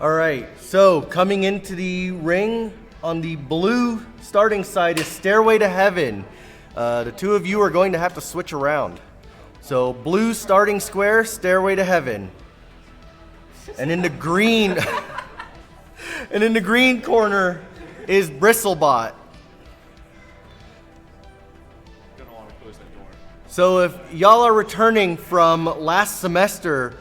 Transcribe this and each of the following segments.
All right, so coming into the ring on the blue starting side is Stairway to Heaven. The two of you are going to have to switch around. So blue starting square, Stairway to Heaven. And in the green, and in the green corner is Bristlebot. So if y'all are returning from last semester,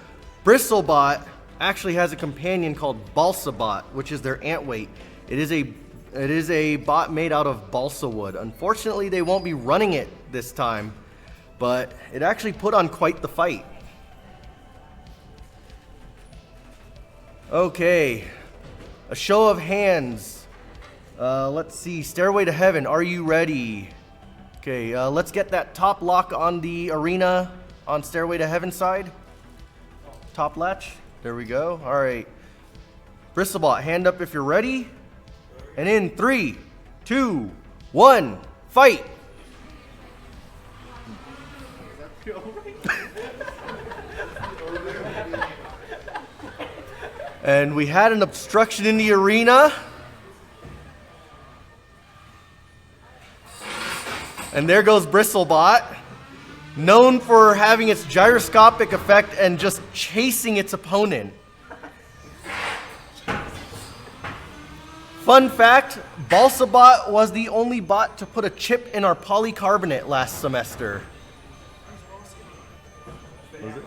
Bristlebot actually has a companion called Balsa-Bot, which is their antweight. It is a bot made out of balsa wood. Unfortunately, they won't be running it this time, but it actually put on quite the fight. Okay, a show of hands. Let's see, Stairway to Heaven, are you ready? Okay, let's get that top lock on the arena on Stairway to Heaven side. Top latch, there we go. All right, Bristlebot, hand up if you're ready. And in 3, 2, 1, fight. And we had an obstruction in the arena. And there goes Bristlebot, known for having its gyroscopic effect and just chasing its opponent. Fun fact, Balsa-Bot was the only bot to put a chip in our polycarbonate last semester. Was it?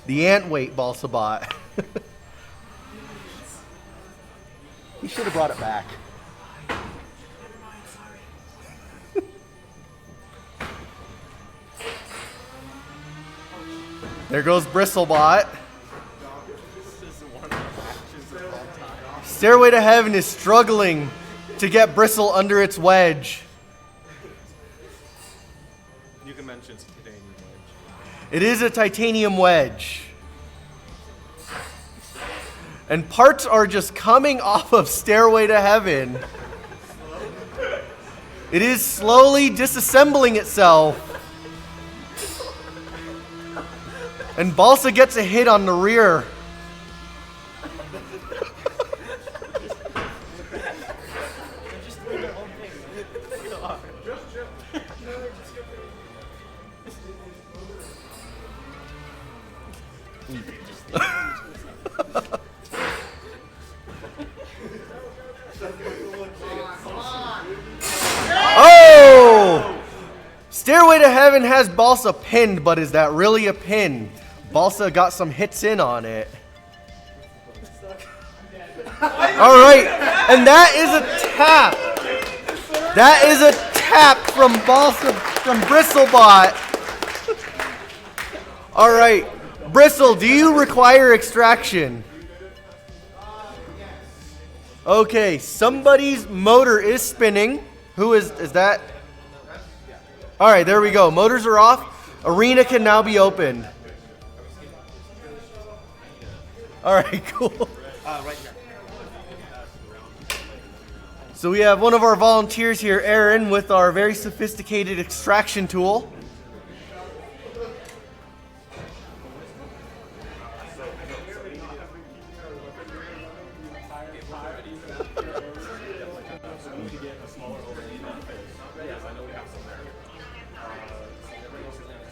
The antweight Balsa-Bot. He should have brought it back. There goes Bristlebot. Stairway to Heaven is struggling to get Bristle under its wedge. You can mention it's a titanium wedge. It is a titanium wedge. And parts are just coming off of Stairway to Heaven. It is slowly disassembling itself. And Balsa gets a hit on the rear. Oh! Stairway to Heaven has Balsa pinned, but is that really a pin? Balsa got some hits in on it. All right, and that is a tap. That is a tap from Bristlebot. All right, Bristle, do you require extraction? Okay, somebody's motor is spinning. Who is that? All right, there we go. Motors are off. Arena can now be opened. All right, cool. Right here. So we have one of our volunteers here, Aaron, with our very sophisticated extraction tool.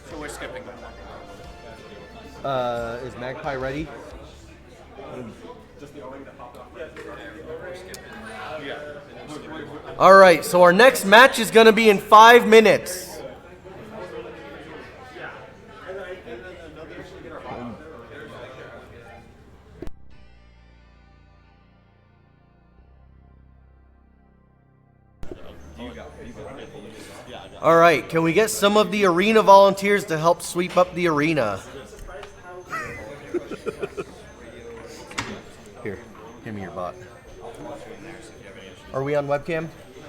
So we're skipping that one. Is Magpie ready? All right, so our next match is going to be in 5 minutes. All right, can we get some of the arena volunteers to help sweep up the arena? Here, give me your bot. Are we on webcam?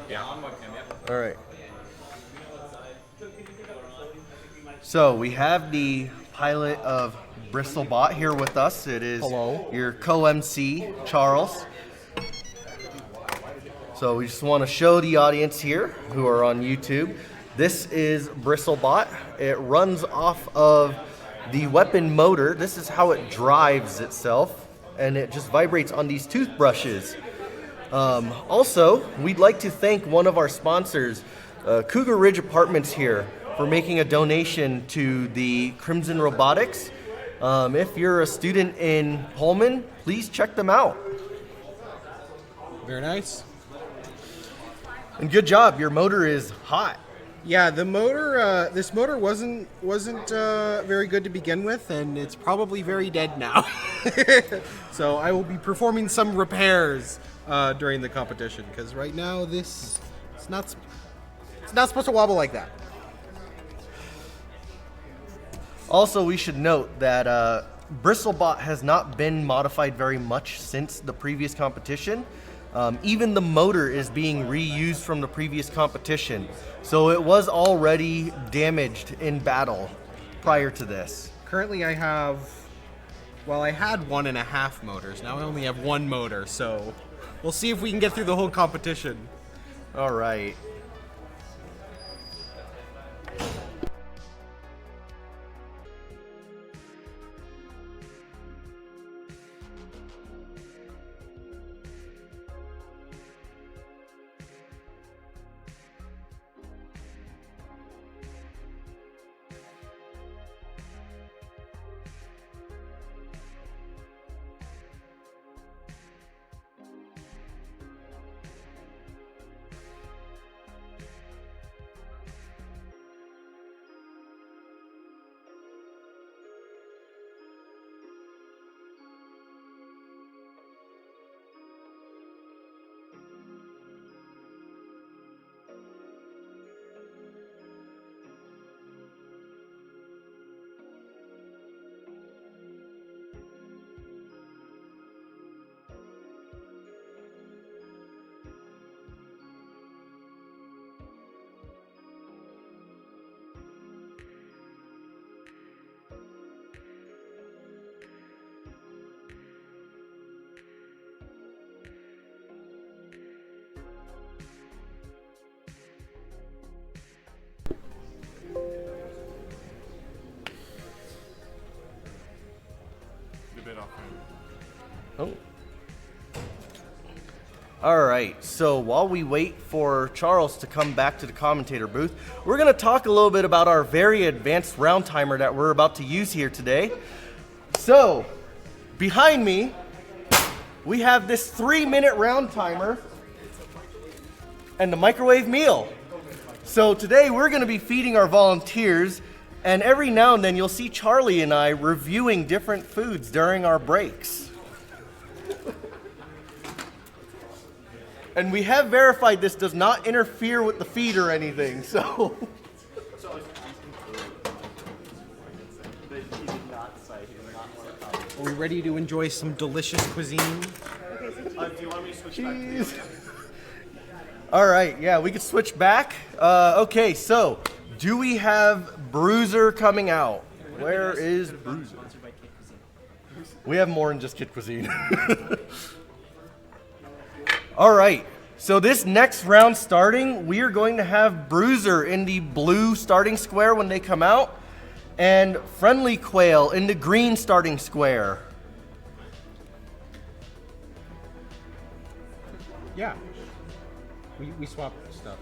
Yeah, on webcam, yeah. All right. So we have the pilot of Bristlebot here with us. It is your co-MC, Charles. So we just want to show the audience here who are on YouTube. This is Bristlebot. It runs off of the weapon motor. This is how it drives itself. and it just vibrates on these toothbrushes. Also, we'd like to thank one of our sponsors, Cougar Ridge Apartments here, for making a donation to the Crimson Robotics. If you're a student in Pullman, please check them out. Very nice. And good job, your motor is hot. Yeah, the motor. This motor wasn't very good to begin with, and it's probably very dead now. So I will be performing some repairs during the competition, because right now it's not supposed to wobble like that. Also, we should note that Bristlebot has not been modified very much since the previous competition. Even the motor is being reused from the previous competition. So it was already damaged in battle prior to this. Currently I had 1.5 motors. Now I only have one motor, so we'll see if we can get through the whole competition. All right. Oh. All right, so while we wait for Charles to come back to the commentator booth, we're going to talk a little bit about our very advanced round timer that we're about to use here today. So, behind me, we have this 3-minute round timer and the microwave meal. So today we're going to be feeding our volunteers, and every now and then you'll see Charlie and I reviewing different foods during our breaks. And we have verified this does not interfere with the feed or anything, so. Are we ready to enjoy some delicious cuisine? Do you want me to switch back? All right, yeah, we could switch back. Okay, so do we have Bruiser coming out? Where is Bruiser? We have more than just Kid Cuisine. All right, so this next round starting, we are going to have Bruiser in the blue starting square when they come out, and Friendly Quail in the green starting square. Yeah. We swapped stuff.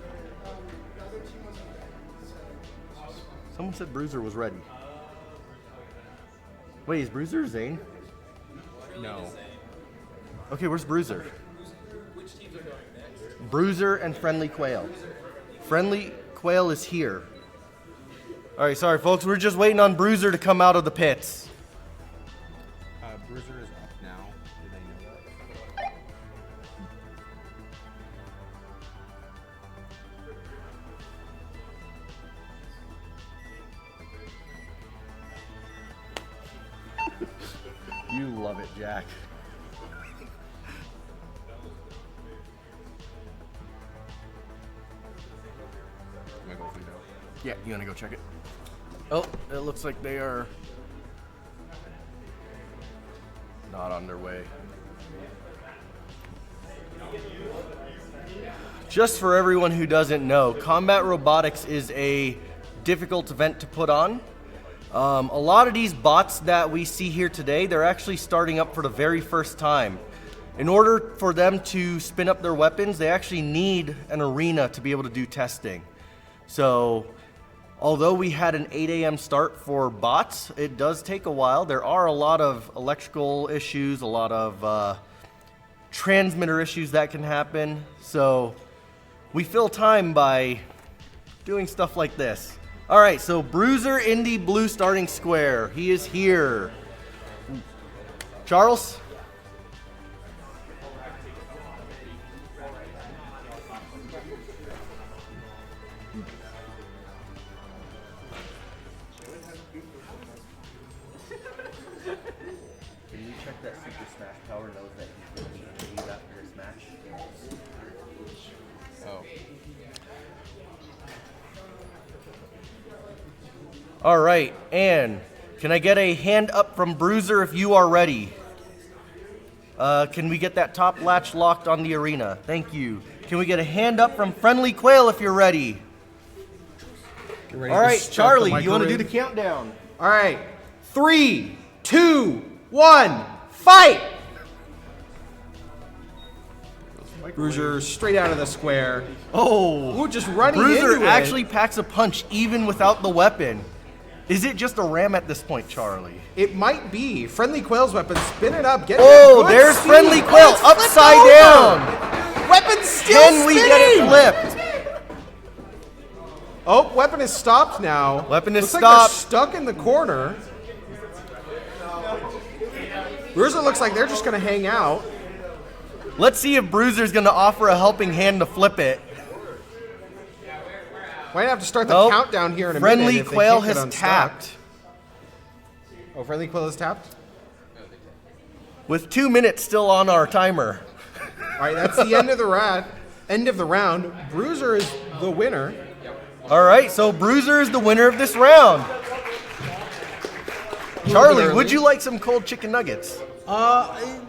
Someone said Bruiser was ready. Wait, is Bruiser Zane? No. Okay, where's Bruiser? Bruiser and Friendly Quail. Friendly Quail is here. All right, sorry folks, we're just waiting on Bruiser to come out of the pits. Bruiser is up now. Did they know that? You love it, Jack. Am I going to find out? Yeah, you wanna go check it? Oh, it looks like they are not on their way. Just for everyone who doesn't know, Combat Robotics is a difficult event to put on. A lot of these bots that we see here today, they're actually starting up for the very first time. In order for them to spin up their weapons, they actually need an arena to be able to do testing. So, although we had an 8 a.m. start for bots, it does take a while. There are a lot of electrical issues, a lot of transmitter issues that can happen. So, we fill time by doing stuff like this. All right, so Bruiser in the blue starting square. He is here. Charles? Can you check that Super Smash Power knows that he's going to leave after his match? Oh. All right, and can I get a hand up from Bruiser if you are ready? Can we get that top latch locked on the arena? Thank you. Can we get a hand up from Friendly Quail if you're ready? All right, Charlie, you want to do the countdown? All right, 3, 2, 1, fight! Bruiser straight out of the square. Oh, Ooh, just running Bruiser into actually it. packs a punch even without the weapon. Is it just a ram at this point, Charlie? It might be. Friendly Quail's weapon, spin it up, get it. Oh, there's speed. Friendly Quail It's flipped upside over. down. Weapon's still Can we get it spinning. flipped? Oh, weapon is stopped now. Weapon is looks stopped. Like they're stuck in the corner. Bruiser looks like they're just going to hang out. Let's see if Bruiser's going to offer a helping hand to flip it. Might have to start the Nope. countdown here in a Friendly minute. if they Quail can't get has unstuck. tapped. Oh, Friendly Quail has tapped? With 2 minutes still on our timer. All right, that's the end of the round. Bruiser is the winner. All right, so Bruiser is the winner of this round. Charlie, would you like some cold chicken nuggets?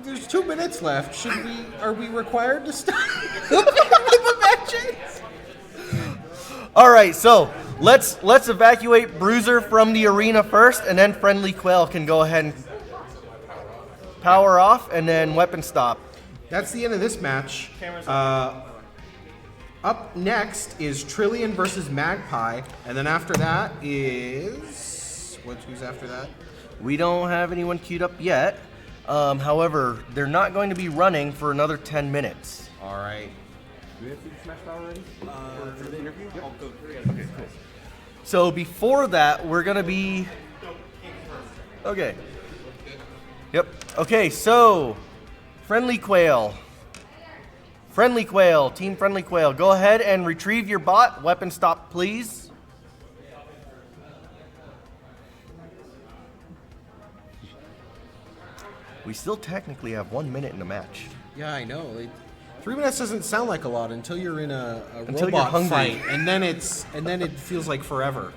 There's 2 minutes left. Are we required to stop the matches? All right, so let's evacuate Bruiser from the arena first, and then Friendly Quail can go ahead and power off, and then weapon stop. That's the end of this match. Up next is Trillion versus Magpie, and then after that is who's after that? We don't have anyone queued up yet. However, they're not going to be running for another 10 minutes. All right. Do we have Super Smash Power ready for the interview? I'll go. Okay, cool. So before that, we're gonna be. Okay. Yep. Okay, so Friendly Quail. Friendly Quail, Team Friendly Quail, go ahead and retrieve your bot. Weapon stop, please. We still technically have 1 minute in the match. Yeah, I know. 3 minutes doesn't sound like a lot until you're in a Until robot you're hungry. fight, and then it feels like forever.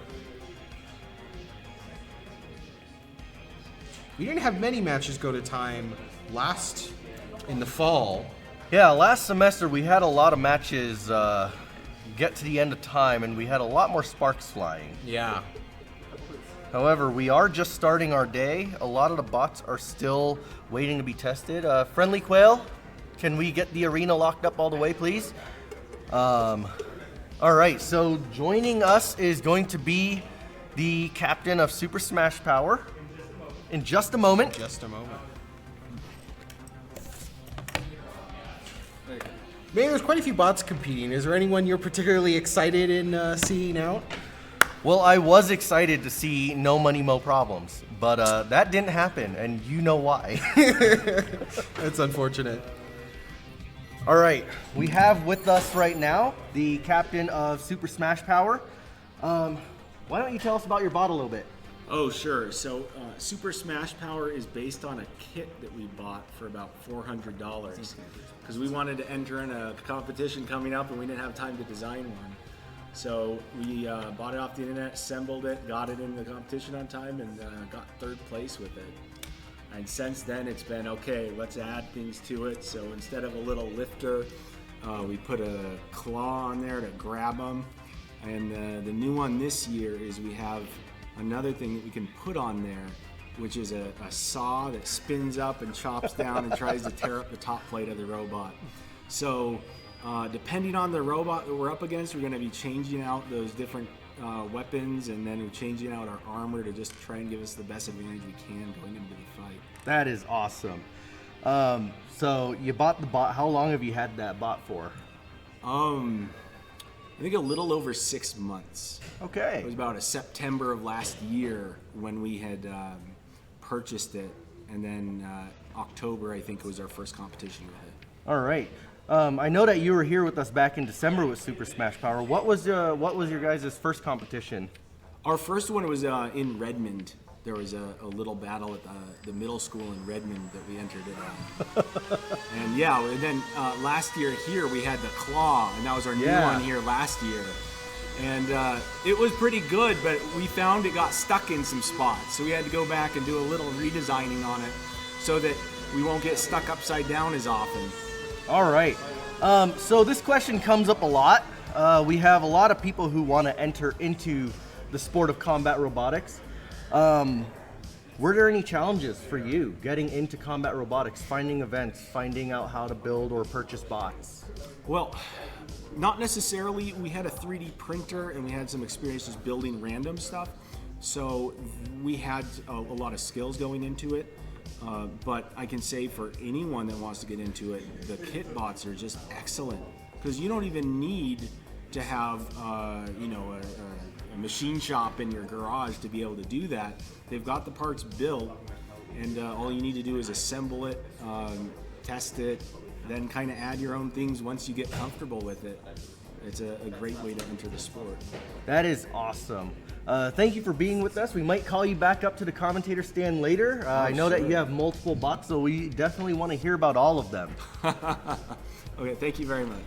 We didn't have many matches go to time last in the fall. Yeah, last semester we had a lot of matches get to the end of time, and we had a lot more sparks flying. Yeah. However, we are just starting our day. A lot of the bots are still waiting to be tested. Friendly Quail, can we get the arena locked up all the way, please? All right, so joining us is going to be the captain of Super Smash Power in just a moment. Just a moment. Man, there's quite a few bots competing. Is there anyone you're particularly excited in seeing out? Well, I was excited to see No Money, Mo Problems, but that didn't happen, and you know why. That's unfortunate. All right, we have with us right now the captain of Super Smash Power. Why don't you tell us about your bot a little bit? Oh, sure. So Super Smash Power is based on a kit that we bought for about $400 because we wanted to enter in a competition coming up and we didn't have time to design one. So we bought it off the internet, assembled it, got it in the competition on time, and got third place with it. And since then, it's been, okay, let's add things to it. So instead of a little lifter, we put a claw on there to grab them. And the new one this year is we have another thing that we can put on there, which is a saw that spins up and chops down and tries to tear up the top plate of the robot. So depending on the robot that we're up against, we're going to be changing out those different weapons, and then we're changing out our armor to just try and give us the best advantage we can going into the fight. That is awesome. So you bought the bot. How long have you had that bot for? I think a little over 6 months. Okay. It was about September of last year when we had purchased it, and then October, I think, was our first competition with it. All right. I know that you were here with us back in December with Super Smash Power. What was your guys' first competition? Our first one was in Redmond. There was a little battle at the middle school in Redmond that we entered it on. And yeah, and then last year here we had the Claw, and that was our new one here last year. And it was pretty good, but we found it got stuck in some spots. So we had to go back and do a little redesigning on it so that we won't get stuck upside down as often. All right. So this question comes up a lot. We have a lot of people who want to enter into the sport of combat robotics. Were there any challenges for you getting into combat robotics, finding events, finding out how to build or purchase bots? Well, not necessarily. We had a 3D printer and we had some experiences building random stuff. So we had a lot of skills going into it. But I can say for anyone that wants to get into it, the kit bots are just excellent, because you don't even need to have a machine shop in your garage to be able to do that. They've got the parts built, and all you need to do is assemble it, test it, then kind of add your own things once you get comfortable with it. It's a great way to enter the sport. That is awesome. Thank you for being with us. We might call you back up to the commentator stand later. I know that you have multiple bots, so we definitely want to hear about all of them. Okay, thank you very much.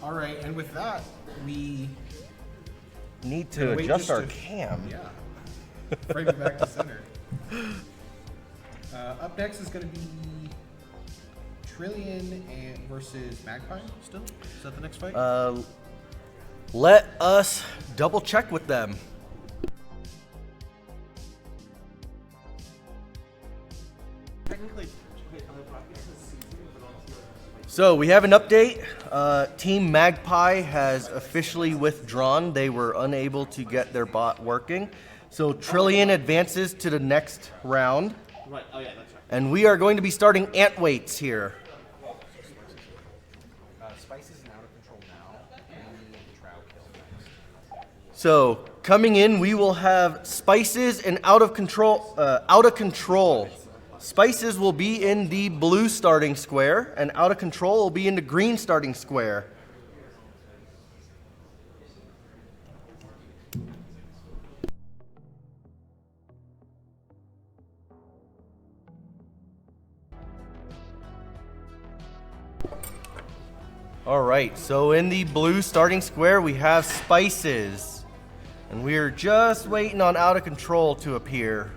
All right, and with that, we need to adjust our cam. Yeah, frame it back to center. Up next is going to be Trillion versus Magpie. Still, is that the next fight? Let us double check with them. So we have an update. Team Magpie has officially withdrawn. They were unable to get their bot working. So Trillion advances to the next round. Right. Oh yeah, that's right. And we are going to be starting antweights here. Spice isn't out of control now. And Trow kill next. So coming in, we will have Spices and out of control. Spices will be in the blue starting square, and out of control will be in the green starting square. All right, so in the blue starting square, we have Spices, and we are just waiting on out of control to appear.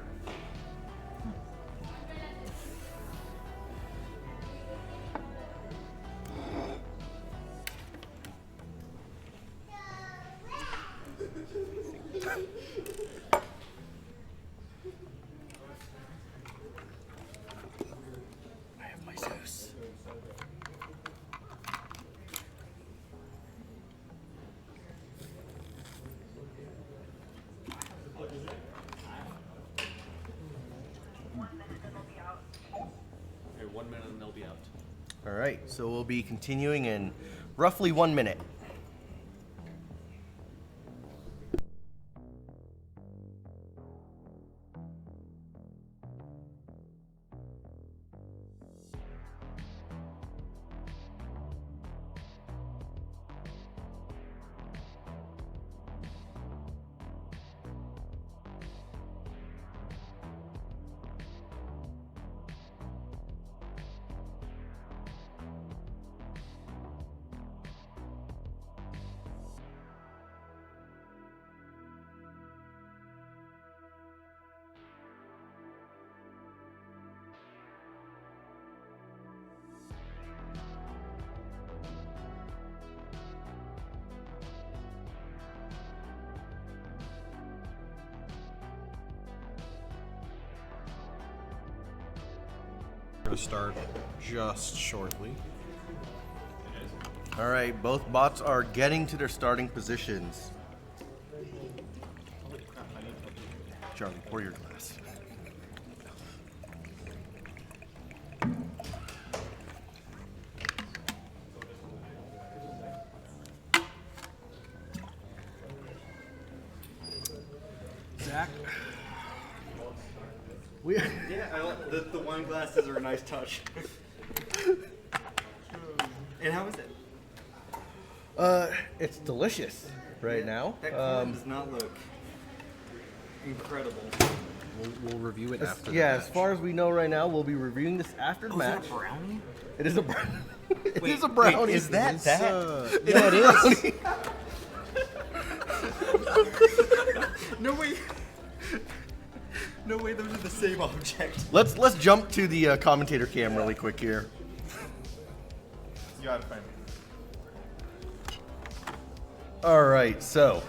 I have my Zeus. Okay, 1 minute and they'll be out. All right, so we'll be continuing in roughly 1 minute. Going to start just shortly. All right, both bots are getting to their starting positions. Charlie, pour your glass. Zach, we. Yeah, the wine glasses are a nice touch. And how is it? It's delicious right now. That corn does not look incredible. We'll review it after. Yeah, the as match. far as we know right now, we'll be reviewing this after the Is match. that a brownie? It is a brownie. It Wait, is a brownie. wait, is that It's, that? yeah, it is. No way. No way, those are the same object. Let's jump to the commentator cam really quick here. You gotta find All right, so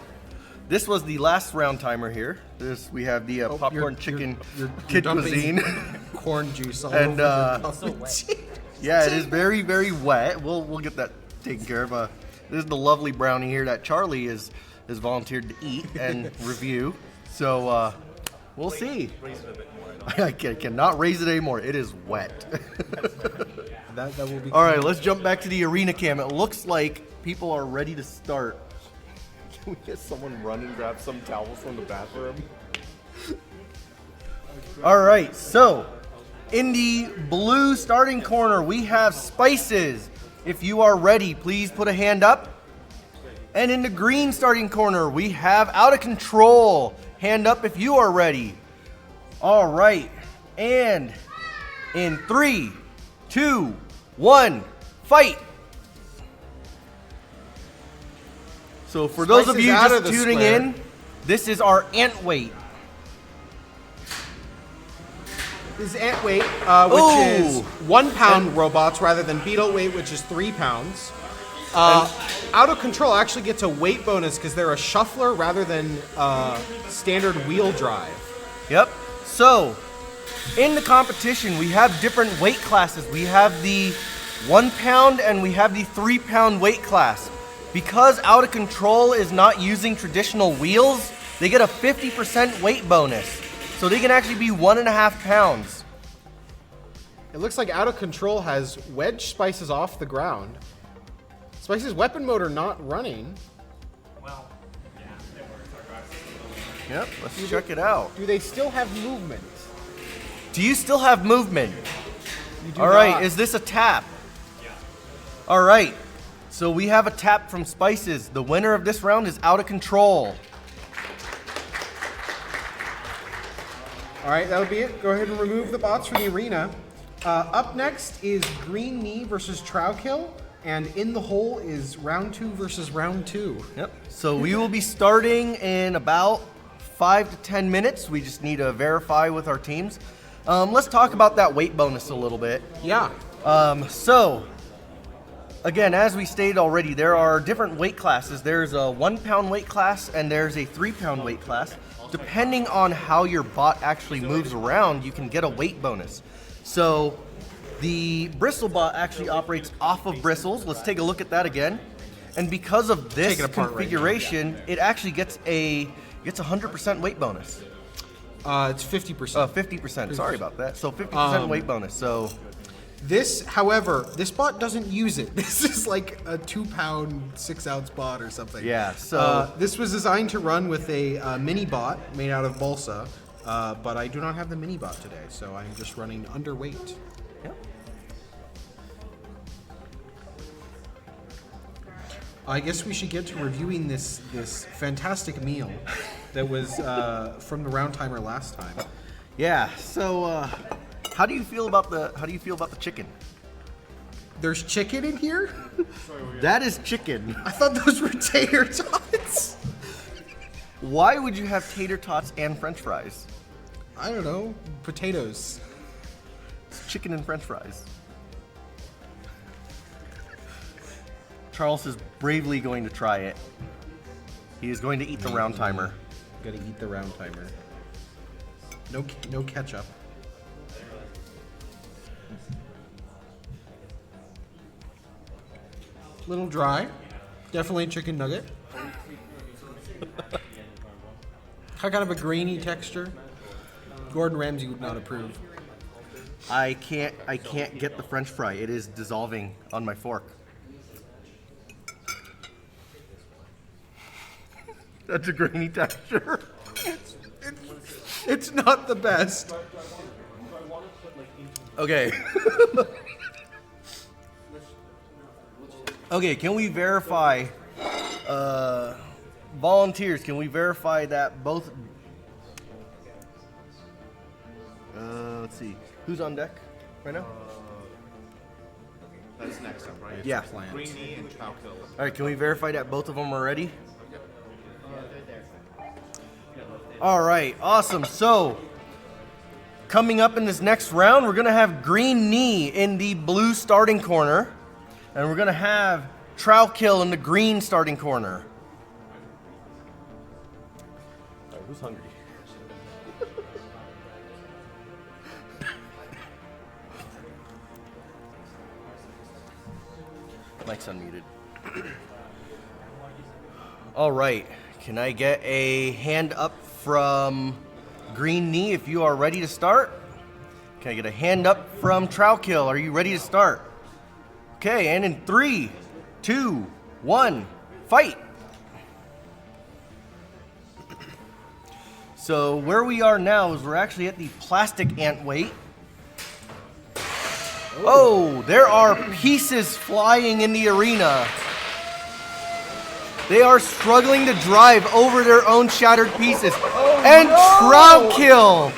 this was the last round timer here. We have the popcorn chicken kid dumping cuisine, corn juice all and over yeah, it is very wet. We'll get that taken care of. This is the lovely brownie here that Charlie is volunteered to eat and review. So we'll see. Raise it a bit more. I cannot raise it anymore. It is wet. That will be. All right, let's jump back to the arena cam. It looks like people are ready to start. Can we get someone run and grab some towels from the bathroom? All right, so in the blue starting corner, we have Spices. If you are ready, please put a hand up. And in the green starting corner, we have Out of Control. Hand up if you are ready. All right, and in 3, 2, 1, fight. So for those of Spices you out just of the tuning square. in, this is our antweight. This is antweight, Ooh. which is 1 pound robots rather than beetleweight, which is 3 pounds. Out of Control actually gets a weight bonus because they're a shuffler rather than standard wheel drive. Yep. So in the competition, we have different weight classes. We have the 1 pound and we have the 3 pound weight class. Because Out of Control is not using traditional wheels, they get a 50% weight bonus. So they can actually be 1.5 pounds. It looks like Out of Control has wedged Spices off the ground. Spices' weapon motor not running. Yep, let's check it out. Do they still have movement? Do you still have movement? You do All right, not. is this a tap? Yeah. All right, so we have a tap from Spices. The winner of this round is Out of Control. All right, that'll be it. Go ahead and remove the bots from the arena. Up next is Green Knee versus Trowkill, and In the Hole is round 2 versus round 2. Yep. So we will be starting in about 5 to 10 minutes. We just need to verify with our teams. Let's talk about that weight bonus a little bit. Yeah. So, again, as we stated already, there are different weight classes. There's a 1 pound weight class and there's a 3 pound weight class. Depending on how your bot actually moves around, you can get a weight bonus. So, the bristle bot actually operates off of bristles. Let's take a look at that again. And because of this Take it apart right now, configuration, it actually gets a 100% weight bonus. It's 50%. 50%. Sorry about that. So 50% weight bonus. So This, however, this bot doesn't use it. This is like a 2 pound, 6 ounce bot or something. yeah. So This was designed to run with a mini bot made out of balsa, but I do not have the mini bot today, so I'm just running underweight. yeah. I guess we should get to reviewing this fantastic meal that was from the round timer last time. Yeah. So how do you feel about the chicken? There's chicken in here? That is chicken. I thought those were tater tots. Why would you have tater tots and French fries? I don't know. Potatoes. It's chicken and French fries. Charles is bravely going to try it. He is going to eat the round timer. Gotta eat the round timer. No ketchup. Little dry. Definitely a chicken nugget. Kind of a grainy texture. Gordon Ramsay would not approve. I can't get the French fry. It is dissolving on my fork. That's a grainy texture. It's not the best. Okay. Okay, can we verify, volunteers, can we verify that both, let's see, who's on deck right now? That's next up, right? Yeah. Greeny and Chowkill. All right, can we verify that both of them are ready? All right, awesome. So, coming up in this next round, we're gonna have Green Knee in the blue starting corner, and we're gonna have Trowkill in the green starting corner. All right, who's hungry? Mic's unmuted. All right, can I get a hand up from Green Knee if you are ready to start? Can I get a hand up from Trowkill? Are you ready to start? Okay, and in 3, 2, 1, fight! So where we are now is we're actually at the plastic ant weight. Oh, there are pieces flying in the arena. They are struggling to drive over their own shattered pieces. And Trowkill!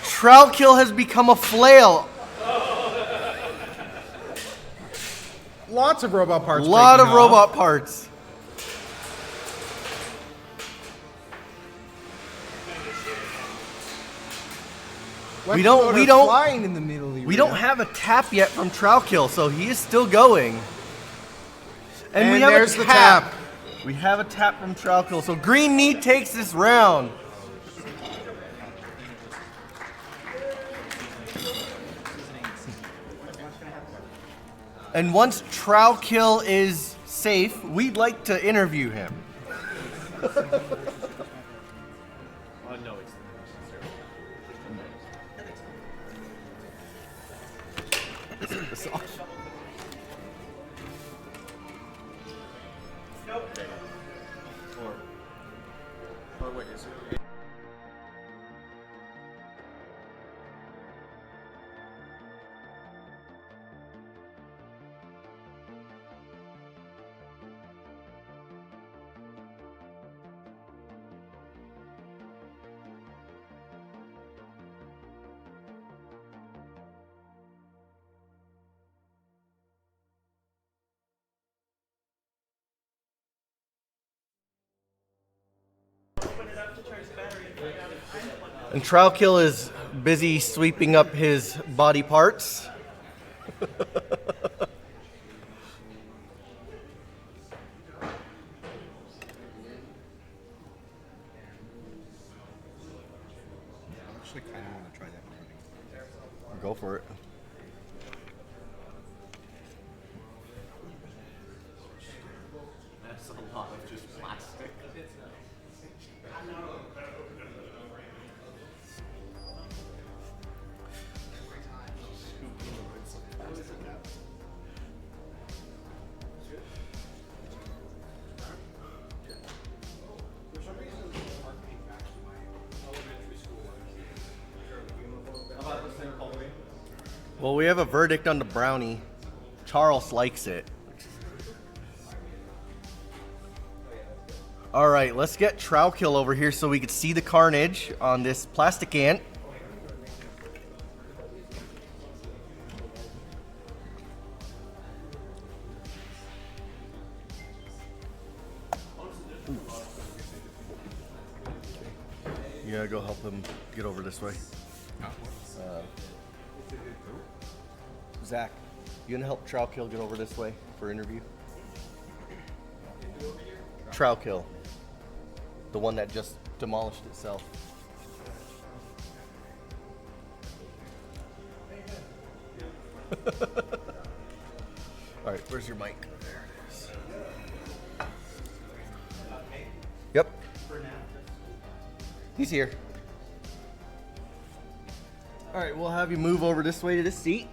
Trowkill has become a flail. Lots of robot parts. A lot of breaking off. robot parts. We don't flying in the middle of the we don't arena. have a tap yet from Trowkill, so he is still going. And we have there's a the tap. We have a tap from Trowkill, so Green Knee takes this round. And once Trowkill is safe, we'd like to interview him. No, it's Or wait, is it? And Trowkill is busy sweeping up his body parts. Actually, kind of want to try that. Go for it. That's a lot of just plastic. Well, we have a verdict on the brownie. Charles likes it. All right, let's get Trowkill over here so we can see the carnage on this plastic ant. You gotta go help him get over this way. Zach, you gonna help Trowkill get over this way for interview? Trowkill, the one that just demolished itself. All right, where's your mic? There it is. Yep. He's here. All right, we'll have you move over this way to this seat.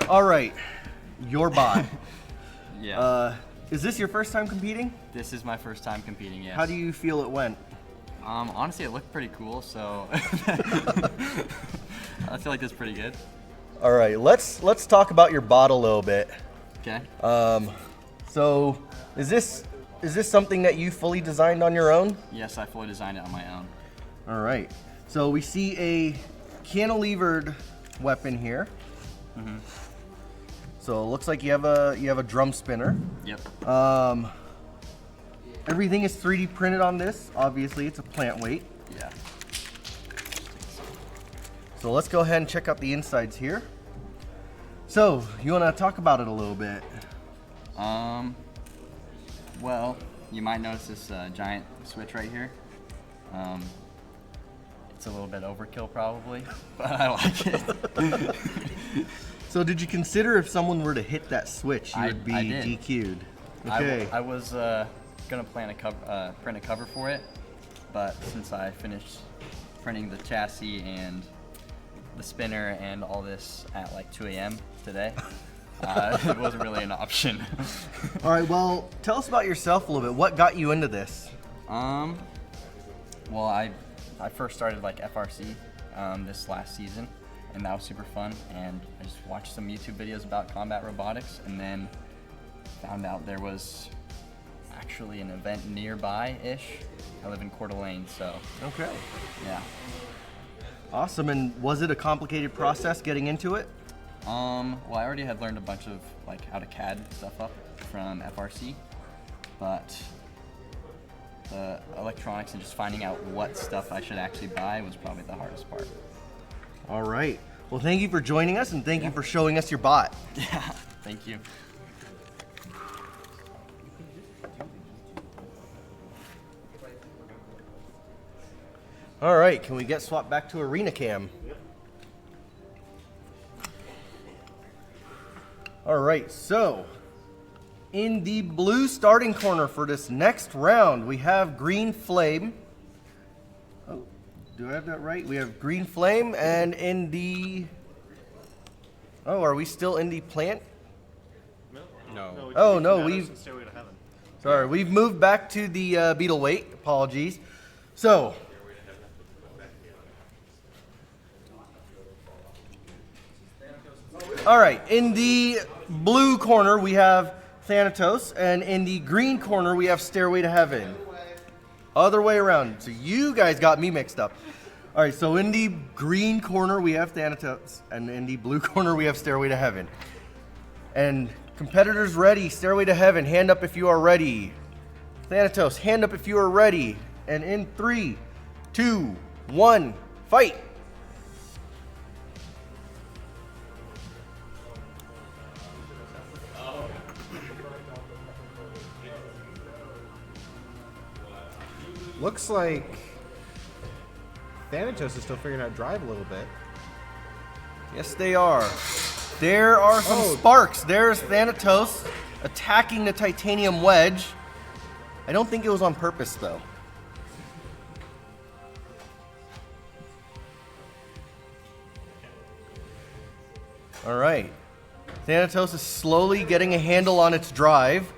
All right, your bot. Yeah. Is this your first time competing? This is my first time competing, yes. How do you feel it went? Honestly, it looked pretty cool, so I feel like it's pretty good. All right, let's talk about your bot a little bit. Okay. So, is this something that you fully designed on your own? Yes, I fully designed it on my own. All right. So we see a cantilevered weapon here. Mm-hmm. So it looks like you have a drum spinner. Yep. Everything is 3D printed on this. Obviously, it's a plant weight. Yeah. So let's go ahead and check out the insides here. So you want to talk about it a little bit? Well, you might notice this giant switch right here. It's a little bit overkill probably, but I like it. So did you consider if someone were to hit that switch, you would be I did. DQ'd? Okay. I was gonna print a cover for it, but since I finished printing the chassis and the spinner and all this at like 2 a.m. today, it wasn't really an option. All right, well, tell us about yourself a little bit. What got you into this? Well, I first started like FRC this last season, and that was super fun. And I just watched some YouTube videos about combat robotics, and then found out there was actually an event nearby-ish. I live in Coeur d'Alene, so Okay. yeah. Awesome, and was it a complicated process getting into it? Well, I already had learned a bunch of like how to CAD stuff up from FRC, but the electronics and just finding out what stuff I should actually buy was probably the hardest part. All right. Well, thank you for joining us, and thank you for showing us your bot. Yeah, thank you. All right, can we get swapped back to Arena Cam? All right, so in the blue starting corner for this next round, we have Green Flame. Oh, do I have that right? We have Green Flame, and in the... Oh, are we still in the plant? No. Oh, no, we've... Stairway to Heaven. Sorry, we've moved back to the beetleweight. Apologies. So... All right, in the blue corner we have Thanatos, and in the green corner we have Stairway to Heaven. Other way around, so you guys got me mixed up. All right, so in the green corner we have Thanatos, and in the blue corner we have Stairway to Heaven. And competitors ready, Stairway to Heaven, hand up if you are ready. Thanatos, hand up if you are ready. And in 3, 2, 1, fight! Looks like Thanatos is still figuring out drive a little bit. Yes, they are. There are some sparks. There's Thanatos attacking the titanium wedge. I don't think it was on purpose, though. All right. Thanatos is slowly getting a handle on its drive.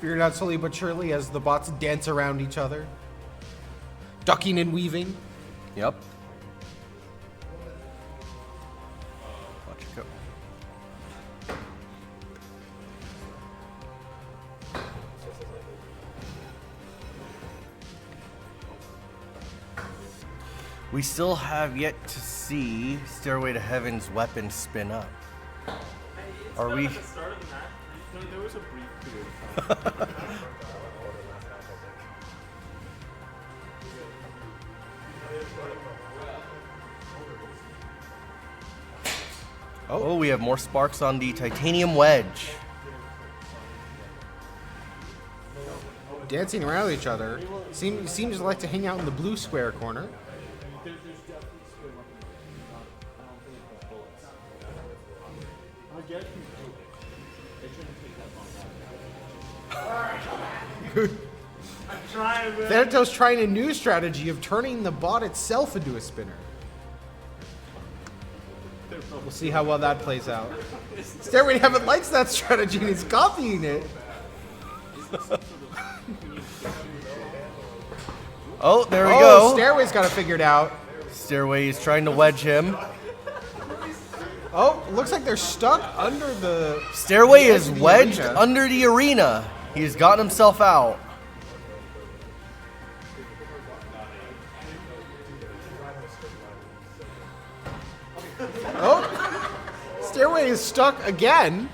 Figured out slowly but surely as the bots dance around each other. Ducking and weaving. Yep. Watch it go. We still have yet to see Stairway to Heaven's weapon spin up. Are we? At the start of the match, there was a brief period of time. Oh, we have more sparks on the titanium wedge. Dancing around each other. Seems to like to hang out in the blue square corner. Thanatos trying a new strategy of turning the bot itself into a spinner. We'll see how well that plays out. Stairway to Heaven likes that strategy and is copying it. Oh, there we go. Stairway's got it figured out. Stairway is trying to wedge him. Oh, looks like they're stuck under the... Stairway is the wedged arena. under the arena. He's gotten himself out. Oh, Stairway is stuck again.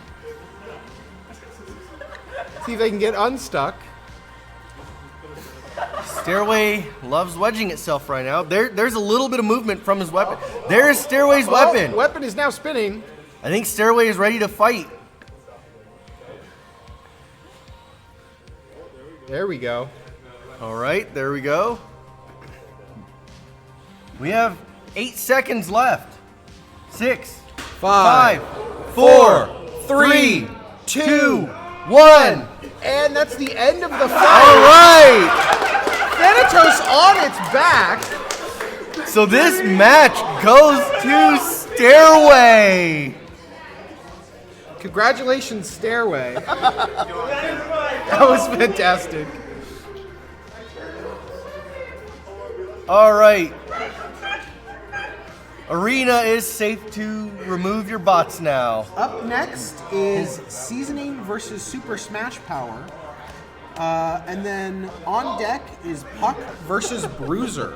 See if they can get unstuck. Stairway loves wedging itself right now. There's a little bit of movement from his weapon. There's Stairway's weapon. Weapon is now spinning. I think Stairway is ready to fight. There we go. All right, there we go. We have 8 seconds left. 6, 5, 4, 3, 2, 1. And that's the end of the All fight. right. Thanatos on its back. So this match goes to Stairway. Congratulations, Stairway. That was fantastic. All right. Arena is safe to remove your bots now. Up next is Seasoning versus Super Smash Power. And then on deck is Puck versus Bruiser.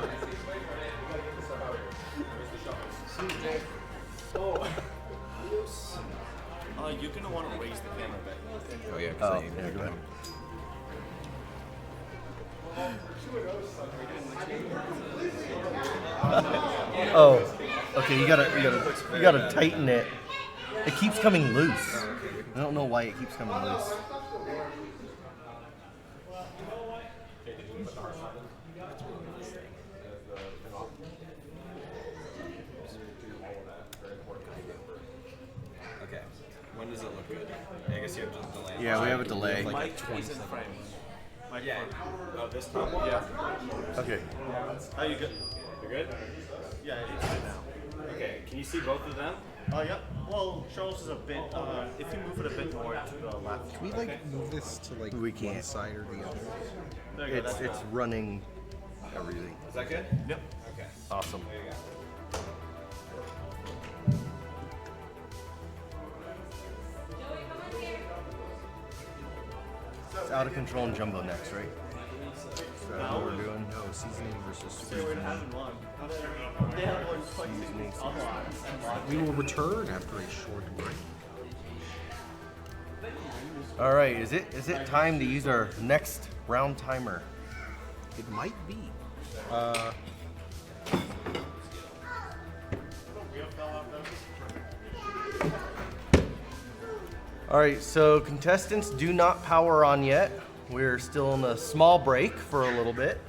You're gonna want to raise the camera back. Oh yeah. Oh, yeah, go ahead. Oh, okay. You gotta tighten it. It keeps coming loose. I don't know why it keeps coming loose. Okay. When does it look good? I guess you have to delay. Yeah, we have a delay. Mike is in frame. Yeah. Oh, this time. Yeah. Okay. How you good? You're good? Yeah, it's good now. Okay, can you see both of them? Yep. Well, Charles is a bit, if you move it a bit more to the left. Can we move this to We one can't. side or the other? There you go, that's It's running everything. Is that good? Yep. Okay. Awesome. There you go. It's out of control and Jumbo next, right? Is that what we're doing? No, Seasoning versus Super They Smash. have one twice a We will return after a short break. All right. Is it time to use our next round timer? It might be. All right, so contestants do not power on yet. We're still in a small break for a little bit.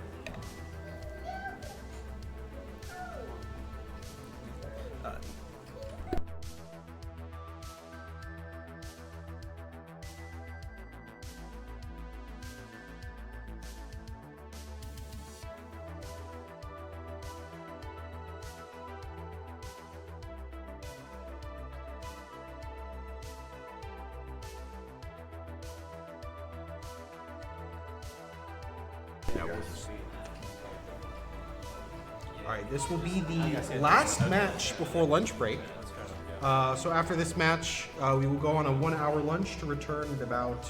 All right, this will be the last match before lunch break. So after this match, we will go on a 1 hour lunch to return at about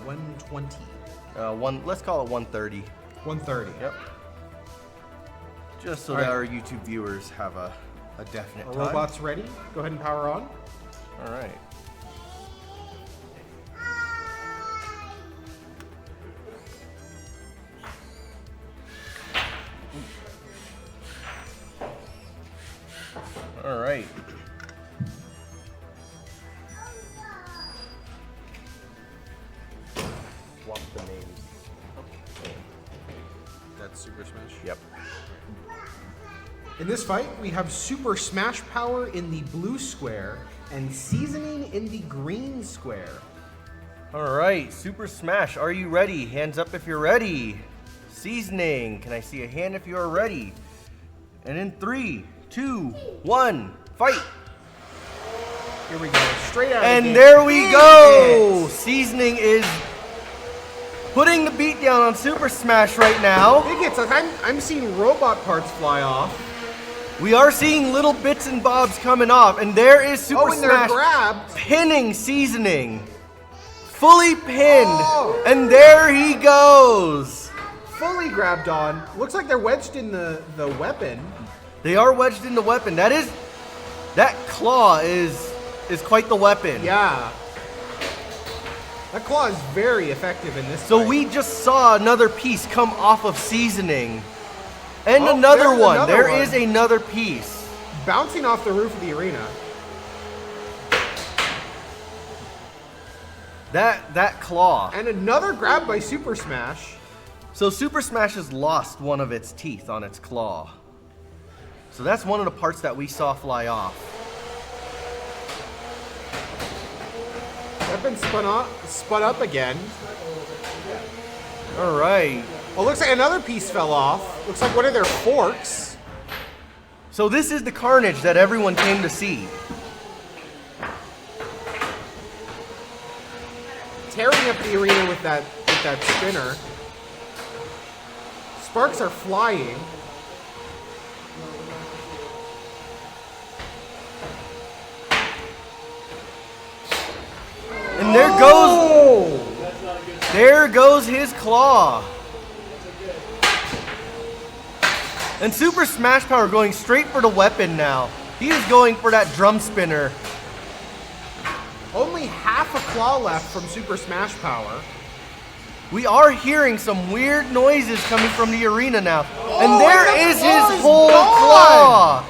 1:20. Let's call it 1:30. 1:30. Yep. Just so All that right. our YouTube viewers have a definite Our time. robot's ready. Go ahead and power on. All right. All right. In this fight, we have Super Smash Power in the blue square and Seasoning in the green square. All right, Super Smash, are you ready? Hands up if you're ready. Seasoning, can I see a hand if you are ready? And in 3, 2, 1, fight. Here we go, straight out. And there we go. Seasoning is putting the beat down on Super Smash right now. Big hits. I'm seeing robot parts fly off. We are seeing little bits and bobs coming off, and there is Super Oh, and they're Smash grabbed. pinning Seasoning. Fully pinned, Oh. and there he goes. Fully grabbed on. Looks like they're wedged in the weapon. They are wedged in the weapon. That claw is quite the weapon. Yeah. That claw is very effective in this So fight. we just saw another piece come off of Seasoning. And Oh, another there's one. another There one. is another piece. Bouncing off the roof of the arena. That claw. And another grab by Super Smash. So Super Smash has lost one of its teeth on its claw. So that's one of the parts that we saw fly off. Weapon spun up again. All right. Well, looks like another piece fell off. Looks like one of their forks. So this is the carnage that everyone came to see. Tearing up the arena with that spinner. Sparks are flying. And there goes his claw. And Super Smash Power going straight for the weapon now. He is going for that drum spinner. Only half a claw left from Super Smash Power. We are hearing some weird noises coming from the arena now. And Oh, there and the is claw his is whole gone! claw.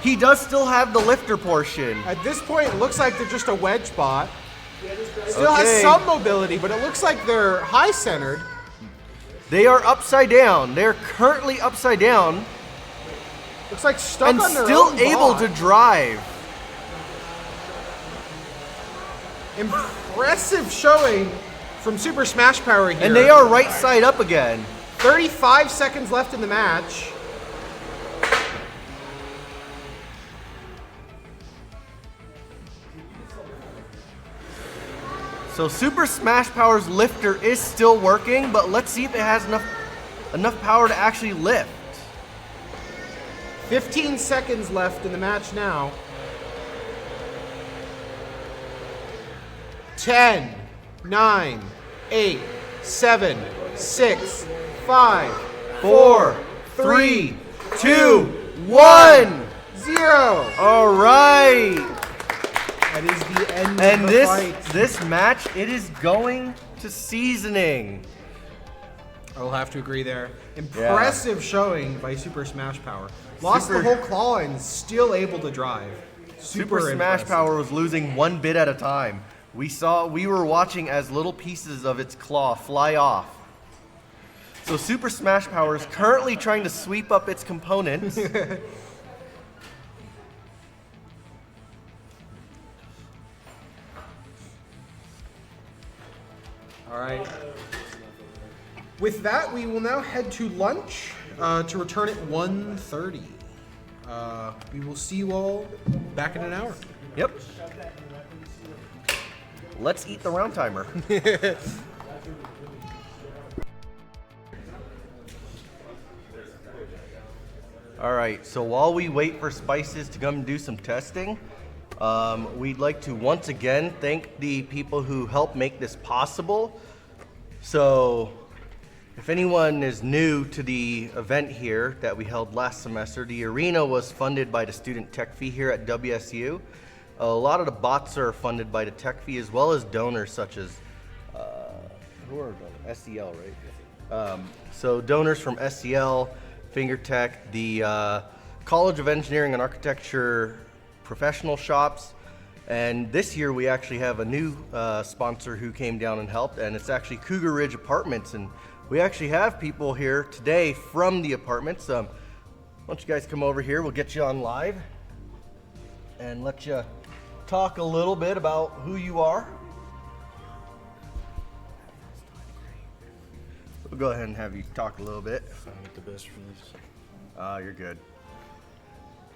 He does still have the lifter portion. At this point, it looks like they're just a wedge bot. Still Okay. has some mobility, but it looks like they're high centered. They are upside down. They're currently upside down Looks like stuck and on their still own able bot. to drive. Impressive showing from Super Smash Power here. And they are right side up again. 35 seconds left in the match. So Super Smash Power's lifter is still working, but let's see if it has enough power to actually lift. 15 seconds left in the match now. 10, 9, 8, 7, 6, 5, 4, 3, 2, 1. 0. All right. That is the end And of the fight. this match, it is going to Seasoning. I will have to agree there. Impressive showing by Super Smash Power. Lost Super- the whole claw and still able to drive. Super Smash impressive. Power was losing one bit at a time. We were watching as little pieces of its claw fly off. So Super Smash Power is currently trying to sweep up its components. All right. With that, we will now head to lunch to return at 1:30. We will see you all back in an hour. Yep. Let's eat the round timer. All right, so while we wait for Spices to come do some testing, we'd like to once again thank the people who helped make this possible. So if anyone is new to the event here that we held last semester, the arena was funded by the student tech fee here at WSU. A lot of the bots are funded by the tech fee as well as donors such as, who are donors? SEL, right? So donors from SEL, FingerTech, the College of Engineering and Architecture professional shops, and this year we actually have a new sponsor who came down and helped, and it's actually Cougar Ridge Apartments, and we actually have people here today from the apartments. don't you guys come over here? We'll get you on live and let you talk a little bit about who you are. We'll go ahead and have you talk a little bit. I want the best for this. You're good.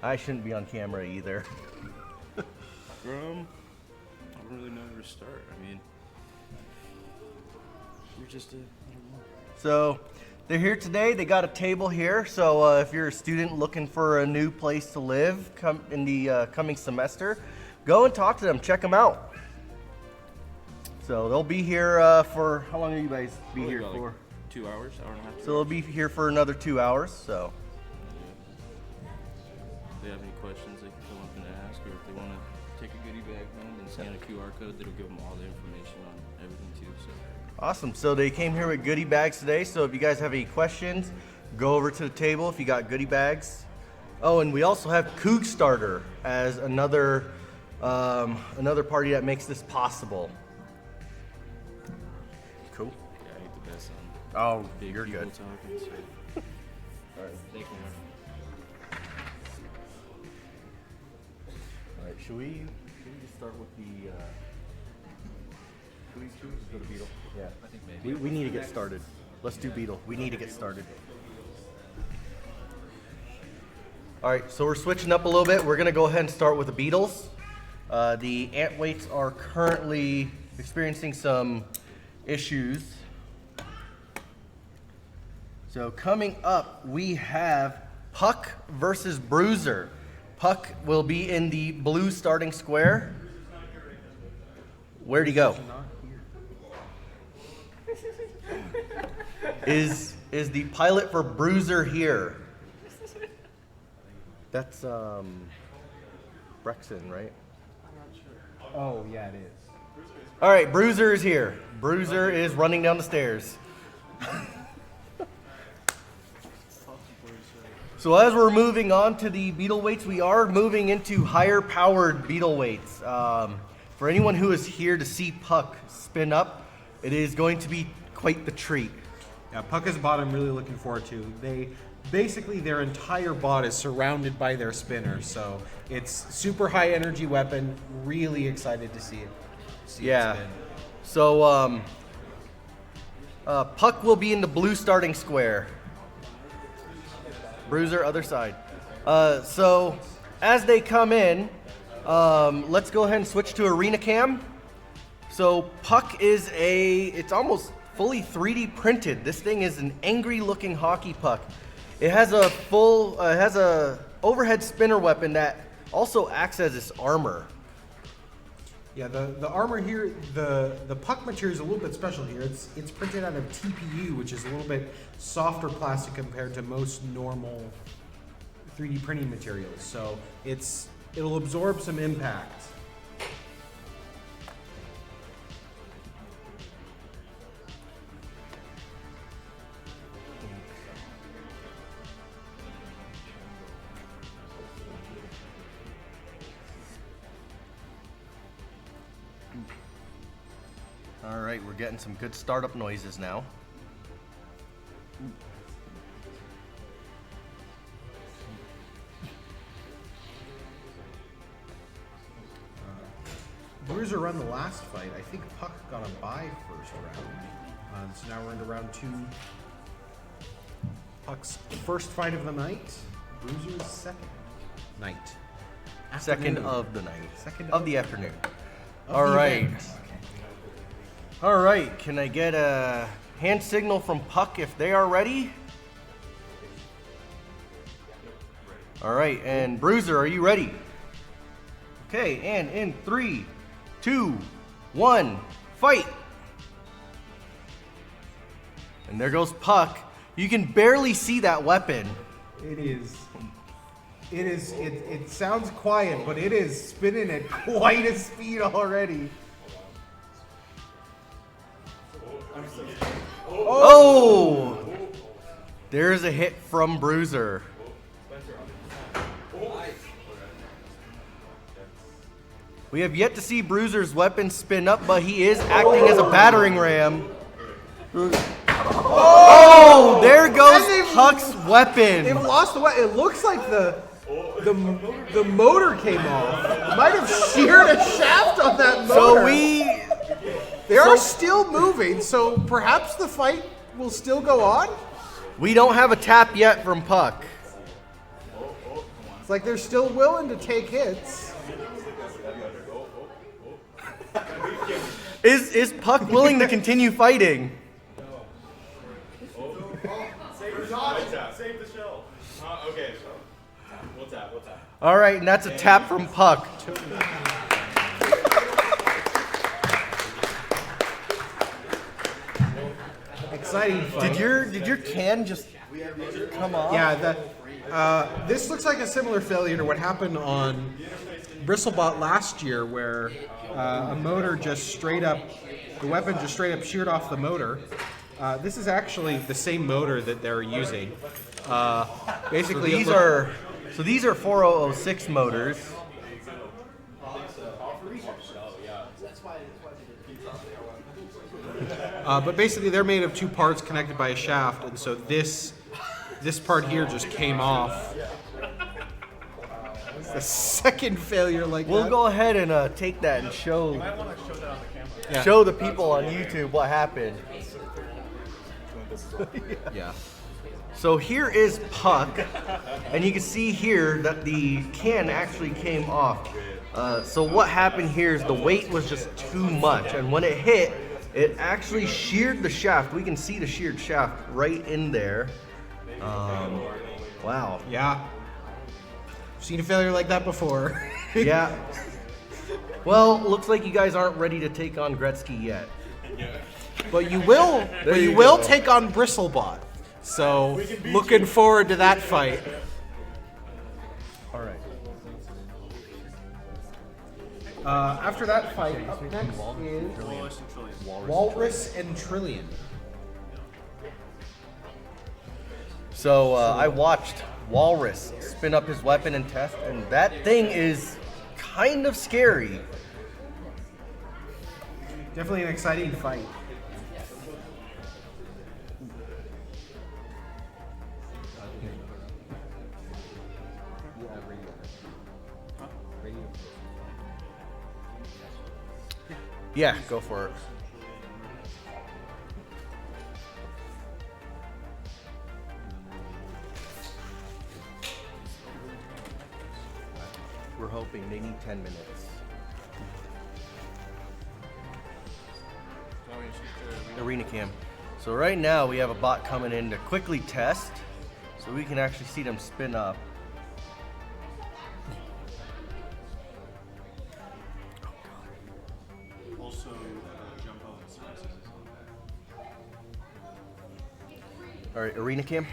I shouldn't be on camera either. I don't really know where to start. I mean, you're just I don't know. So they're here today. They got a table here. So if you're a student looking for a new place to live in the coming semester, go and talk to them. Check them out. So they'll be here for, how long will you guys be here About, for? like 2 hours, hour and a half. So they'll be here for another 2 hours. So If they have any questions, they can come up and ask, or if they want to take a goodie bag home and scan a QR code, that'll give them all the information on everything too. So awesome. So they came here with goodie bags today. So if you guys have any questions, go over to the table if you got goodie bags. Oh, and we also have Coog Starter as another party that makes this possible. Cool. yeah, I ain't the best on Oh, big you're people good. talking. So. All right, thank you, man. All right, should we just start with the? Should we just go to Beetle? Yeah, I think maybe. We need to get started. Let's do Beetle. We need to get started. All right, so we're switching up a little bit. We're gonna go ahead and start with the Beetles. The antweights are currently experiencing some issues. So coming up, we have Puck versus Bruiser. Puck will be in the blue starting square. Where'd he go? Is the pilot for Bruiser here? That's Brexton, right? Oh, yeah, it is. All right, Bruiser is here. Bruiser is running down the stairs. So as we're moving on to the beetle weights, we are moving into higher powered beetle weights. For anyone who is here to see Puck spin up, it is going to be quite the treat. Yeah, Puck is a bot I'm really looking forward to. Basically their entire bot is surrounded by their spinner, so it's super high energy weapon. Really excited to see it. Yeah. It spin. So Puck will be in the blue starting square. Bruiser, other side. So as they come in, let's go ahead and switch to Arena Cam. So Puck is it's almost fully 3D printed. This thing is an angry looking hockey puck. It has a overhead spinner weapon that also acts as its armor. Yeah, the armor here, the puck material is a little bit special here. It's printed out of TPU, which is a little bit softer plastic compared to most normal 3D printing materials. So it'll absorb some impact. All right, we're getting some good startup noises now. Bruiser run the last fight. I think Puck got a bye first round. So now we're into round 2. Puck's first fight of the night. Bruiser's second night. Second Afternoon. of the night. Second of the afternoon. of All the right. event. All right, can I get a hand signal from Puck if they are ready? All right, and Bruiser, are you ready? Okay, and in 3, 2, 1, fight! And there goes Puck. You can barely see that weapon. It sounds quiet, but it is spinning at quite a speed already. Oh! There's a hit from Bruiser. We have yet to see Bruiser's weapon spin up, but he is acting as a battering ram. Oh! There goes Puck's weapon. It lost the weapon. It looks like the motor came off. It might have sheared a shaft on that motor. So They are still moving, so perhaps the fight will still go on? we don't have a tap yet from Puck. It's like they're still willing to take hits. Is Puck willing to continue fighting? Save the show. Okay. We'll tap. All right, and that's a tap from Puck. Exciting fight. Did your can just come off? Yeah, this looks like a similar failure to what happened on Bristlebot last year, where a motor just straight up, the weapon just straight up sheared off the motor. This is actually the same motor that they're using. Basically, These are 4006 motors. But basically, they're made of two parts connected by a shaft, and so this part here just came off. It's the second failure like We'll that. go ahead and take that and show Yeah. show the people on YouTube what happened. Yeah. So here is Puck, and you can see here that the can actually came off. So what happened here is the weight was just too much, and when it hit, it actually sheared the shaft. We can see the sheared shaft right in there. Wow. Yeah. Seen a failure like that before. Yeah. Well, looks like you guys aren't ready to take on Gretzky yet. But you will. There But you you will go. take on Bristlebot. So looking forward to that fight. All right. After that fight, up next is Walrus and Trillion. So I watched Walrus spin up his weapon and test, and that thing is kind of scary. Definitely an exciting fight. Yeah, go for it. We're hoping they need 10 minutes. Arena cam. So right now we have a bot coming in to quickly test, so we can actually see them spin up. Also, jump out and services. All right, arena cam.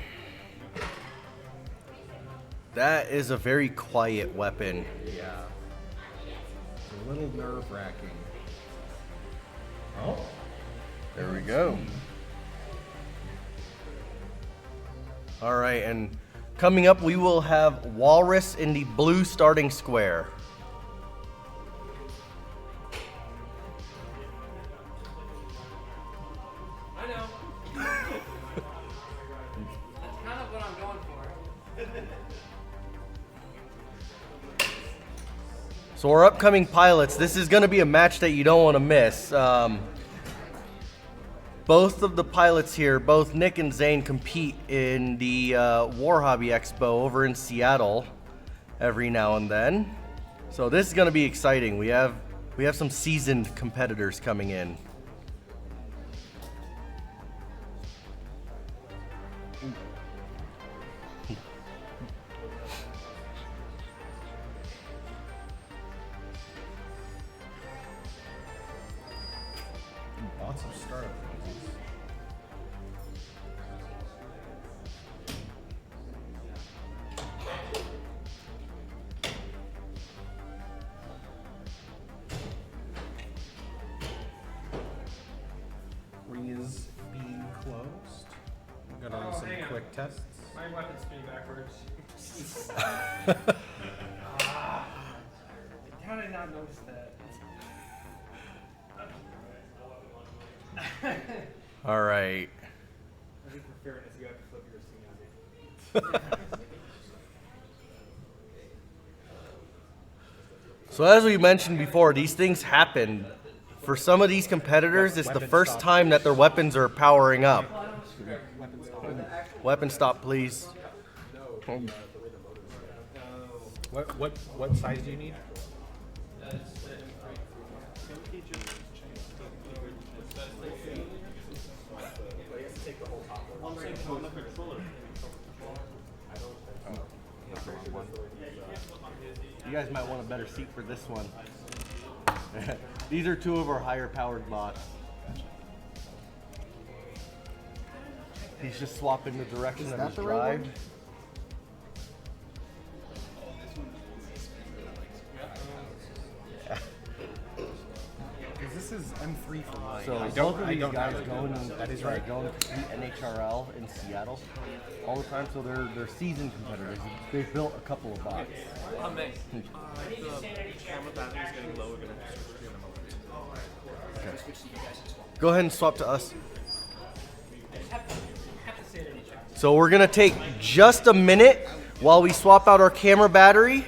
That is a very quiet weapon. Yeah. A little nerve-wracking. Oh. There we go. All right, and coming up we will have Walrus in the blue starting square. I know. That's kind of what I'm going for. So our upcoming pilots, this is going to be a match that you don't want to miss. Both of the pilots here, both Nick and Zane, compete in the War Hobby Expo over in Seattle every now and then. So this is going to be exciting. We have some seasoned competitors coming in. Lots of startup phases. Is being closed. I'm gonna run some hang on. quick tests. My weapon's spinning backwards. How did I not notice that? All right. I think for fairness, you have to flip yours to me. So as we mentioned before, these things happen. For some of these competitors, it's the first time that their weapons are powering up. Weapon stop, please. What size do you need? You guys might want a better seat for this one. These are two of our higher powered bots. He's just swapping the direction of his drive. This is M3 for mine. So both of these guys going to compete NHRL in Seattle all the time. So they're seasoned competitors. They've built a couple of bots. The camera battery is getting low. We're going to switch in a moment. Okay. Go ahead and swap to us. So we're gonna take just a minute while we swap out our camera battery.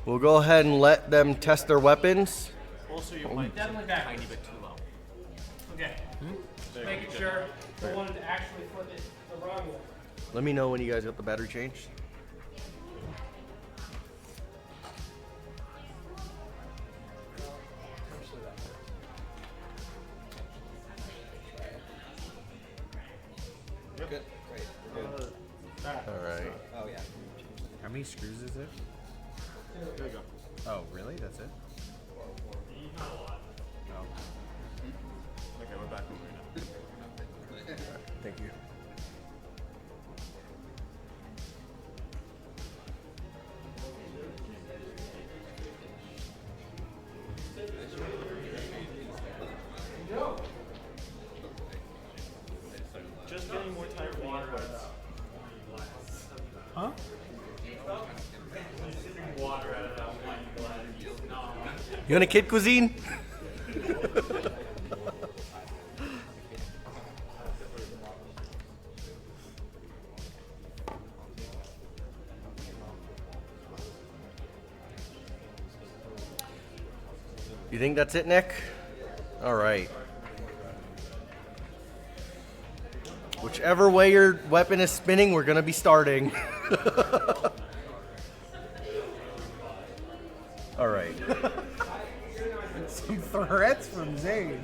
We'll go ahead and let them test their weapons. Also, your mic is a tiny bit too low. Okay. Just making sure. I wanted to actually flip it the wrong way. Let me know when you guys got the battery changed. Good. Great. All right. Oh yeah. How many screws is it? There we go. Oh, really? That's it? Oh. Okay, we're back over now. Thank you. Just getting more tired from the antweights. Huh? You want a kid cuisine? You think that's it, Nick? All right. Whichever way your weapon is spinning, we're gonna be starting. All right. Some threats from Zane.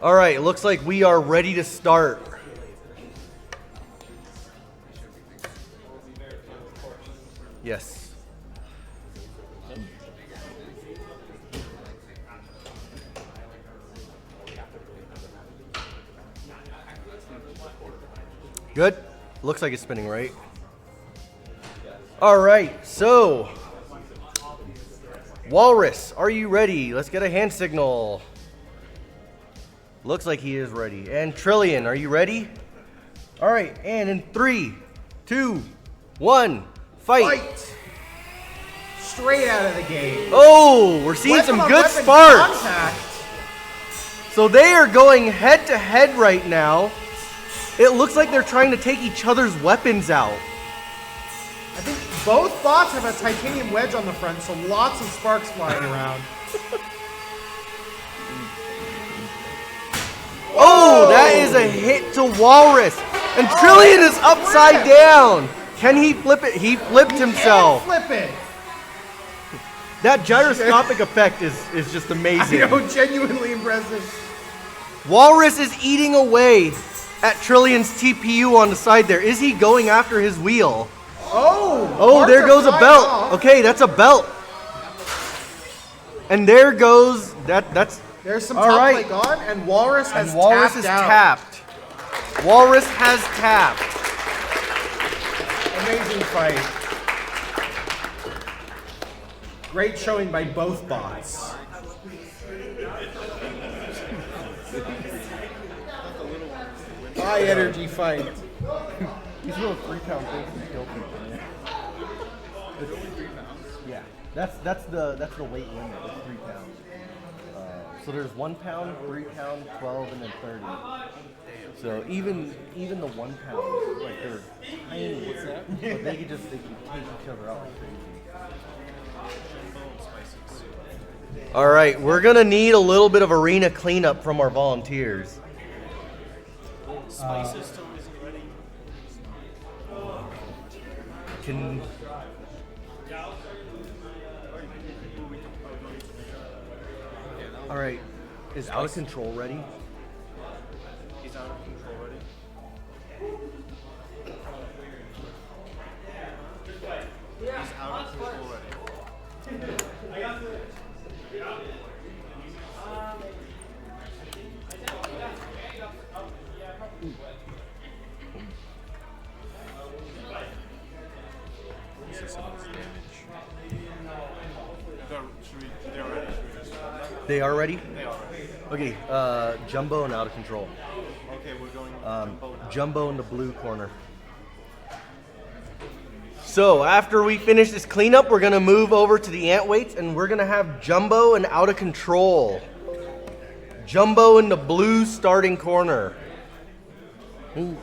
All right, looks like we are ready to start. Yes. Good. Looks like it's spinning, right? All right, so Walrus, are you ready? Let's get a hand signal. Looks like he is ready. And Trillion, are you ready? All right, and in 3, 2, 1, fight. Straight out of the gate. Oh, we're seeing some good sparks. Contact. So they are going head to head right now. It looks like they're trying to take each other's weapons out. I think both bots have a titanium wedge on the front, so lots of sparks flying around. Oh, that is a hit to Walrus. And Trillion is upside down. Can he flip it? He flipped himself. Flip it. That gyroscopic effect is just amazing. I know, genuinely impressive. Walrus is eating away at Trillion's TPU on the side there. Is he going after his wheel? Oh, there goes a belt. Off. Okay, that's a belt. And there goes that's There's some all top right. plate gone, and Walrus has Walrus tapped is out. tapped. Walrus has tapped. Amazing fight. Great showing by both bots. high energy fight. These little 3-pound things can kill people. Yeah, that's the weight limit. It's 3 pounds. So there's 1 pound, 3 pound, 12, and then 30. So even the 1 pound, like they're tiny, but they can take each other out like crazy. All right, we're gonna need a little bit of arena cleanup from our volunteers. Spices still isn't ready. Can all right, is out of control ready? He's out of control already. He's out of control already. They're ready. They are ready? They are ready. Okay, Jumbo and out of control. Okay, we're going Jumbo now. Jumbo in the blue corner. So after we finish this cleanup, we're gonna move over to the antweights and we're gonna have Jumbo and out of control. Jumbo in the blue starting corner. Ooh.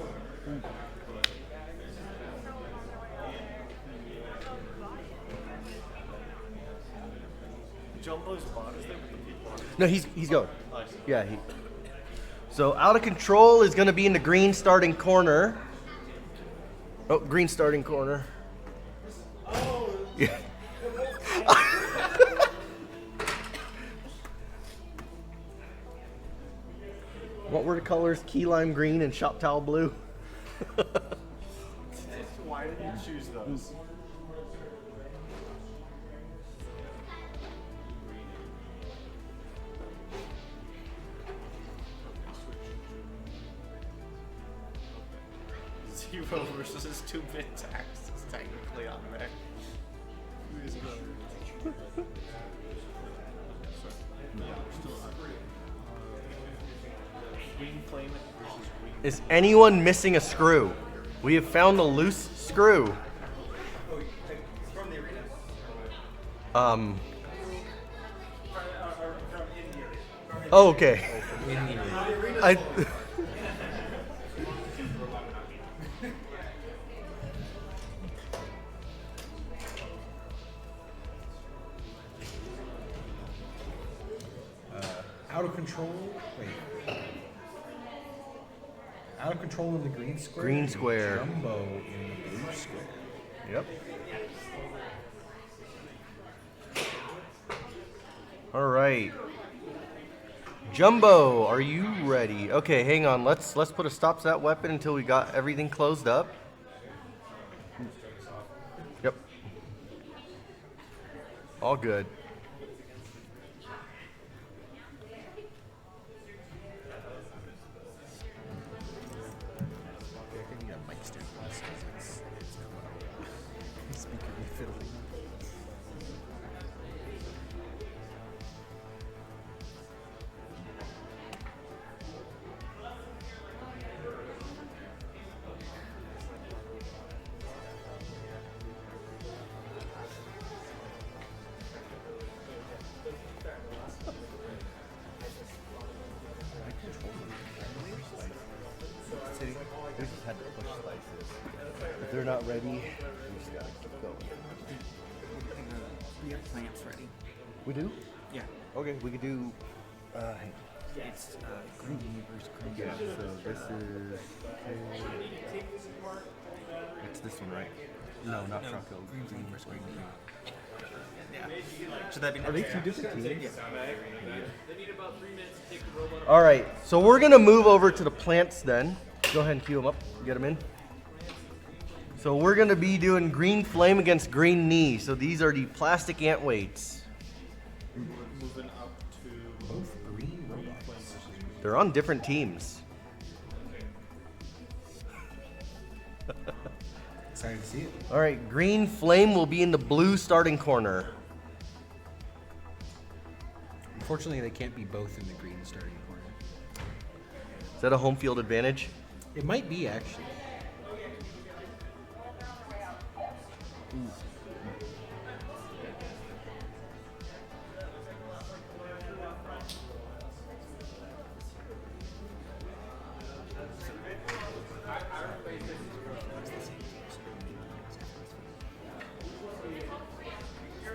Jumbo's bot is there with the people on it. No, he's going. Oh, I see. Yeah, so out of control is gonna be in the green starting corner. Oh, green starting corner. Yeah. What were the colors? Key lime green and shop towel blue. Why did you choose those? Zero versus his 2-bit tax is technically on there. Who is better? Green flame versus green. Is anyone missing a screw? We have found a loose screw. Oh, okay. I. Out of control. Wait. Out of control in the green square. Green square. Jumbo in the blue square. Yep. All right. Jumbo, are you ready? Okay, hang on. Let's put a stop to that weapon until we got everything closed up. Yep. All good. We just had to push slices. If they're not ready, we just gotta keep going. We have plants ready. We do? Yeah. Okay, we could do. It's green versus crimson. Yeah. So this is. It's this one, right? No, not Choco. Green versus green. Yeah. Should that be Are they next? two different teams? Yeah. They need about 3 minutes to take the robot. All right, so we're gonna move over to the plants then. Go ahead and queue them up. Get them in. So we're gonna be doing green flame against green knee. So these are the plastic antweights. Moving up to Both green robots. They're on different teams. Excited to see it. All right, green flame will be in the blue starting corner. Unfortunately, they can't be both in the green starting corner. Is that a home field advantage? It might be, actually.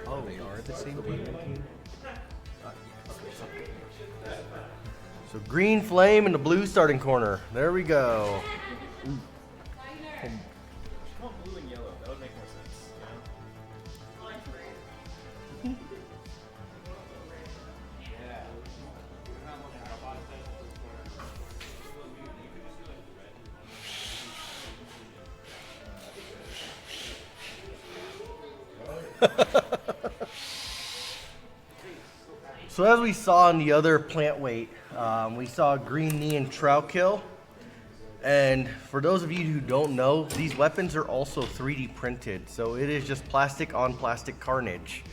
Oh, they are the same team. So green flame in the blue starting corner. There we go. Come on, blue and yellow. That would make more sense. So as we saw in the other plant weight, we saw green knee and trout kill. And for those of you who don't know, these weapons are also 3D printed. So it is just plastic on plastic carnage,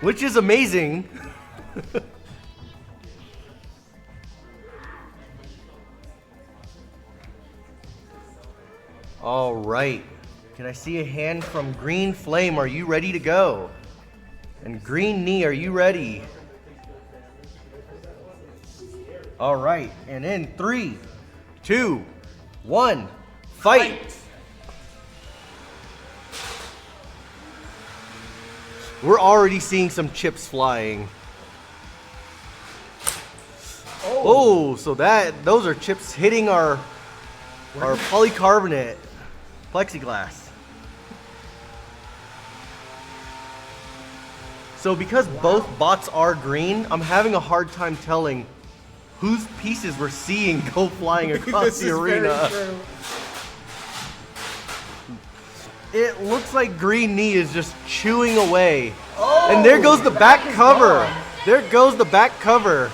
which is amazing. All right. Can I see a hand from Green Flame? Are you ready to go? And Green Knee, are you ready? All right. And in 3, 2, 1, fight. We're already seeing some chips flying. Oh, so those are chips hitting our polycarbonate plexiglass. So because both bots are green, I'm having a hard time telling whose pieces we're seeing go flying across the arena. It looks like Green Knee is just chewing away. Oh, and there goes the back cover. There goes the back cover.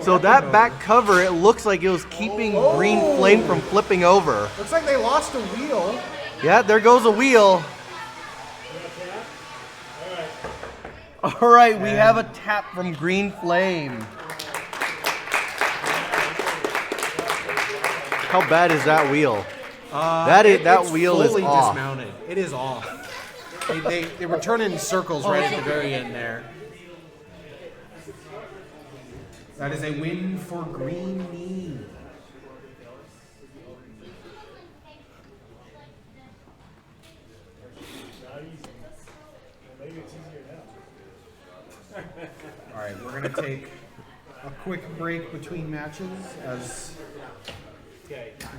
So that back cover, it looks like it was keeping Green Flame from flipping over. Looks like they lost a wheel. Yeah, there goes a wheel. All right, we have a tap from Green Flame. How bad is that wheel? That wheel is fully off. Dismounted. It is off. They were turning in circles right at the very end there. That is a win for Green Knee. All right, we're going to take a quick break between matches as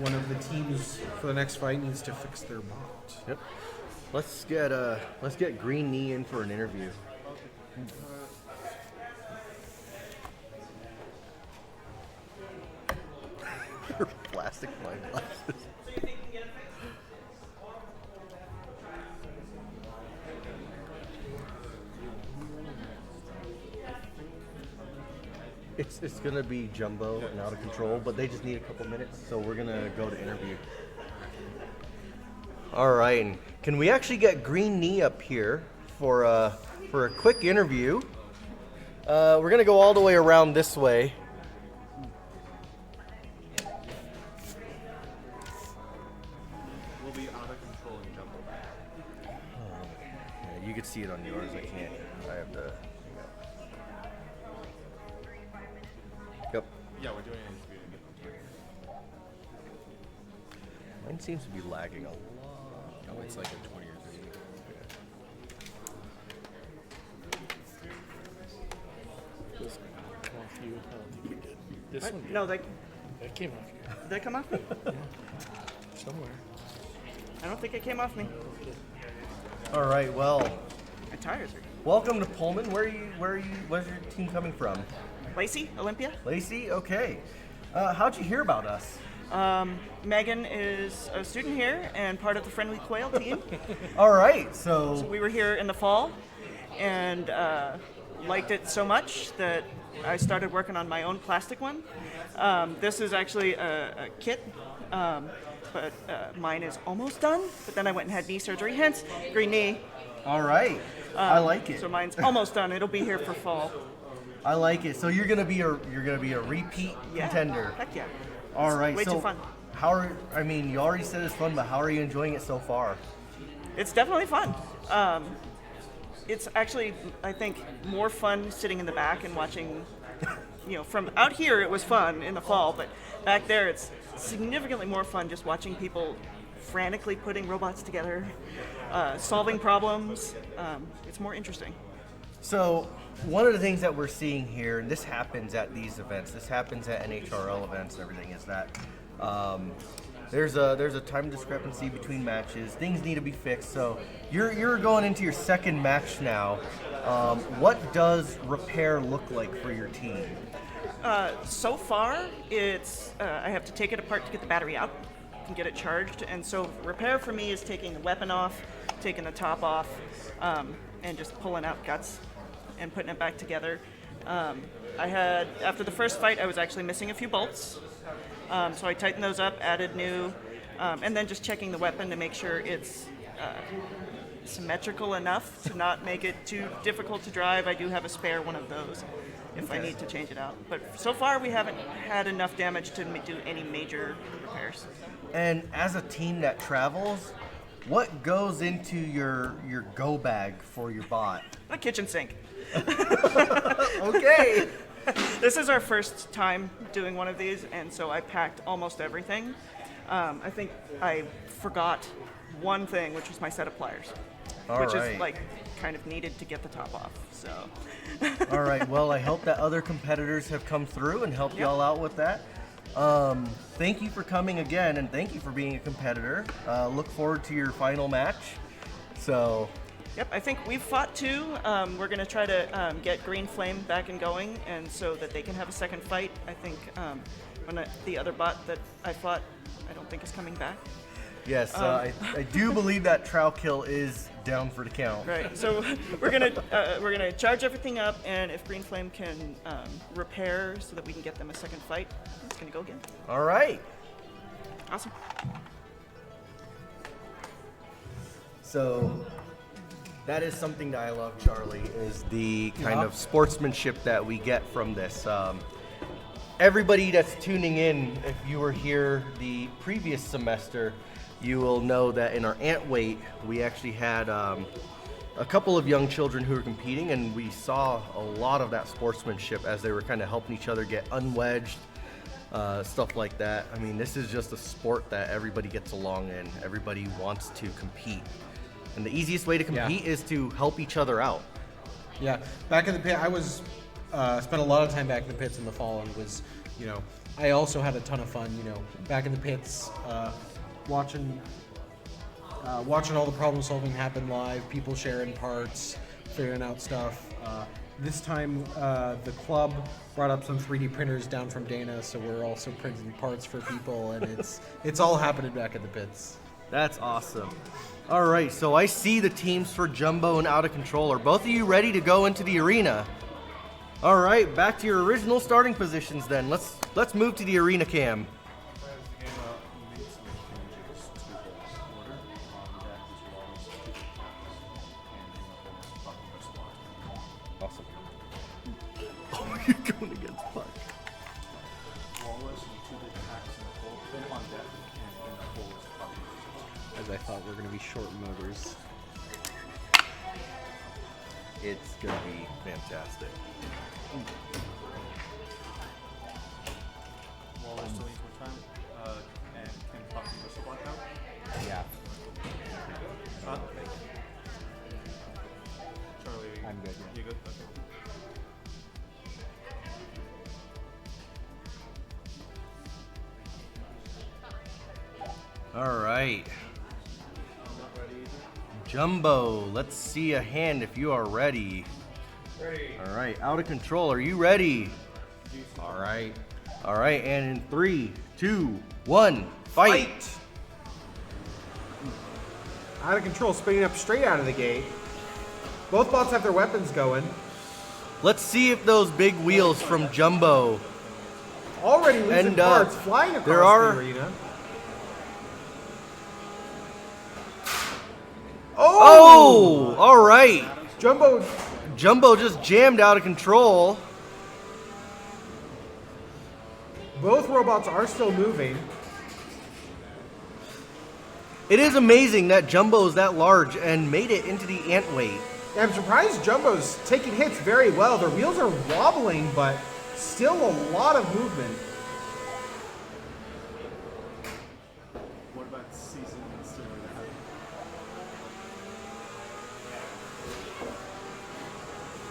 one of the teams for the next fight needs to fix their bot. Yep. Let's get Green Knee in for an interview. Plastic wine glasses. It's gonna be jumbo and out of control, but they just need a couple minutes, so we're gonna go to interview. All right, and can we actually get Green Knee up here for a quick interview? We're gonna go all the way around this way. We'll be out of control in jumbo. Yeah, you can see it on yours. I can't. I have to. Yep. Yeah, we're doing an interview. Mine seems to be lagging a lot. Oh, it's like a 20 or 30. This come off you. I don't think you did. This What? one did. No, that That came off you. did that come off me? Somewhere. I don't think it came off me. All right. Well, My tires are. welcome to Pullman. Where's your team coming from? Lacey, Olympia. Lacey. Okay. How'd you hear about us? Megan is a student here and part of the Friendly Quail team. All right. So We were here in the fall and liked it so much that I started working on my own plastic one. This is actually a kit, but mine is almost done. But then I went and had knee surgery, hence Green Knee. all right. I like it. So mine's almost done. It'll be here for fall. I like it. So you're gonna be a repeat contender. Heck yeah. All right. Way so too fun. you already said it's fun, but how are you enjoying it so far? It's definitely fun. It's actually, I think, more fun sitting in the back and watching. From out here it was fun in the fall, but back there it's significantly more fun just watching people frantically putting robots together, solving problems. It's more interesting. So one of the things that we're seeing here, and this happens at these events, this happens at NHRL events and everything, is that there's a time discrepancy between matches. Things need to be fixed. So you're going into your second match now. What does repair look like for your team? So far, it's I have to take it apart to get the battery out and get it charged. And so repair for me is taking the weapon off, taking the top off, and just pulling out guts and putting it back together. After the first fight, I was actually missing a few bolts. So I tightened those up, added new, and then just checking the weapon to make sure it's symmetrical enough to not make it too difficult to drive. I do have a spare one of those if I need to change it out. But so far we haven't had enough damage to do any major repairs. And as a team that travels, what goes into your go bag for your bot? A kitchen sink. Okay. This is our first time doing one of these, and so I packed almost everything. I think I forgot one thing, which was my set of pliers, which is like kind of needed to get the top off. So. All right. Well, I hope that other competitors have come through and helped y'all out with that. Thank you for coming again, and thank you for being a competitor. Look forward to your final match. So. Yep, I think we've fought two. We're going to try to get Green Flame back and going, and so that they can have a second fight. I think the other bot that I fought, I don't think is coming back. Yes, I do believe that Trow Kill is down for the count. Right. So we're gonna charge everything up, and if Green Flame can repair so that we can get them a second fight, it's gonna go again. All right. Awesome. So that is something that I love, Charlie, is the kind of sportsmanship that we get from this. Everybody that's tuning in, if you were here the previous semester, you will know that in our antweight, we actually had a couple of young children who were competing, and we saw a lot of that sportsmanship as they were kind of helping each other get unwedged, stuff like that. I mean, this is just a sport that everybody gets along in. Everybody wants to compete. And the easiest way to compete is to help each other out. Yeah, back in the pit, I was spent a lot of time back in the pits in the fall, and was, I also had a ton of fun, back in the pits, watching all the problem solving happen live, people sharing parts, figuring out stuff. This time, the club brought up some 3D printers down from Dana, so we're also printing parts for people, and it's all happening back in the pits. That's awesome. All right, so I see the teams for Jumbo and Out of Control. Are both of you ready to go into the arena? All right, back to your original starting positions then. Let's move to the arena cam. Awesome. Oh, you're going against Puck. As I thought we were going to be short motors. It's going to be fantastic. Wallace still needs more time. And can Puppy whistle block out? Yeah. Charlie, I'm good, yeah. You good? Okay. All right. Jumbo, let's see a hand if you are ready. Ready. All right, Out of Control, are you ready? All right. All right, and in 3, 2, 1, fight! Out of Control, spinning up straight out of the gate. Both bots have their weapons going. Let's see if those big wheels from Jumbo. Already losing And, parts, flying across there are- the arena. Oh, all right. Jumbo Jumbo just jammed Out of Control. Both robots are still moving. It is amazing that Jumbo is that large and made it into the ant weight. I'm surprised Jumbo's taking hits very well. The wheels are wobbling, but still a lot of movement. What about season and Stairway to Heaven?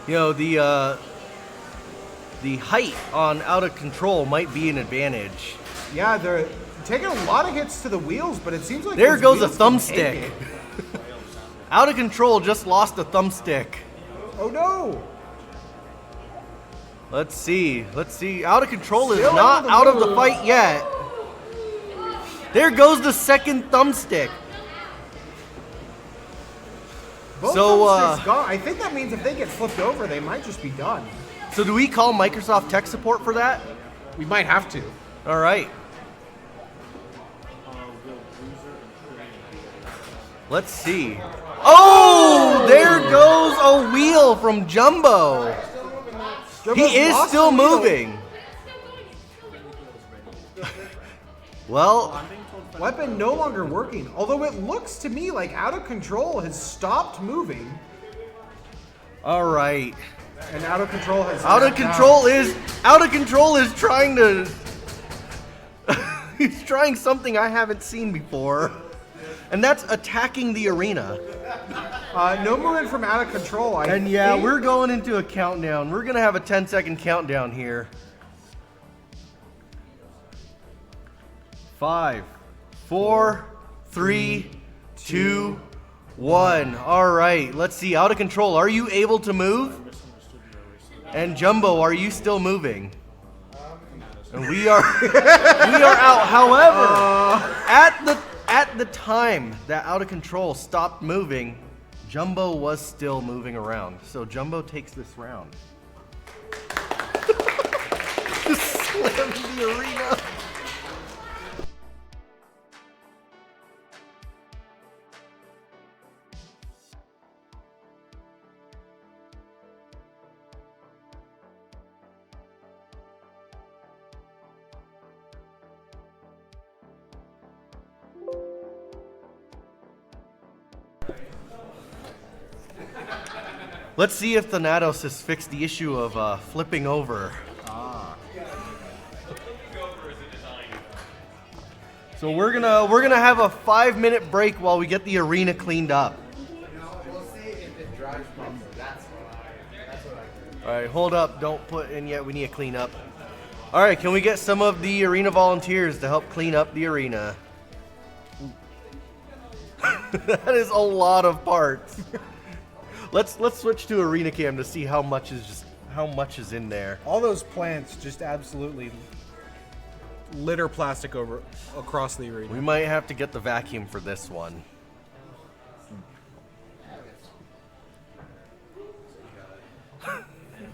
You know, the height on Out of Control might be an advantage. Yeah, they're taking a lot of hits to the wheels, but it seems like There those goes a wheels can thumbstick. take it. Out of Control just lost a thumbstick. Oh no! Let's see. Out of Control is Still not able to out of the move. fight yet. There goes the second thumbstick. Both So, thumbsticks gone. I think that means if they get flipped over, they might just be done. So do we call Microsoft tech support for that? We might have to. All right. Let's see. Oh, there goes a wheel from Jumbo. He Jumbo's is lost still the wheel. moving. Well, Weapon no longer working. Although it looks to me like Out of Control has stopped moving, all right. and Out of Control has Out of snapped Control is trying to he's trying something I haven't seen before. And that's attacking the arena. No movement from Out of Control. And yeah, we're going into a countdown. We're gonna have a 10-second countdown here. 5, 4, 3, 2, 1. All right, let's see. Out of Control, are you able to move? And Jumbo, are you still moving? And we are out. However, at the time that Out of Control stopped moving, Jumbo was still moving around. So Jumbo takes this round. Slam the arena. Let's see if Thanatos has fixed the issue of flipping over. So we're gonna have a 5-minute break while we get the arena cleaned up. All right, hold up. Don't put in yet. We need to clean up. All right, can we get some of the arena volunteers to help clean up the arena? That is a lot of parts. Let's switch to arena cam to see how much is in there. All those plants just absolutely litter plastic across the arena. We might have to get the vacuum for this one.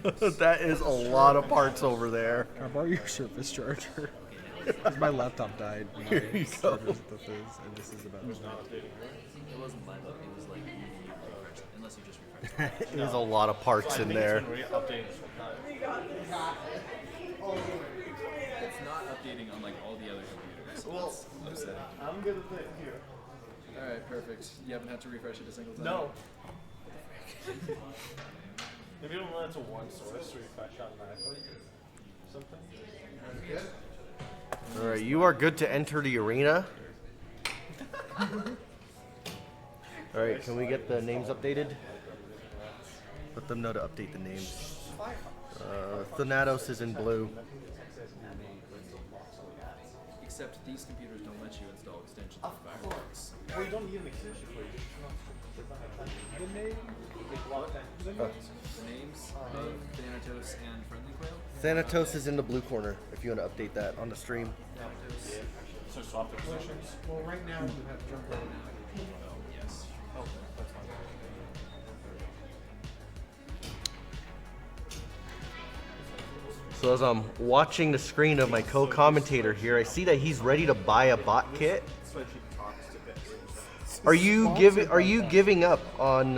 That is a lot of parts over there. Can I borrow your Surface charger? Because my laptop died. Here you go. And this is about It wasn't live up, it was like refreshed, unless you just refreshed. There's a lot of parts in there. It's not updating on like all the other computers. Well, that's upsetting. I'm good at it here. Alright, perfect. You haven't had to refresh it a single time? No. If you don't know that's a one source to refresh automatically, something. All right, you are good to enter the arena. All right, can we get the names updated? Let them know to update the names. Thanatos is in blue. Except these computers don't let you install extensions of Firefox. Well, you don't need an extension for it. The name, The names, Thanatos and Friendly Quail. Thanatos is in the blue corner if you want to update that on the stream. so swap the positions. Well, right now you have Jumbo. Yes. Oh, that's fine. So as I'm watching the screen of my co-commentator here, I see that he's ready to buy a bot kit. Are you giving up on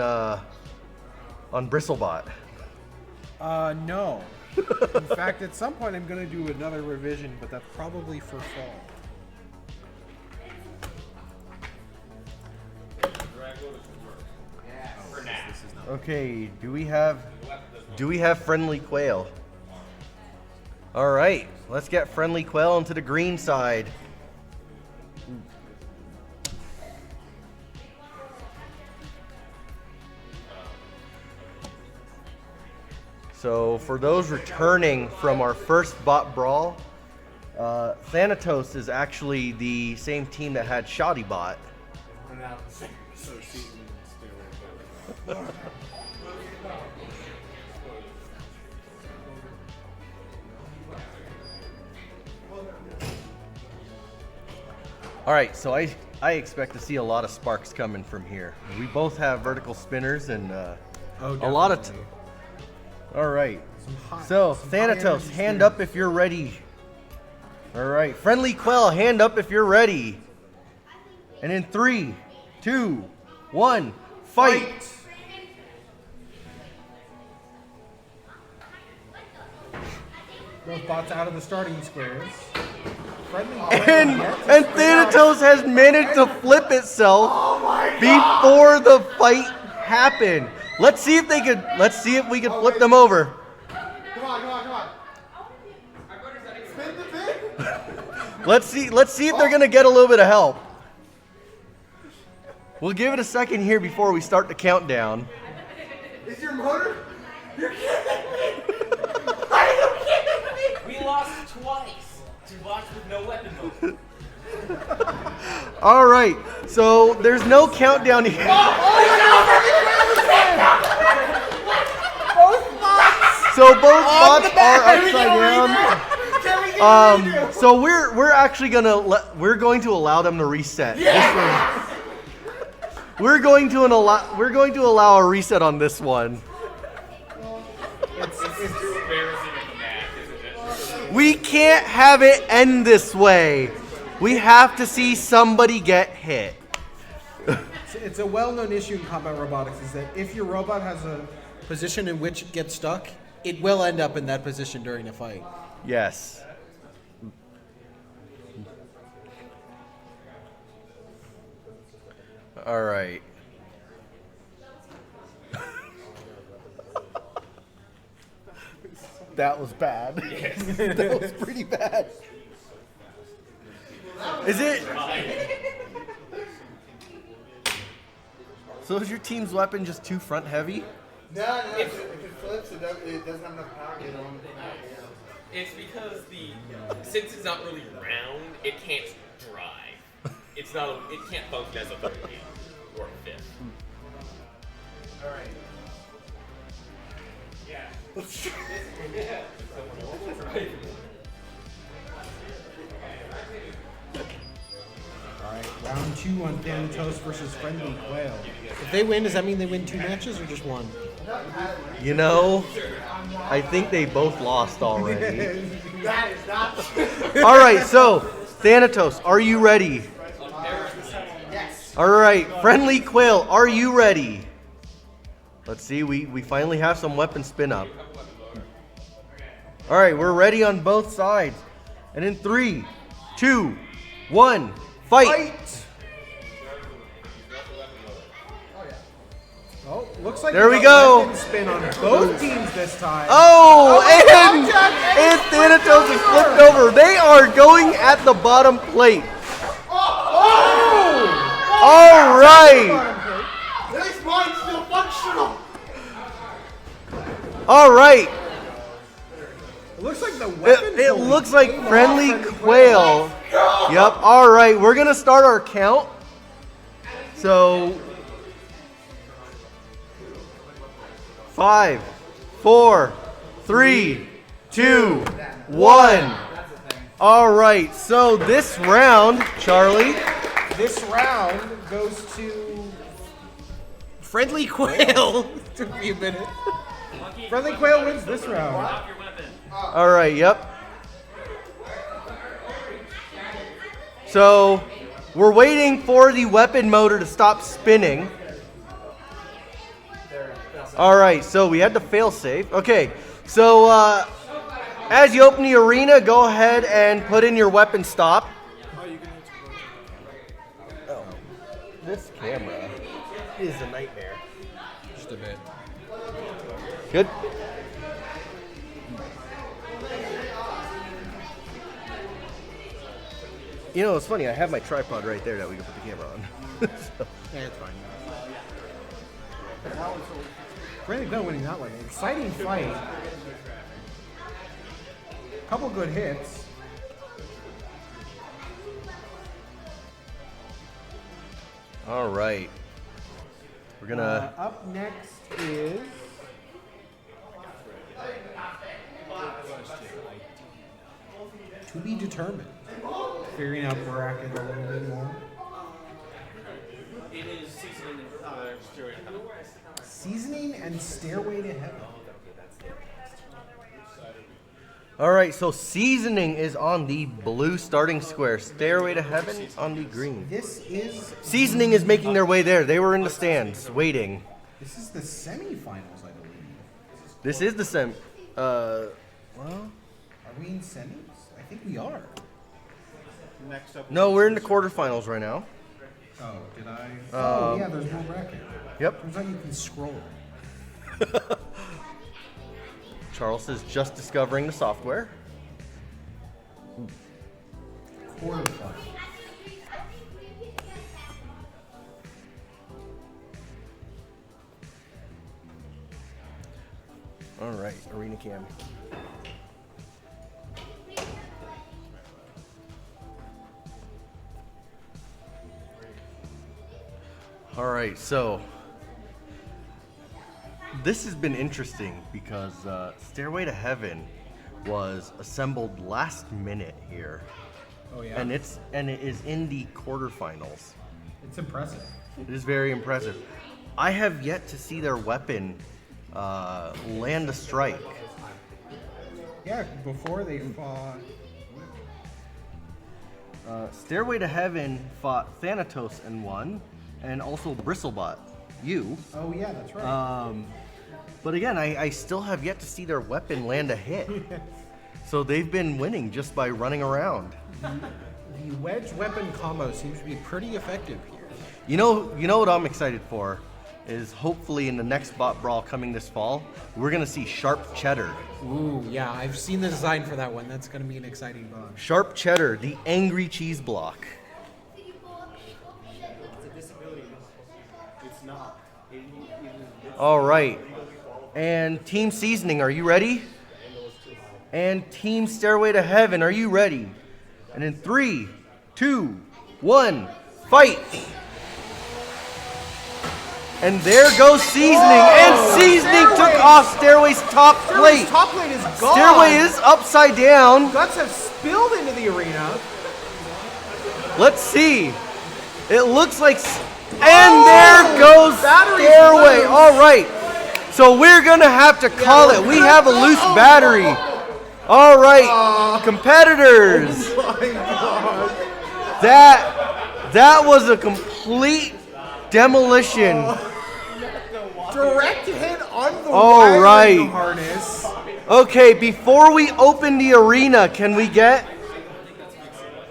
Bristlebot? No. In fact, at some point I'm going to do another revision, but that's probably for fall. Okay, do we have friendly quail? All right, let's get friendly quail onto the green side. So for those returning from our first bot brawl, Thanatos is actually the same team that had Shoddy Bot. All right, so I expect to see a lot of sparks coming from here. We both have vertical spinners and a lot of. All right, so Thanatos, hand up if you're ready. All right, friendly quail, hand up if you're ready. And in 3, 2, 1, fight! Both bots out of the starting squares. And Thanatos has managed to flip itself before the fight happened. Let's see if we can flip them over. Come on. Spin the bit. Let's see if they're gonna get a little bit of help. We'll give it a second here before we start the countdown. Is your motor? You're kidding me! Are you kidding me? We lost twice to bots with no weapon mode. All right, so there's no countdown here. So both bots are upside down. So we're actually we're going to allow them to reset. Yeah. We're going to allow a reset on this one. It's too embarrassing of a match, isn't it? We can't have it end this way. We have to see somebody get hit. It's a well-known issue in combat robotics is that if your robot has a position in which it gets stuck, it will end up in that position during a fight. Yes. All right. That was bad. Yes. That was pretty bad. Is it? So is your team's weapon just too front heavy? No, if it flips, it doesn't have enough power to get on. It's because since it's not really round, it can't drive. It can't function as a third wheel or a fifth. All right. Yeah. Alright, round 2 on Thanatos versus Friendly Quail. If they win, does that mean they win 2 matches or just 1? You know, I think they both lost already. That is not All right, so Thanatos, are you ready? Yes. All right, Friendly Quail, are you ready? Let's see, we finally have some weapon spin up. All right, we're ready on both sides. And in 3, 2, 1, fight! Oh, looks like there we go. Weapon spin on both teams this time. Oh, and Thanatos is flipped over. They are going at the bottom plate. All right. This mine's still functional. All right. It looks like the weapon. It looks like Friendly Quail. Yep. All right, we're gonna start our count. So 5, 4, 3, 2, 1. All right. So this round, Charlie. This round goes to Friendly Quail. Took me a minute. Friendly Quail wins this round. All right, yep. So we're waiting for the weapon motor to stop spinning. All right, so we had to fail safe. Okay, so As you open the arena, go ahead and put in your weapon stop. Oh, this camera is a nightmare. Just a bit. Good. You know, it's funny. I have my tripod right there that we can put the camera on. So. Yeah, it's fine. Really good winning that one. Exciting fight. Couple good hits. All right. We're gonna. Up next is. To be determined. Figuring out bracket a little bit more. It is seasoning Stairway to Heaven. Seasoning and Stairway to Heaven. All right. So seasoning is on the blue starting square. Stairway to Heaven on the green. This is. Seasoning is making their way there. They were in the stands waiting. This is the semifinals, I believe. This is the well. Are we in semis? I think we are. Next up. No, we're in the quarterfinals right now. Oh, did I? Oh, yeah, there's no bracket. Yep. Turns out you can scroll. Charles is just discovering the software. Quarterfinals. All right, Arena Cam. All right, so this has been interesting because Stairway to Heaven was assembled last minute here. Oh yeah. And it is in the quarterfinals. It's impressive. It is very impressive. I have yet to see their weapon land a strike. Yeah, before they fought. Stairway to Heaven fought Thanatos and won, and also Bristlebot, you. Oh yeah, that's right. But again, I still have yet to see their weapon land a hit. So they've been winning just by running around. The wedge weapon combo seems to be pretty effective here. You know what I'm excited for is hopefully in the next Bot Brawl coming this fall, we're gonna see Sharp Cheddar. Ooh, yeah, I've seen the design for that one. That's gonna be an exciting bot. Sharp Cheddar, the angry cheese block. It's a disability. It's not. All right. And Team Seasoning, are you ready? And Team Stairway to Heaven, are you ready? And in 3, 2, 1, fight! And there goes Seasoning, and Seasoning took off Stairway's top plate. Top plate is gone. Stairway is upside down. Guts have spilled into the arena. Let's see. It looks like, and there goes Stairway. loose. All right. So we're gonna have to call it. We have a loose battery. All right, competitors. Oh my God. That was a complete demolition. Direct hit on the All wiring right. harness. Okay, before we open the arena, can we get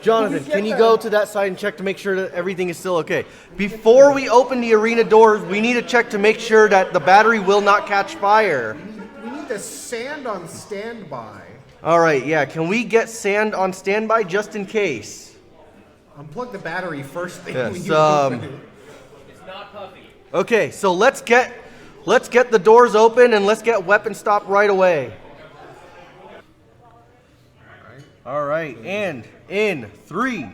Jonathan? Can you go to that side and check to make sure that everything is still okay? Before we open the arena doors, we need to check to make sure that the battery will not catch fire. We need the sand on standby. All right, yeah. Can we get sand on standby just in case? Unplug the battery first thing Yes, when you open it. It's not puffy. Okay, so let's get the doors open and let's get weapon stop right away. All right, and in 3,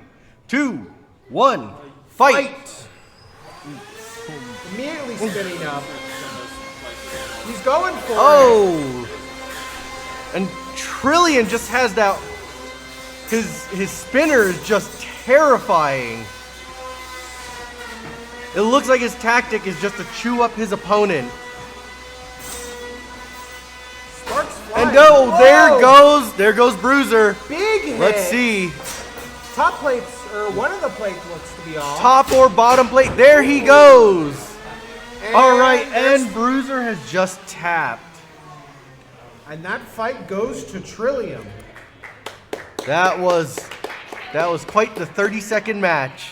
2, 1, fight! Immediately spinning up. He's going for it. Oh! And Trillion just has that. His spinner is just terrifying. It looks like his tactic is just to chew up his opponent. Sparks flying. And there goes Bruiser. Big hit. Let's see. Top plates, or one of the plates looks to be off. Top or bottom plate. There he goes. All right, and Bruiser has just tapped. And that fight goes to Trillium. That was quite the 30-second match.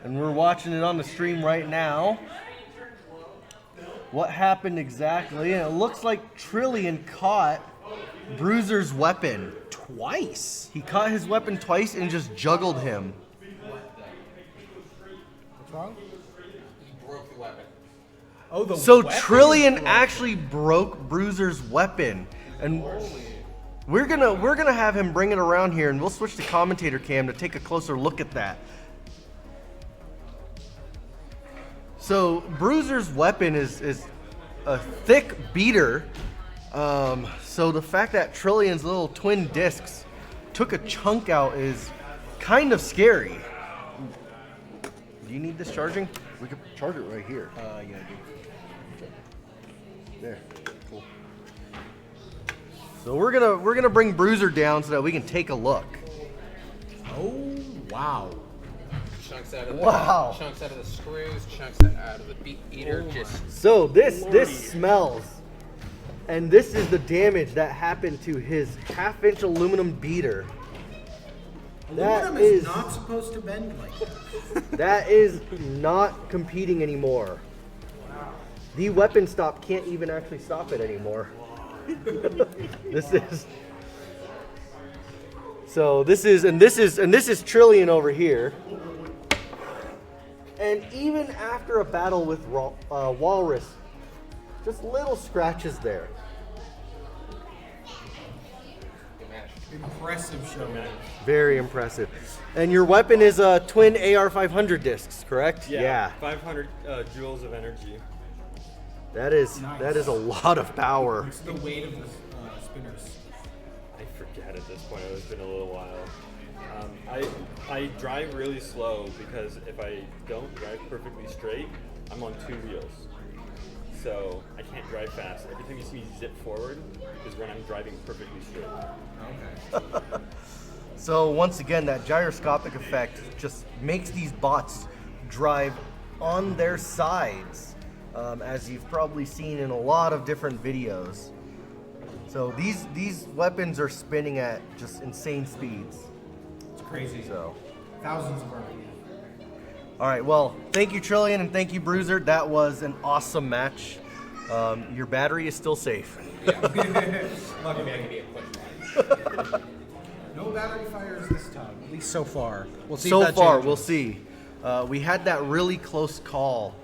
And we're watching it on the stream right now. What happened exactly? And it looks like Trillion caught Bruiser's weapon Twice. He caught his weapon twice and just juggled him. What's wrong? He broke the weapon. Oh, the So weapon Trillion broke. actually broke Bruiser's weapon, and we're gonna have him bring it around here, and we'll switch to commentator cam to take a closer look at that. So Bruiser's weapon is a thick beater. So the fact that Trillion's little twin discs took a chunk out is kind of scary. Do you need this charging? We could charge it right here. Yeah, I do. There. Cool. So we're gonna bring Bruiser down so that we can take a look. Oh, wow. Chunks out of the Wow. chunks out of the screws, chunks out of the beat eater. Just So this smells. And this is the damage that happened to his half-inch aluminum beater. Aluminum is not supposed to bend like that. That is not competing anymore. The weapon stop can't even actually stop it anymore. This is Trillion over here. And even after a battle with Walrus, just little scratches there. Impressive show. Very impressive. And your weapon is a twin AR500 discs, correct? Yeah. 500 joules of energy. That is a lot of power. It's the weight of the spinners. I forget at this point. It's been a little while. I drive really slow because if I don't drive perfectly straight, I'm on 2 wheels. So I can't drive fast. Every time you see me zip forward is when I'm driving perfectly straight. Okay. So once again, that gyroscopic effect just makes these bots drive on their sides, as you've probably seen in a lot of different videos. So these weapons are spinning at just insane speeds. It's crazy. So, Thousands of RPM. all right, well, thank you Trillion and thank you Bruiser. That was an awesome match. Your battery is still safe. maybe I can be a push. No battery fires this time, at least so far. We'll see. So if that far, changes. we'll see. We had that really close call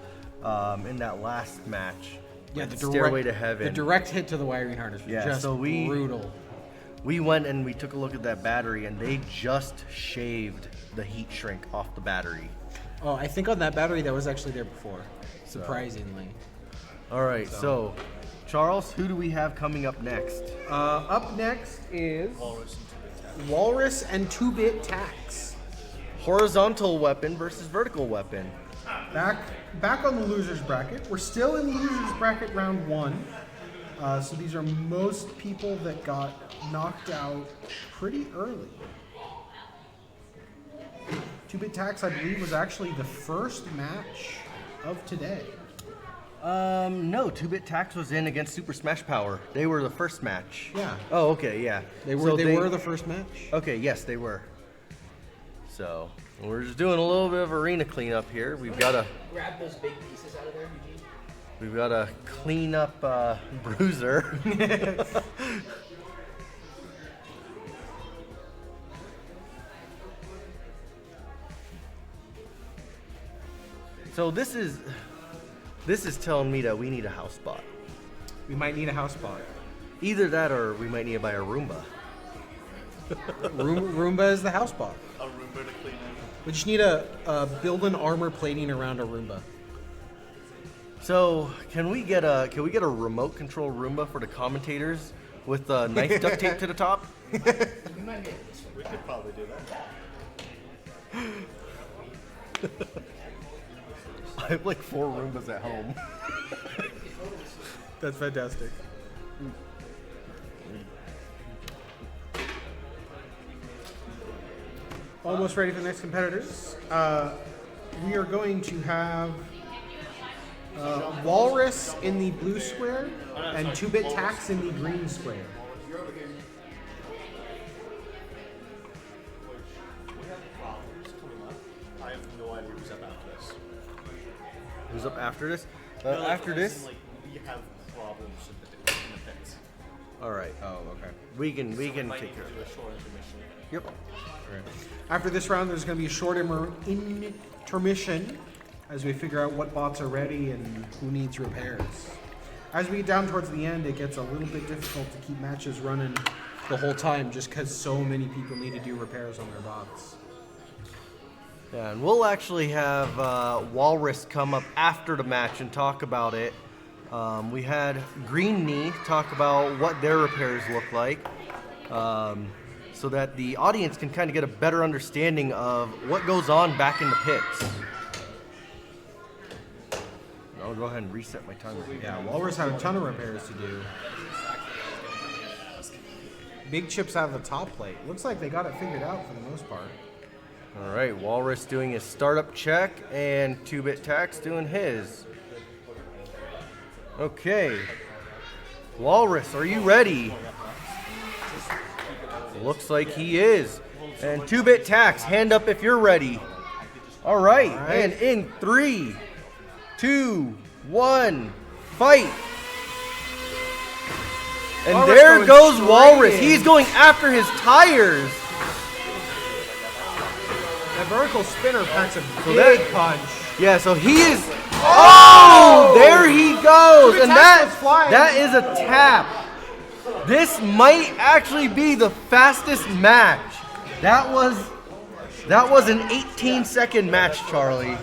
in that last match. Yeah, with the Stairway direct, to Heaven. The direct hit to the wiring harness was just brutal. We went and we took a look at that battery, and they just shaved the heat shrink off the battery. Oh, I think on that battery that was actually there before, surprisingly. All right, so Charles, who do we have coming up next? Up next is Walrus and 2-bit Tax. Horizontal weapon versus vertical weapon. Back on the losers bracket. We're still in losers bracket round 1. So these are most people that got knocked out pretty early. 2-bit Tax, I believe, was actually the first match of today. No, 2-bit Tax was in against Super Smash Power. They were the first match. Yeah. Oh, okay, yeah. They were the first match. Okay, yes, they were. So we're just doing a little bit of arena cleanup here. We've got to Grab those big pieces out of there, Eugene. We've got to clean up Bruiser. So this is telling me that we need a house bot. We might need a house bot. Either that or we might need to buy a Roomba. Roomba is the house bot. A Roomba to clean up. We just need a build-in armor plating around a Roomba. So can we get a remote control Roomba for the commentators with nice duct tape to the top? We could probably do that. I have like 4 Roombas at home. That's fantastic. Almost ready for the next competitors. We are going to have Walrus in the blue square and 2-bit tax in the green square. I have no idea who's up after this. Who's up after this? No, like, After as this? in, like, we have problems in the pits. All right. Oh, okay. We can We take might care need to of do it. a short intermission. Yep. After this round, there's going to be a short intermission as we figure out what bots are ready and who needs repairs. As we get down towards the end, it gets a little bit difficult to keep matches running the whole time just because so many people need to do repairs on their bots. Yeah, and we'll actually have Walrus come up after the match and talk about it. We had Green Knee talk about what their repairs look like, so that the audience can kind of get a better understanding of what goes on back in the pits. I'll go ahead and reset my timer. Yeah, Walrus had a ton of repairs to do. Big chips out of the top plate. Looks like they got it figured out for the most part. All right, Walrus doing his startup check and 2-bit tax doing his. Okay. Walrus, are you ready? Looks like he is. And 2-bit tax, hand up if you're ready. All right, and in 3, 2, 1, fight. And Walrus there going goes straight Walrus. in. He's going after his tires. That vertical spinner packs a So big punch. Yeah, so he is. Oh, there he goes, and Tax was flying. that is a tap. This might actually be the fastest match. That was an 18-second match, Charlie.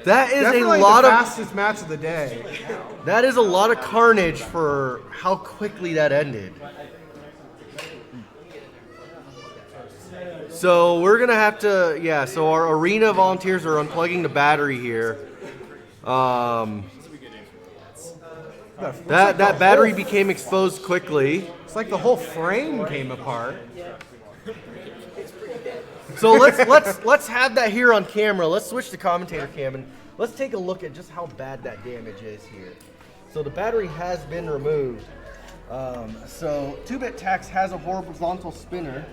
That is Definitely a lot the of fastest match of the day. that is a lot of carnage for how quickly that ended. So we're gonna have to, yeah. So our arena volunteers are unplugging the battery here. That battery became exposed quickly. It's like the whole frame came apart. So let's have that here on camera. Let's switch to commentator cam and let's take a look at just how bad that damage is here. So the battery has been removed. So 2-bit tax has a horizontal spinner,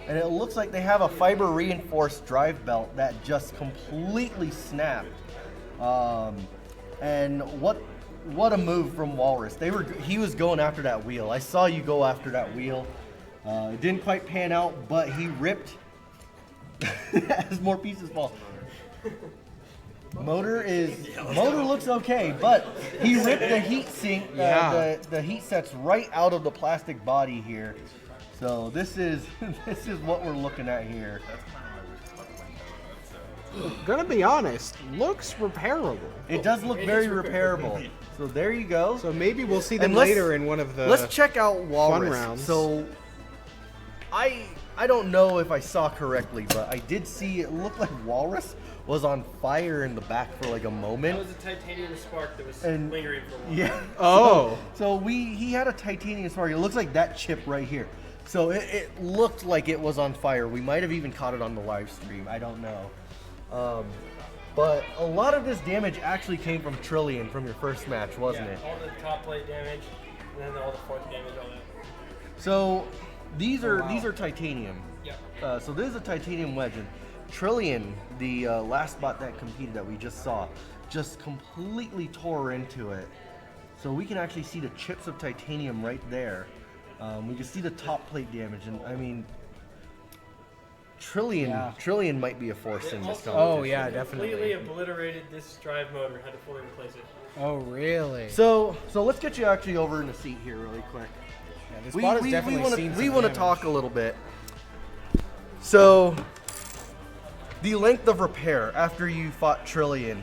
and it looks like they have a fiber reinforced drive belt that just completely snapped. And what a move from Walrus. He was going after that wheel. I saw you go after that wheel. It didn't quite pan out, but he ripped as more pieces fall. Motor looks okay, but he ripped the heat sink, the heat sets right out of the plastic body here. So this is what we're looking at here. Gonna be honest, looks repairable. It does look very repairable. So there you go. So maybe we'll see them And let's- later in one of the Let's check out Walrus. rounds. So I don't know if I saw correctly, but I did see it looked like Walrus was on fire in the back for like a moment. That was a titanium spark that was And- lingering for a while. Yeah. Oh. So he had a titanium spark. It looks like that chip right here. So it looked like it was on fire. We might have even caught it on the live stream. I don't know. But a lot of this damage actually came from Trillion from your first match, wasn't it? All the top plate damage, and then all the fourth damage, all that. So these are titanium. Yep. So this is a titanium wedge. And Trillion, the last bot that competed that we just saw, just completely tore into it. So we can actually see the chips of titanium right there. We can see the top plate damage, and I mean, Trillion might be a force in this competition. Oh yeah, definitely. Completely obliterated this drive motor. Had to fully replace it. Oh really? So let's get you actually over in the seat here really quick. Yeah, this bot has definitely seen some we want to damage. talk a little bit. So the length of repair after you fought Trillion.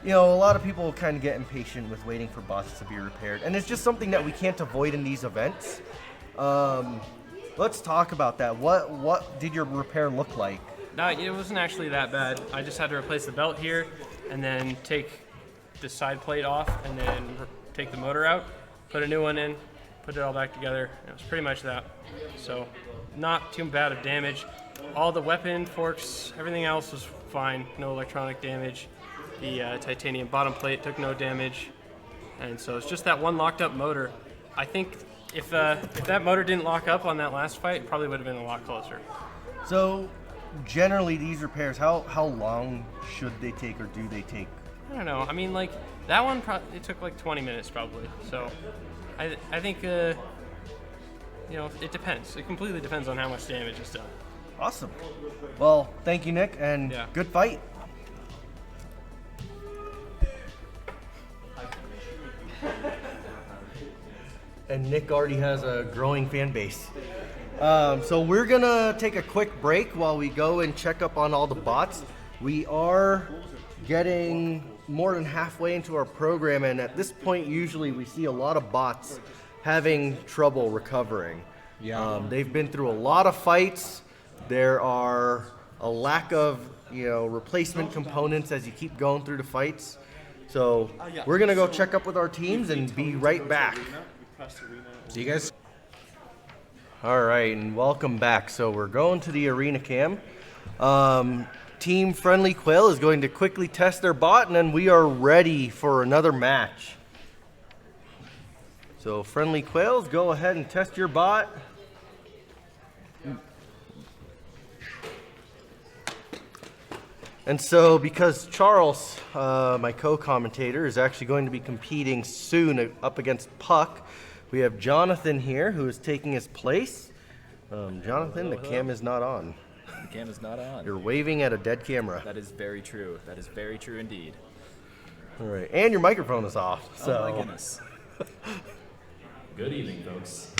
You know, a lot of people kind of get impatient with waiting for bots to be repaired, and it's just something that we can't avoid in these events. Let's talk about that. What did your repair look like? No, it wasn't actually that bad. I just had to replace the belt here, and then take the side plate off, and then take the motor out, put a new one in, put it all back together. And it was pretty much that. So, not too bad of damage. all the weapon, forks, everything else was fine. No electronic damage. The titanium bottom plate took no damage. And so it's just that one locked up motor. I think if that motor didn't lock up on that last fight, it probably would have been a lot closer. So generally these repairs, how long should they take or do they take? I don't know. I mean, like, that one, it took like 20 minutes probably. So I think, you know, it depends. It completely depends on how much damage is done. Awesome. Well, thank you, Nick, and Yeah. good fight. And Nick already has a growing fan base. So we're gonna take a quick break while we go and check up on all the bots. We are getting more than halfway into our program, and at this point usually we see a lot of bots having trouble recovering. Yeah. They've been through a lot of fights. There are a lack of, you know, replacement components as you keep going through the fights. So we're gonna go check up with our teams and be right back. See you guys. All right, and welcome back. So we're going to the arena cam. Team Friendly Quail is going to quickly test their bot, and then we are ready for another match. So Friendly Quails, go ahead and test your bot. And so because Charles, my co-commentator, is actually going to be competing soon up against Puck, we have Jonathan here who is taking his place. Jonathan, the cam is not on. The cam is not on. You're waving at a dead camera. That is very true. That is very true indeed. All right, and your microphone is off. So. Oh my goodness. Good evening, folks.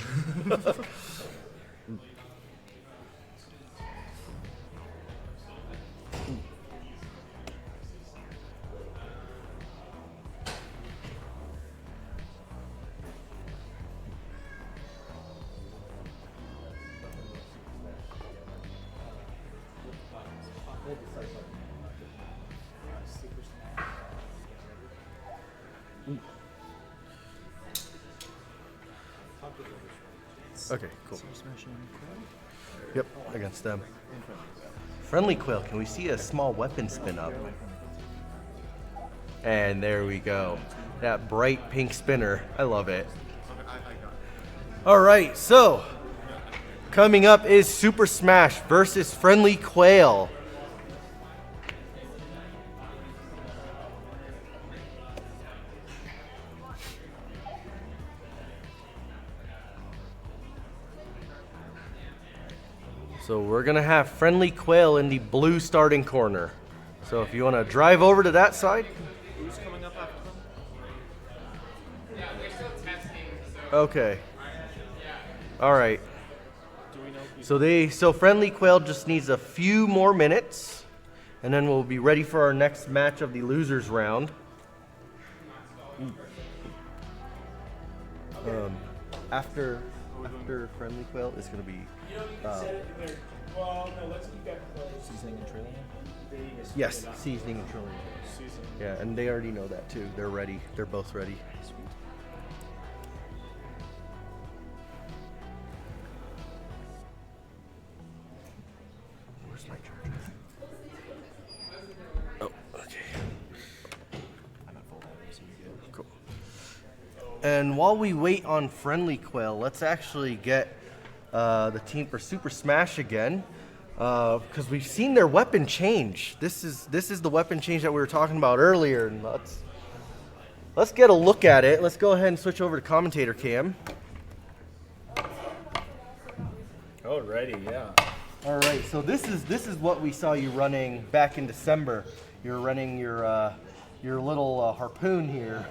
Okay, cool. Yep, against them. Friendly Quail, can we see a small weapon spin up? And there we go. That bright pink spinner. I love it. All right, so coming up is Super Smash versus Friendly Quail. So we're gonna have Friendly Quail in the blue starting corner. So if you wanna drive over to that side. Who's coming up after them? Yeah, we're still testing. So. Okay. All right. Do we know? So Friendly Quail just needs a few more minutes, and then we'll be ready for our next match of the losers round. After Friendly Quail is gonna be. Well, no, let's keep that close. Seasoning and trailing. Yes, seasoning and trillium. Yeah, and they already know that too. They're ready. They're both ready. Where's my charger? Oh, okay. I'm at full battery, so you're good. Cool. And while we wait on Friendly Quail, let's actually get the team for Super Smash again, because we've seen their weapon change. This is the weapon change that we were talking about earlier, and let's get a look at it. Let's go ahead and switch over to commentator cam. Alrighty, yeah. All right, so this is what we saw you running back in December. You're running your little harpoon here.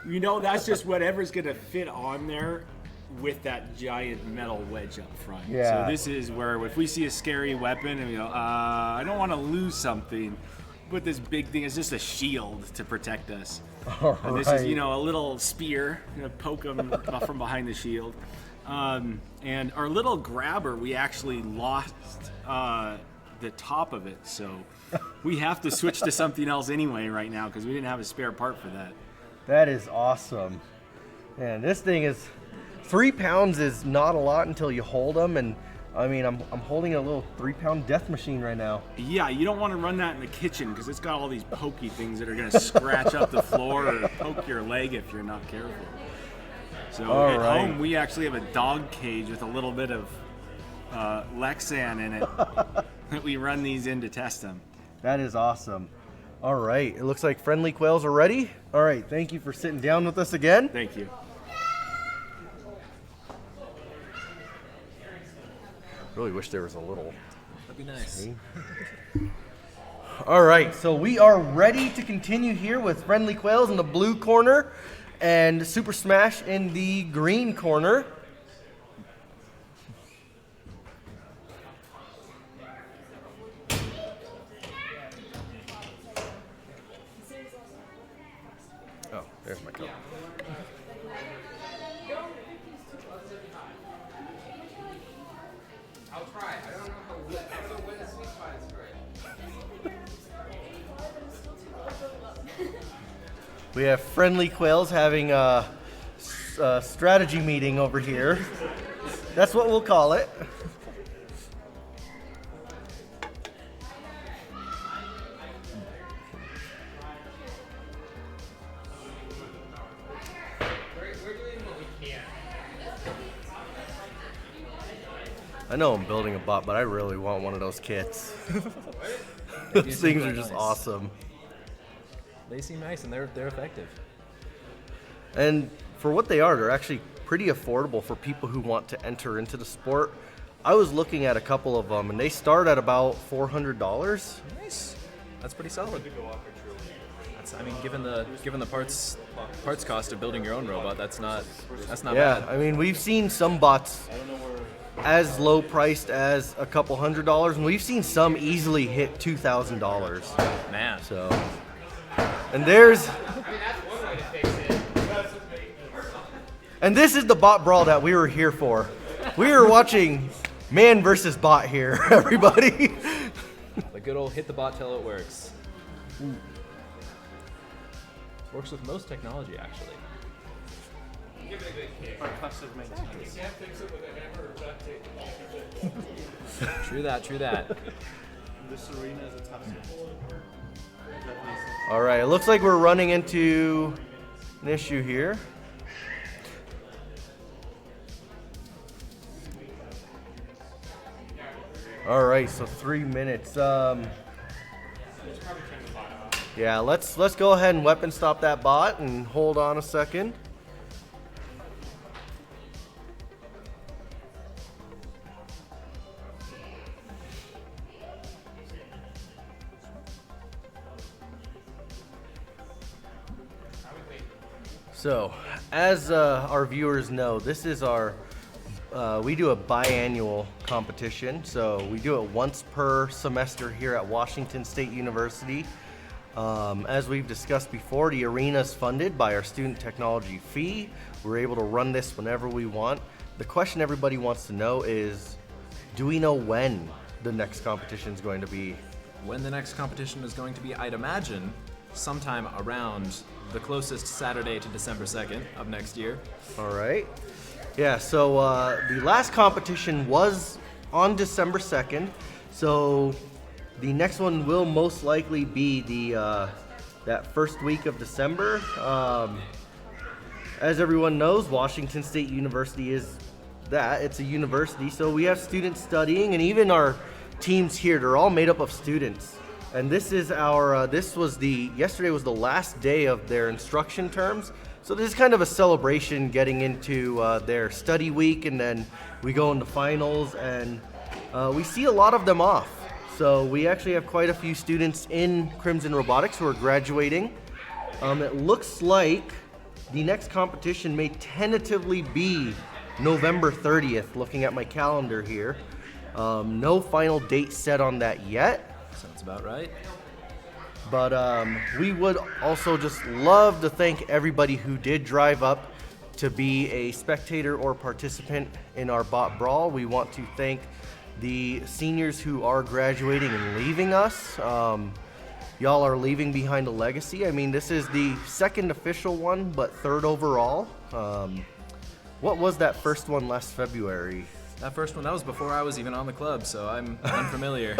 You know, that's just whatever's gonna fit on there with that giant metal wedge up front. Yeah. So this is where if we see a scary weapon and we go, I don't want to lose something, but this big thing is just a shield to protect us. All And this right. is, a little spear, poke them from behind the shield. And our little grabber, we actually lost the top of it, so we have to switch to something else anyway right now because we didn't have a spare part for that. That is awesome. And this thing is 3 pounds is not a lot until you hold them, and I mean, I'm holding a little 3-pound death machine right now. Yeah, you don't want to run that in the kitchen because it's got all these pokey things that are going to scratch up the floor or poke your leg if you're not careful. So at home, we actually have a dog cage with a little bit of Lexan in it that we run these in to test them. That is awesome. All right, it looks like friendly quails are ready. All right, thank you for sitting down with us again. Thank you. Really wish there was a little. That'd be nice. All right, so we are ready to continue here with friendly quails in the blue corner and Super Smash in the green corner. Oh, there's my cup. I'll try. I don't know when the sweet spot is correct. We have friendly quails having a strategy meeting over here. That's what we'll call it. We're doing what we can. I know I'm building a bot, but I really want one of those kits. Those things are just awesome. They seem nice and they're effective. And for what they are, they're actually pretty affordable for people who want to enter into the sport. I was looking at a couple of them, and they start at about $400. Nice. That's pretty solid. That's, I mean, given the parts cost of building your own robot, that's not Yeah, bad. I mean, we've seen some bots as low priced as a couple $100s, and we've seen some easily hit $2,000. Man. So, and there's. And this is the bot brawl that we were here for. We were watching man versus bot here, everybody. The good old hit the bot till it works. Works with most technology, actually. Give it a good kick. You can't fix it with a hammer or duct tape. True that. This arena is a tough one. All right, it looks like we're running into an issue here. All right, so 3 minutes. Yeah, let's go ahead and weapon stop that bot and hold on a second. So, as our viewers know, this is our we do a biannual competition, so we do it once per semester here at Washington State University. As we've discussed before, the arena is funded by our student technology fee. We're able to run this whenever we want. The question everybody wants to know is, do we know when the next competition is going to be? When the next competition is going to be, I'd imagine sometime around the closest Saturday to December 2nd of next year. All right. Yeah, so the last competition was on December 2nd, so the next one will most likely be the that first week of December. As everyone knows, Washington State University is that. It's a university, so we have students studying, and even our teams here, they're all made up of students. And this is our, yesterday was the last day of their instruction terms. So this is kind of a celebration getting into their study week, and then we go into finals, and we see a lot of them off. So we actually have quite a few students in Crimson Robotics who are graduating. It looks like the next competition may tentatively be November 30th, looking at my calendar here. No final date set on that yet. Sounds about right. But we would also just love to thank everybody who did drive up to be a spectator or participant in our bot brawl. We want to thank the seniors who are graduating and leaving us. Y'all are leaving behind a legacy. I mean, this is the second official one, but third overall. What was that first one last February? That first one, that was before I was even on the club, so I'm unfamiliar.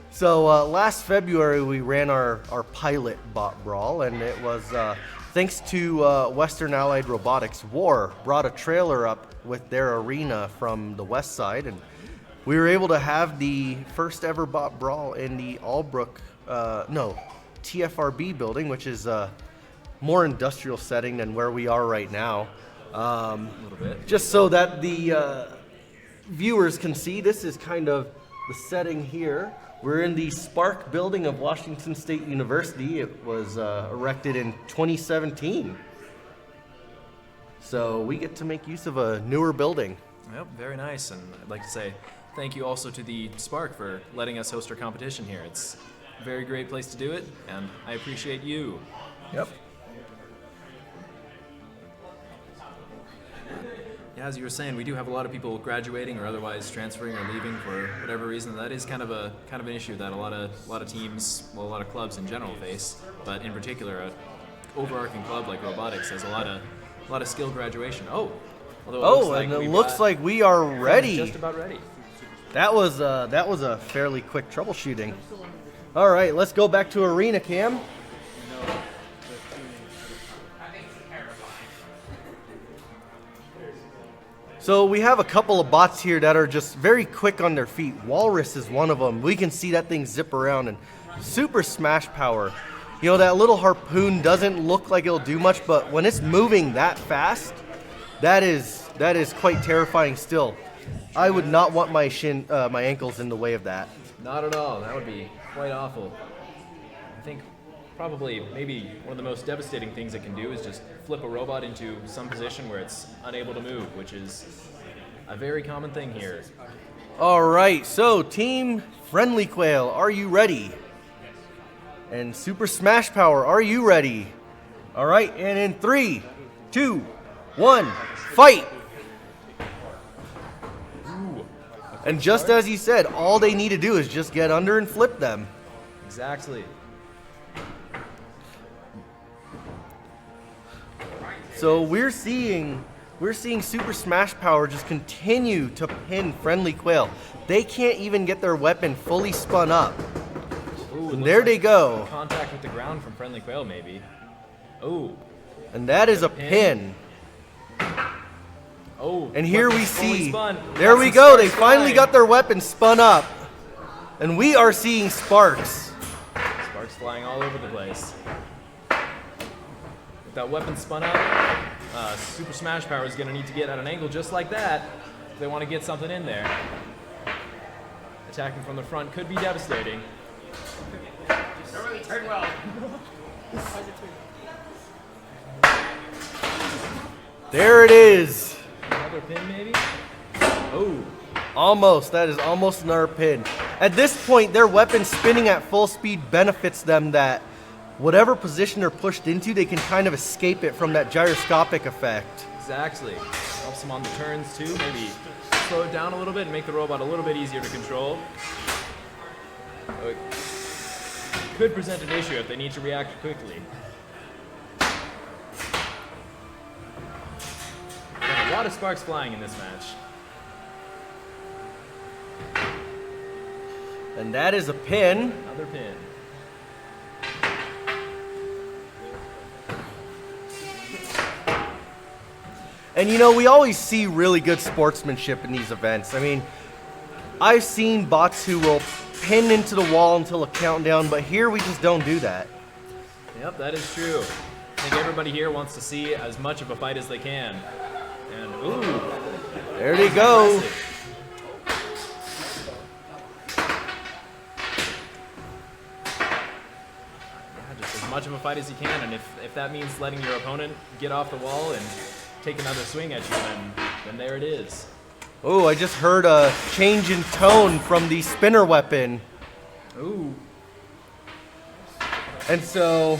So last February we ran our pilot bot brawl, and it was thanks to Western Allied Robotics. War brought a trailer up with their arena from the west side, and we were able to have the first ever bot brawl in the Albrook, TFRB building, which is a more industrial setting than where we are right now. A little bit. Just so that the viewers can see, this is kind of the setting here. We're in the Spark building of Washington State University. It was erected in 2017. So we get to make use of a newer building. Yep, very nice. And I'd like to say thank you also to the Spark for letting us host our competition here. It's a very great place to do it, and I appreciate you. Yep. Yeah, as you were saying, we do have a lot of people graduating or otherwise transferring or leaving for whatever reason. That is kind of an issue that a lot of teams, well, a lot of clubs in general face. But in particular, an overarching club like Robotics has a lot of skill graduation. It looks like we are ready. Just about ready. That was a fairly quick troubleshooting. All right, let's go back to arena cam. So we have a couple of bots here that are just very quick on their feet. Walrus is one of them. We can see that thing zip around, and super smash power. You know, that little harpoon doesn't look like it'll do much, but when it's moving that fast, that is quite terrifying still. I would not want my ankles in the way of that. Not at all. That would be quite awful. I think probably maybe one of the most devastating things it can do is just flip a robot into some position where it's unable to move, which is a very common thing here. All right, so Team Friendly Quail, are you ready? And Super Smash Power, are you ready? All right, and in 3, 2, 1, fight! And just as you said, all they need to do is just get under and flip them. Exactly. So we're seeing Super Smash Power just continue to pin Friendly Quail. They can't even get their weapon fully spun up. Ooh, And there they go. Contact with the ground from Friendly Quail, maybe. Ooh. And that is a pin. Oh. And here we weapon's fully see, spun. there Got we some go, they sparks finally flying. got their weapon spun up. And we are seeing sparks. Sparks flying all over the place. With that weapon spun up, Super Smash Power is going to need to get at an angle just like that if they want to get something in there. Attacking from the front could be devastating. There it is. Another pin, maybe? Oh. Almost, that is almost another pin. At this point, their weapon spinning at full speed benefits them that whatever position they're pushed into, they can kind of escape it from that gyroscopic effect. Exactly. Helps them on the turns too. Maybe slow it down a little bit and make the robot a little bit easier to control. It could present an issue if they need to react quickly. There's a lot of sparks flying in this match. And that is a pin. Another pin. And you know, we always see really good sportsmanship in these events. I mean, I've seen bots who will pin into the wall until a countdown, but here we just don't do that. Yep, that is true. I think everybody here wants to see as much of a fight as they can. And ooh, there they go. Impressive. Yeah, just as much of a fight as you can, and if that means letting your opponent get off the wall and take another swing at you, then there it is. Oh, I just heard a change in tone from the spinner weapon. Ooh. And so,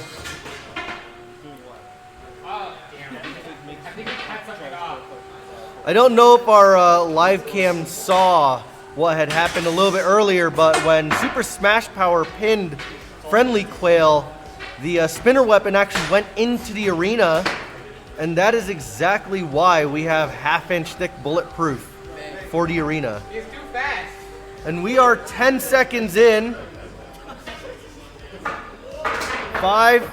I don't know if our live cam saw what had happened a little bit earlier, but when Super Smash Power pinned Friendly Quail, the spinner weapon actually went into the arena, and that is exactly why we have half-inch thick bulletproof for the arena. He's too fast. And we are 10 seconds in. 5,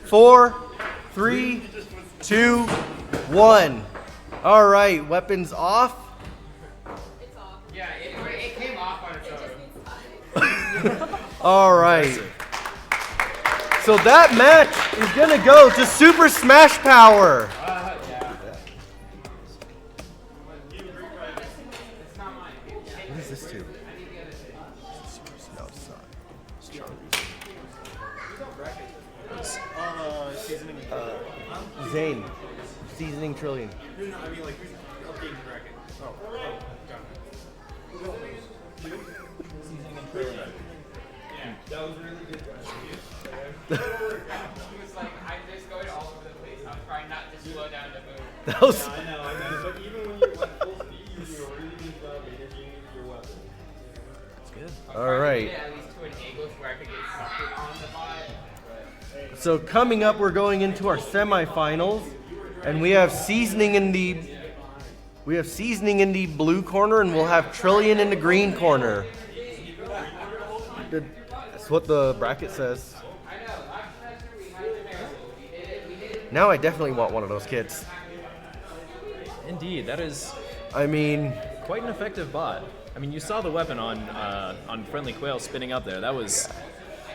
4, 3, 2, 1. All right, weapons off. Yeah, it came off on its own. All right. So that match is gonna go to Super Smash Power. What is this to? No, it's not. Zane, seasoning trillion. No, I mean like who's updating the bracket? That was really good. He was like, I'm just going all over the place. I'm trying not to slow down to move. That was. I know. But even when you're like full speed, you do a really good job managing your weapon. That's good. All right. Get at least to an angle where I could get something on the bot. So coming up, we're going into our semifinals, and we have seasoning in the blue corner, and we'll have Trillion in the green corner. That's what the bracket says. Now I definitely want one of those kits. Indeed, that is I mean, quite an effective bot. I mean, you saw the weapon on Friendly Quail spinning up there. That was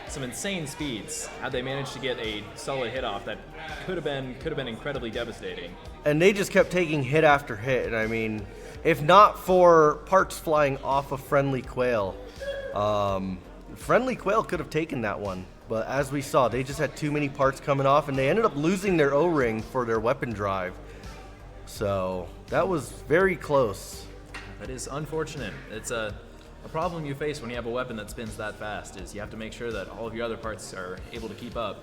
some insane speeds. Had they managed to get a solid hit off, that could have been incredibly devastating. and they just kept taking hit after hit. And I mean, if not for parts flying off of Friendly Quail, Friendly Quail could have taken that one. But as we saw, they just had too many parts coming off, and they ended up losing their O-ring for their weapon drive. So that was very close. That is unfortunate. It's a problem you face when you have a weapon that spins that fast, is you have to make sure that all of your other parts are able to keep up.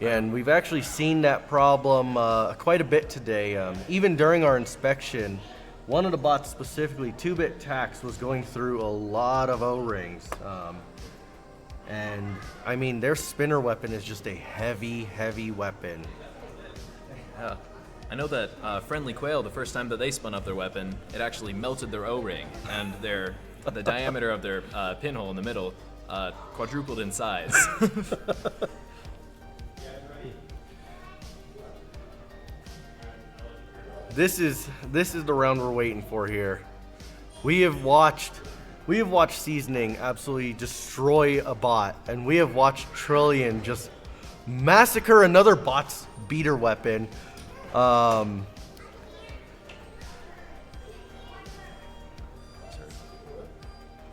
Yeah, and we've actually seen that problem quite a bit today. Even during our inspection, one of the bots specifically, 2-Bit Tax, was going through a lot of O-rings. And I mean, their spinner weapon is just a heavy, heavy weapon. Yeah. I know that Friendly Quail, the first time that they spun up their weapon, it actually melted their O-ring, and the diameter of their pinhole in the middle quadrupled in size. This is the round we're waiting for here. We have watched Seasoning absolutely destroy a bot, and we have watched Trillion just massacre another bot's beater weapon.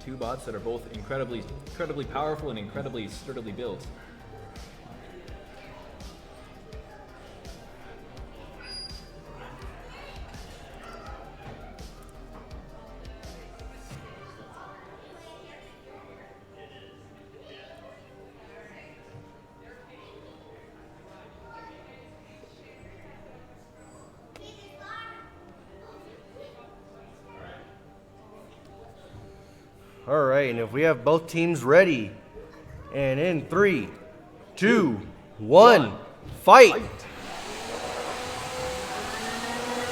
Two bots that are both incredibly powerful and incredibly sturdily built. All right, and if we have both teams ready, and in 3, 2, 1, fight!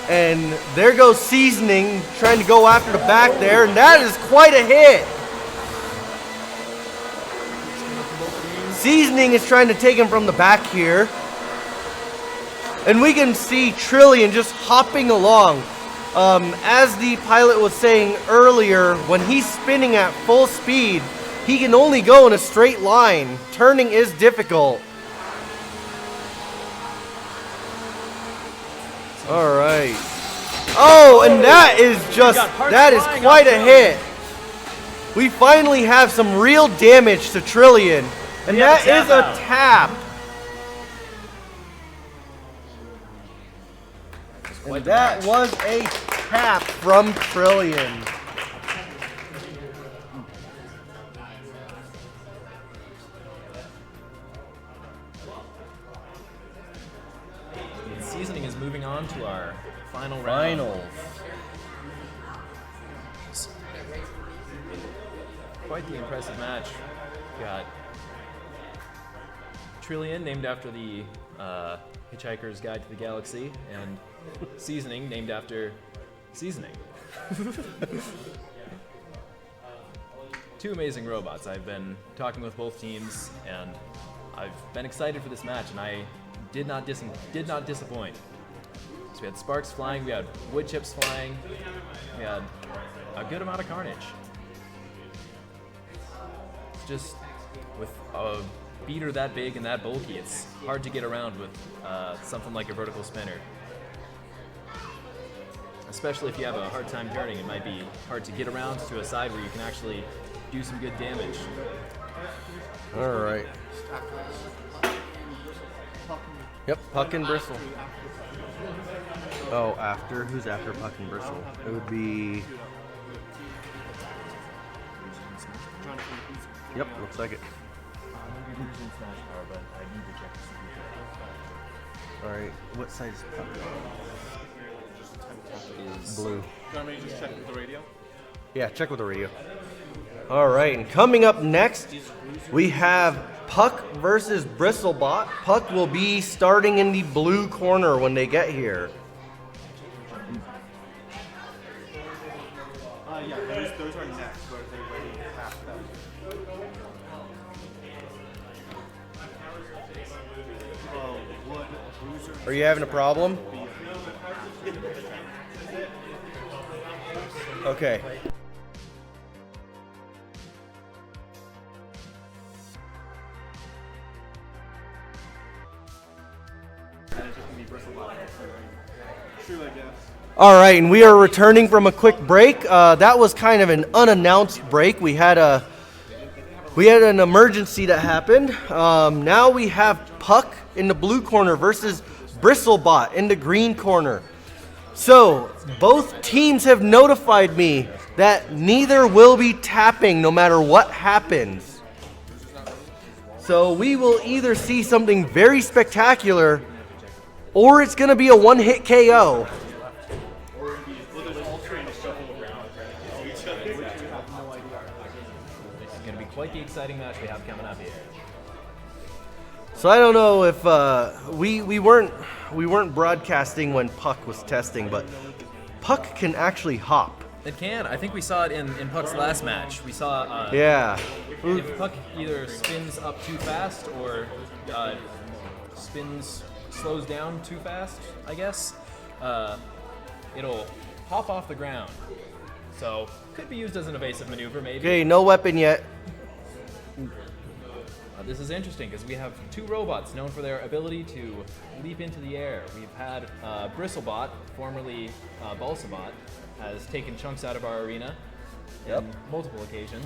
And there goes Seasoning trying to go after the back there, and that is quite a hit. Seasoning is trying to take him from the back here. And we can see Trillion just hopping along. As the pilot was saying earlier, when he's spinning at full speed, he can only go in a straight line. Turning is difficult. All right. Oh, and that is quite a hit. We finally have some real damage to Trillion, and that is a tap. And that was a tap from Trillion. And Seasoning is moving on to our final round. Quite the impressive match. Got Trillion, named after the Hitchhiker's Guide to the Galaxy, and Seasoning, named after seasoning. Two amazing robots. I've been talking with both teams, and I've been excited for this match, and I did not disappoint. So we had sparks flying, we had wood chips flying, we had a good amount of carnage. It's just with a beater that big and that bulky, it's hard to get around with something like a vertical spinner. Especially if you have a hard time turning, it might be hard to get around to a side where you can actually do some good damage. All right. Yep, Puck and Bristle. Oh, after? Who's after Puck and Bristle? It would be... Yep, looks like it. All right, what side is Puck? Blue. Do you want me to just check with the radio? Yeah, check with the radio. All right, and coming up next, we have Puck versus Bristlebot. Puck will be starting in the blue corner when they get here. Yeah, those are next, but they already passed them. Are you having a problem? Okay. All right, and we are returning from a quick break. That was kind of an unannounced break. We had an emergency that happened. Now we have Puck in the blue corner versus Bristlebot in the green corner. So both teams have notified me that neither will be tapping no matter what happens. So we will either see something very spectacular or it's going to be a one-hit KO. This is going to be quite the exciting match we have coming up here. So I don't know if we weren't broadcasting when Puck was testing, but Puck can actually hop. It can. I think we saw it in Puck's last match. We saw Yeah. if Puck either spins up too fast or slows down too fast, I guess, it'll hop off the ground. So could be used as an evasive maneuver, maybe. Okay, no weapon yet. This is interesting because we have two robots known for their ability to leap into the air. We've had Bristlebot, formerly Balsabot, has taken chunks out of our arena on multiple occasions.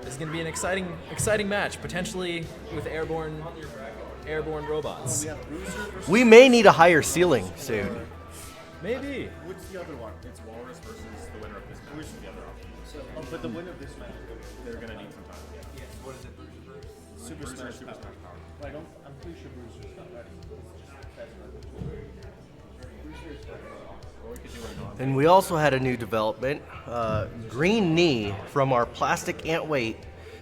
This is going to be an exciting match, potentially with airborne robots. We may need a higher ceiling soon. Maybe. What's the other one? It's Walrus versus the winner of this match. Who's the other option? But the winner of this match, they're going to need some time. What is it? Super Smash Power. I'm pretty sure Bruiser's not ready. And we also had a new development. Green Knee from our plastic antweight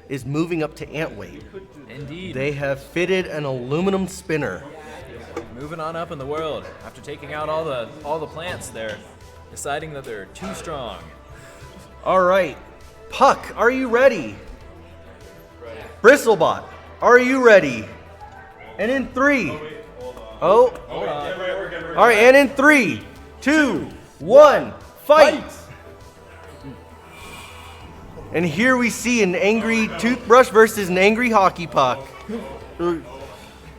is moving up to antweight. Indeed. They have fitted an aluminum spinner. Moving on up in the world. After taking out all the plants, they're deciding that they're too strong. All right, Puck, are you ready? Bristlebot, are you ready? And in 3. Oh. Hold on. All right, and in 3, 2, 1, fight! And here we see an angry toothbrush versus an angry hockey puck.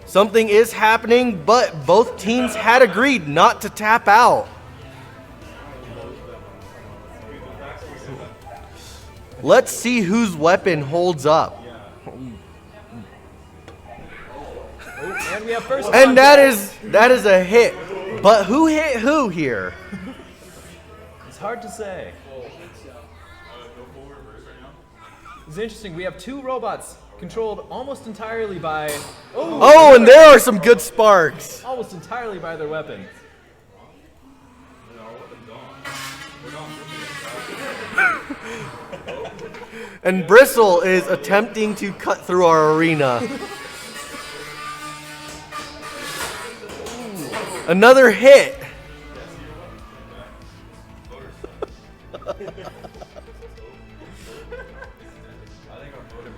Something is happening, but both teams had agreed not to tap out. Let's see whose weapon holds up. And we have first And that is a hit. But who hit who here? It's hard to say. It's interesting. We have two robots controlled almost entirely by... Oh, and there are some good sparks. Almost entirely by their weapon. And Bristle is attempting to cut through our arena. Another hit.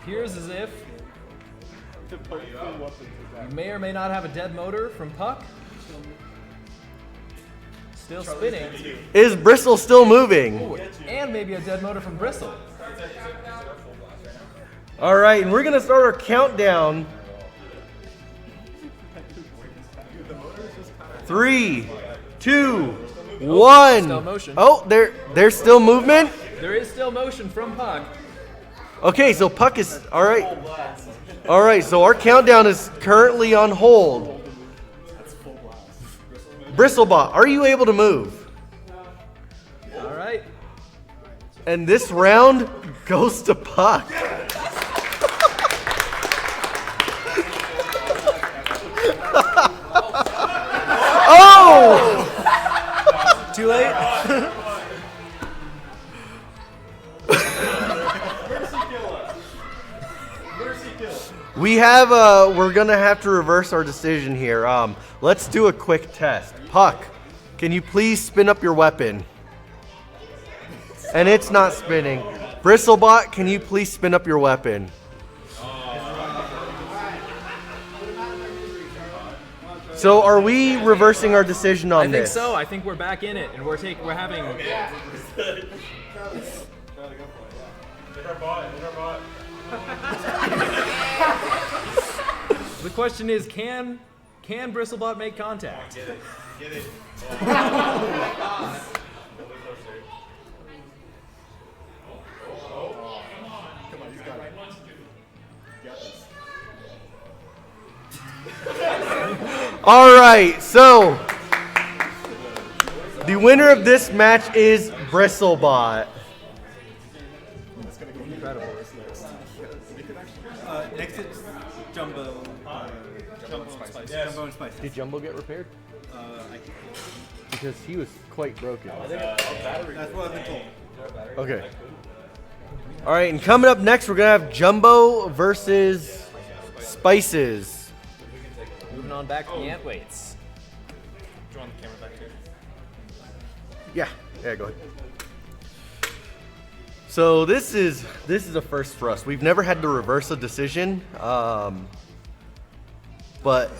appears as if you may or may not have a dead motor from Puck. Still spinning. Is Bristle still moving? Ooh, and maybe a dead motor from Bristle. All right, and we're gonna start our countdown. 3, 2, 1. Still motion. Oh, there's still movement. There is still motion from Puck. Okay, so Puck is all right. All right, so our countdown is currently on hold. Bristlebot, are you able to move? All right. And this round goes to Puck. Oh! Too late. We're gonna have to reverse our decision here. Let's do a quick test. Puck, can you please spin up your weapon? And it's not spinning. Bristlebot, can you please spin up your weapon? So are we reversing our decision on I think this? so. I think we're back in it, and we're having. The question is, can Bristlebot make contact? Get it. All right, so the winner of this match is Bristlebot. Next it's Jumbo. Jumbo and Spice. Jumbo and Spice. Did Jumbo get repaired? I think Because he was quite broken. that's what I've been told. Okay. All right, and coming up next, we're gonna have Jumbo versus Spices. Moving on back to the antweights. Do you want the camera back here? Yeah, go ahead. So this is a first for us. We've never had to reverse a decision, but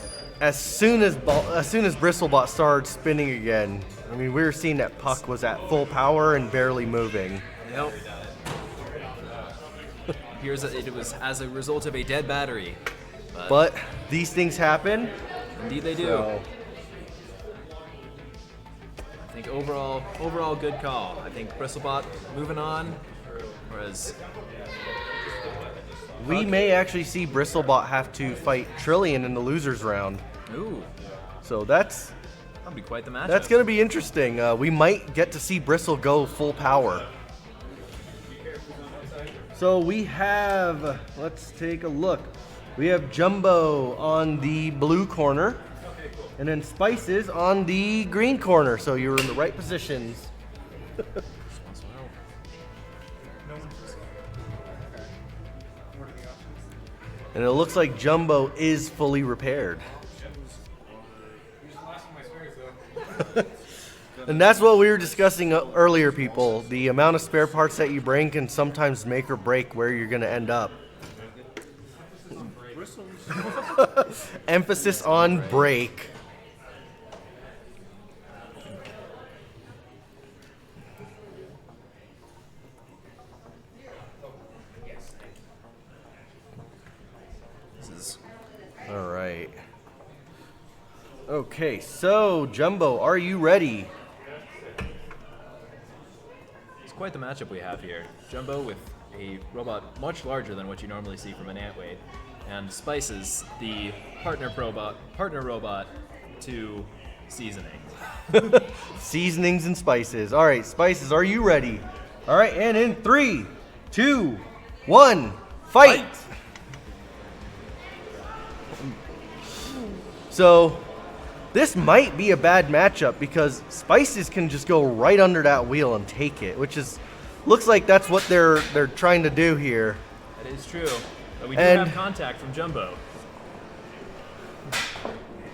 as soon as Bristlebot started spinning again, I mean, we were seeing that Puck was at full power and barely moving. Yep. It was as a result of a dead battery. But these things happen. Indeed they do. So, I think overall good call. I think Bristlebot moving on, whereas we may actually see Bristlebot have to fight Trillian in the losers round. ooh, So that'll be quite the matchup. going to be interesting. We might get to see Bristle go full power. So we have, let's take a look. We have Jumbo on the blue corner, and then Spices on the green corner. So you're in the right positions. And it looks like Jumbo is fully repaired. And that's what we were discussing earlier, people. The amount of spare parts that you bring can sometimes make or break where you're going to end up. Emphasis on break. All right. Okay, so Jumbo, are you ready? It's quite the matchup we have here. Jumbo with a robot much larger than what you normally see from an antweight, and Spices, the partner robot to seasoning. Seasonings and spices. All right, Spices, are you ready? All right, and in 3, 2, 1, fight! So, this might be a bad matchup because Spices can just go right under that wheel and take it, which looks like that's what they're trying to do here. That is true. But we do have contact from Jumbo.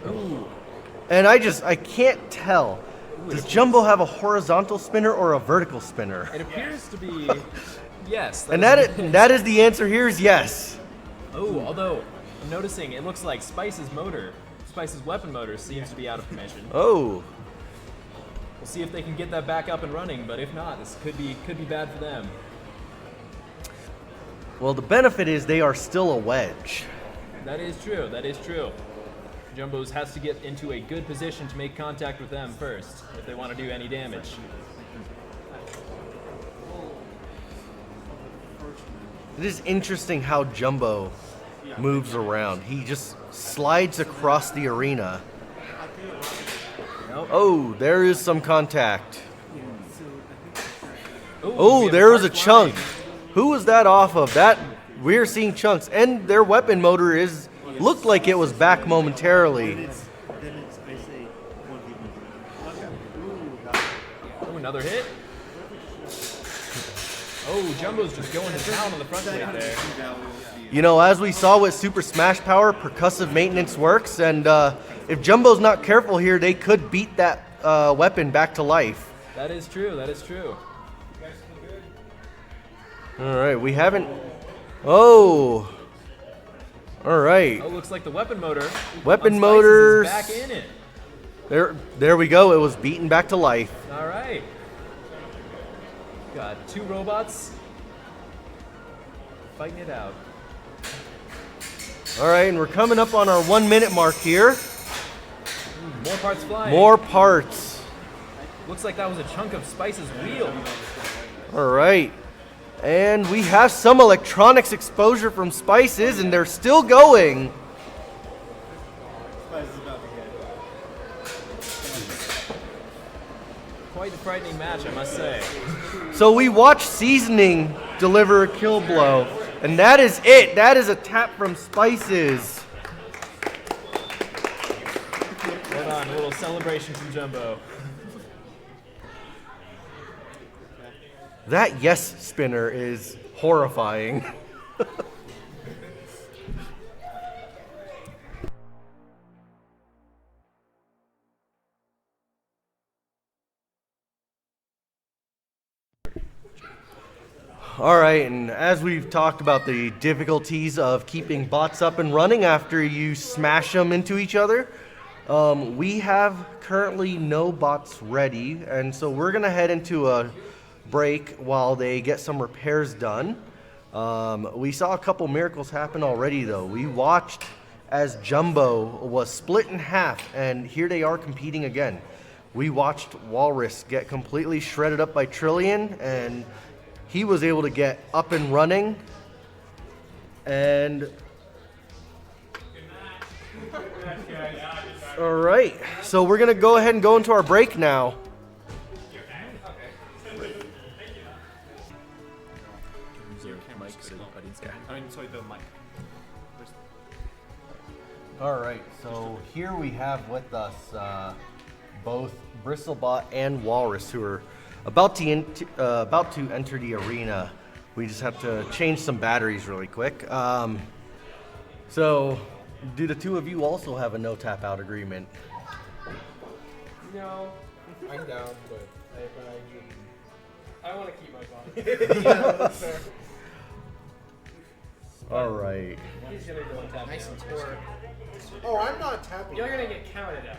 Ooh. And I can't tell. Does Jumbo have a horizontal spinner or a vertical spinner? It appears to be Yes. And that is the answer here is yes. Oh, although I'm noticing it looks like Spice's weapon motor seems to be out of commission. Oh. We'll see if they can get that back up and running, but if not, this could be bad for them. Well, the benefit is they are still a wedge. That is true. That is true. Jumbo's has to get into a good position to make contact with them first if they want to do any damage. It is interesting how Jumbo moves around. He just slides across the arena. Nope. Oh, there is some contact. Ooh, Oh, we have there was a part chunk. flying. Who was that off of? That we're seeing chunks, and their weapon motor looked like it was back momentarily. Then it's I say 1v1. Oh, another hit. Oh, Jumbo's just going to town on the front plate there. You know, as we saw with Super Smash Power, percussive maintenance works, and if Jumbo's not careful here, they could beat that weapon back to life. That is true. That is true. All right, we haven't. Oh. All right. Oh, looks like the weapon motor. Weapon on Spice's motors. is back in it. There we go. It was beaten back to life. All right. Got two robots fighting it out. All right, and we're coming up on our 1 minute mark here. More parts flying. More parts. Looks like that was a chunk of Spice's wheel. All right. And we have some electronics exposure from Spices, and they're still going. Quite a frightening match, I must say. So we watched Seasoning deliver a kill blow, and that is it. That is a tap from Spices. Hold on, a little celebration from Jumbo. That yes spinner is horrifying. All right, and as we've talked about the difficulties of keeping bots up and running after you smash them into each other, we have currently no bots ready, and so we're gonna head into a break while they get some repairs done. We saw a couple miracles happen already though. We watched as Jumbo was split in half, and here they are competing again. We watched Walrus get completely shredded up by Trillion, and he was able to get up and running. And all right, so we're gonna go ahead and go into our break now. Sorry, the mic. All right, so here we have with us both Bristlebot and Walrus, who are about to enter the arena. We just have to change some batteries really quick. So, do the two of you also have a no tap out agreement? No, I'm down, but I want to keep my body. Yeah, that's fair. All right. He's gonna go and tap nice and tore. Oh, I'm not tapping. You're gonna get counted out.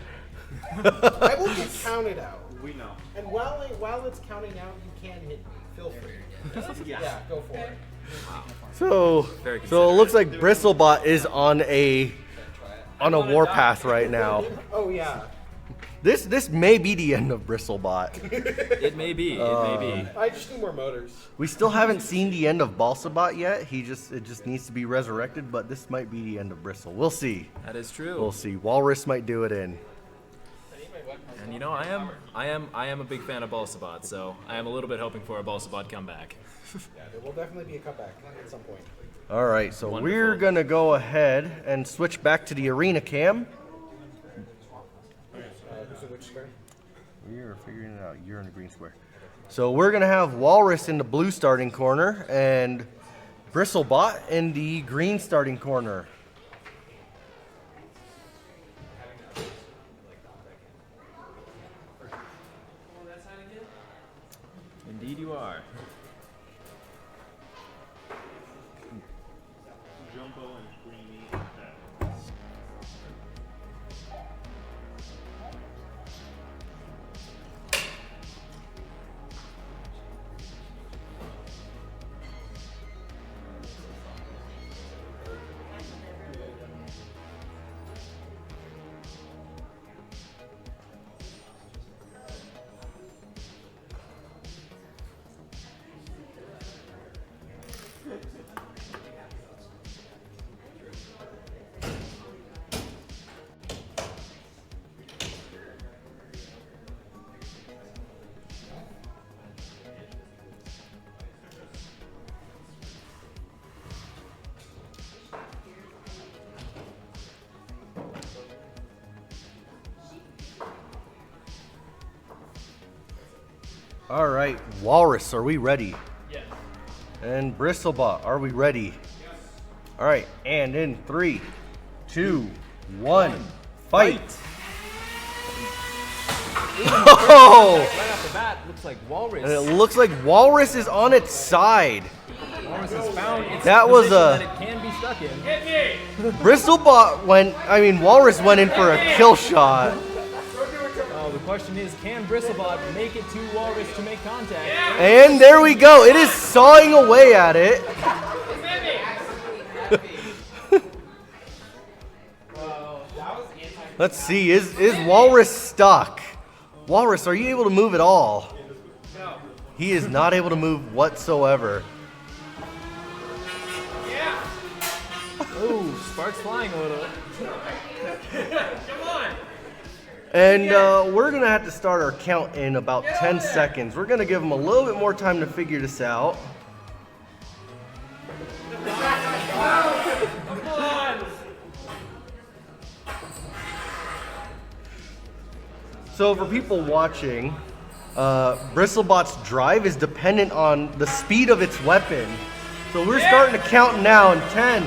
I will get counted out. We know. And while it's counting out, you can hit me. Feel free. Yeah, go for it. So it looks like Bristlebot is on a warpath right now. Oh yeah. This may be the end of Bristlebot. It may be. It may be. I just need more motors. We still haven't seen the end of Balsabot yet. It just needs to be resurrected, but this might be the end of Bristle. We'll see. That is true. We'll see. Walrus might do it in. And you know, I am a big fan of Balsabot, so I am a little bit hoping for a Balsabot comeback. Yeah, there will definitely be a comeback at some point. All right, so Wonderful. we're gonna go ahead and switch back to the arena cam. Which square? We're figuring it out. You're in the green square. So we're gonna have Walrus in the blue starting corner and Bristlebot in the green starting corner. Indeed you are. All right, Walrus, are we ready? Yes. And Bristlebot, are we ready? All right, and in 3, 2, 1, fight! Oh! Right off the bat, looks like Walrus. And it looks like Walrus is on its side. Walrus has found its That was position that it can be stuck in. Walrus went in for a kill shot. Oh, the question is, can Bristlebot make it to Walrus to make contact? And there we go. It is sawing away at it. Let's see. Is Walrus stuck? Walrus, are you able to move at all? No. He is not able to move whatsoever. Yeah. Oh, sparks flying a little. Come on. And we're going to have to start our count in about 10 seconds. We're going to give them a little bit more time to figure this out. Come on. So for people watching, Bristlebot's drive is dependent on the speed of its weapon. So we're starting to count now in 10,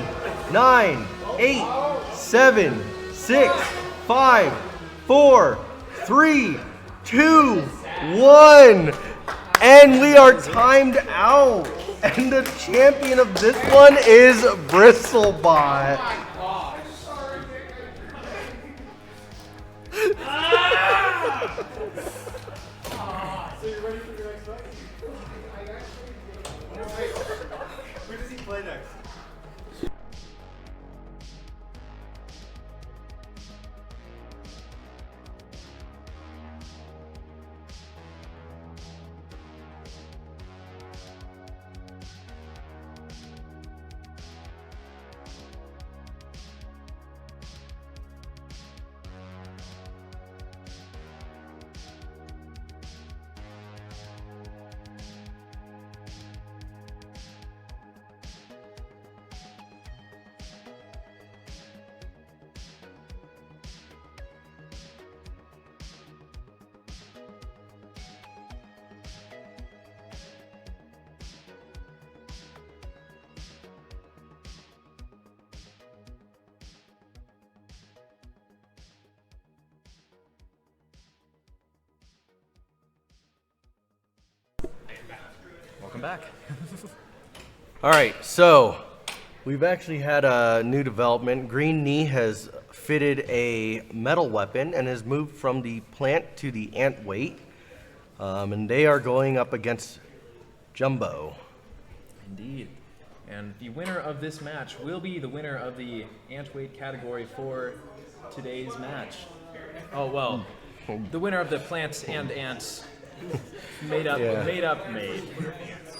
9, 8, 7, 6, 5, 4, 3, 2, 1. And we are timed out. And the champion of this one is Bristlebot. So you're ready for your next fight? Who does he play next? Welcome back. All right, so we've actually had a new development. Green Knee has fitted a metal weapon and has moved from the plant to the antweight. And they are going up against Jumbo. Indeed. And the winner of this match will be the winner of the antweight category for today's match. Oh, well, the winner of the plants and ants made.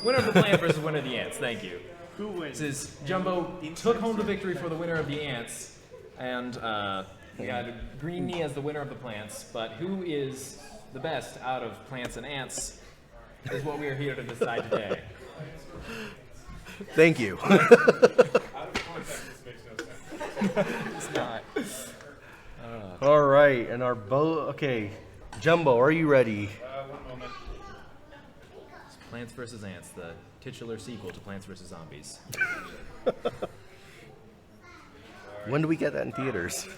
Winner of the plant versus winner of the ants, thank you. Who wins? This is Jumbo took home the victory for the winner of the ants, and we got Green Knee as the winner of the plants, but who is the best out of plants and ants is what we are here to decide today. Thank you. It's not. All right, and our okay, Jumbo, are you ready? One moment. It's Plants vs. Ants, the titular sequel to Plants vs. Zombies. When do we get that in theaters?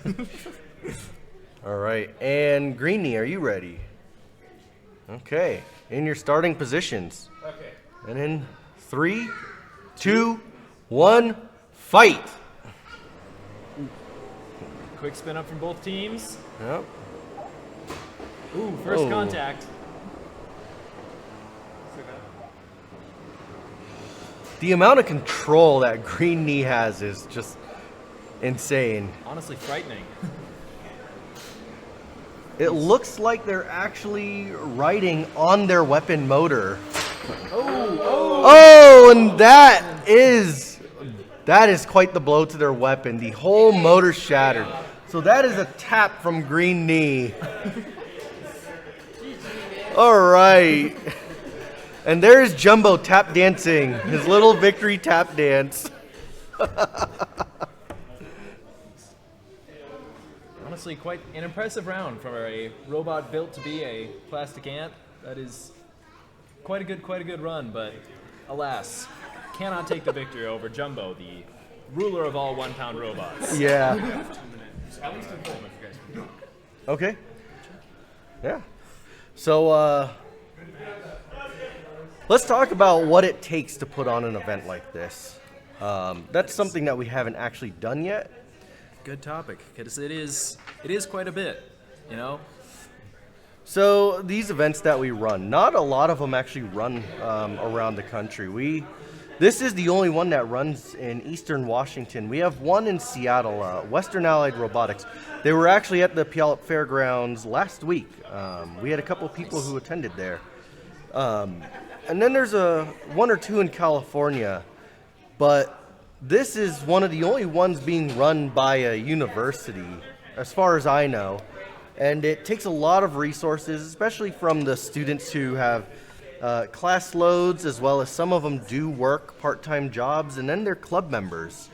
All right, and Greenie, are you ready? Okay, in your starting positions. Okay. And in 3, 2, 1, fight! Quick spin up from both teams. Yep. Ooh, first Oh. contact. The amount of control that Green Knee has is just insane. Honestly frightening. It looks like they're actually riding on their weapon motor. Oh, and that is quite the blow to their weapon. The whole motor shattered. So that is a tap from Green Knee. All right. And there's Jumbo tap dancing, his little victory tap dance. Honestly, quite an impressive round for a robot built to be a plastic ant. That is quite a good run, but alas, cannot take the victory over Jumbo, the ruler of all 1 pound robots. Yeah. At least in Pullman, if you guys can talk. Okay. Yeah. So let's talk about what it takes to put on an event like this. That's something that we haven't actually done yet. Good topic, because it is quite a bit, you know. So these events that we run, not a lot of them actually run around the country. This is the only one that runs in Eastern Washington. We have one in Seattle, Western Allied Robotics. They were actually at the Puyallup Fairgrounds last week. We had a couple people who attended there. And then there's one or two in California, but this is one of the only ones being run by a university, as far as I know. And it takes a lot of resources, especially from the students who have class loads, as well as some of them do work part-time jobs, and then they're club members.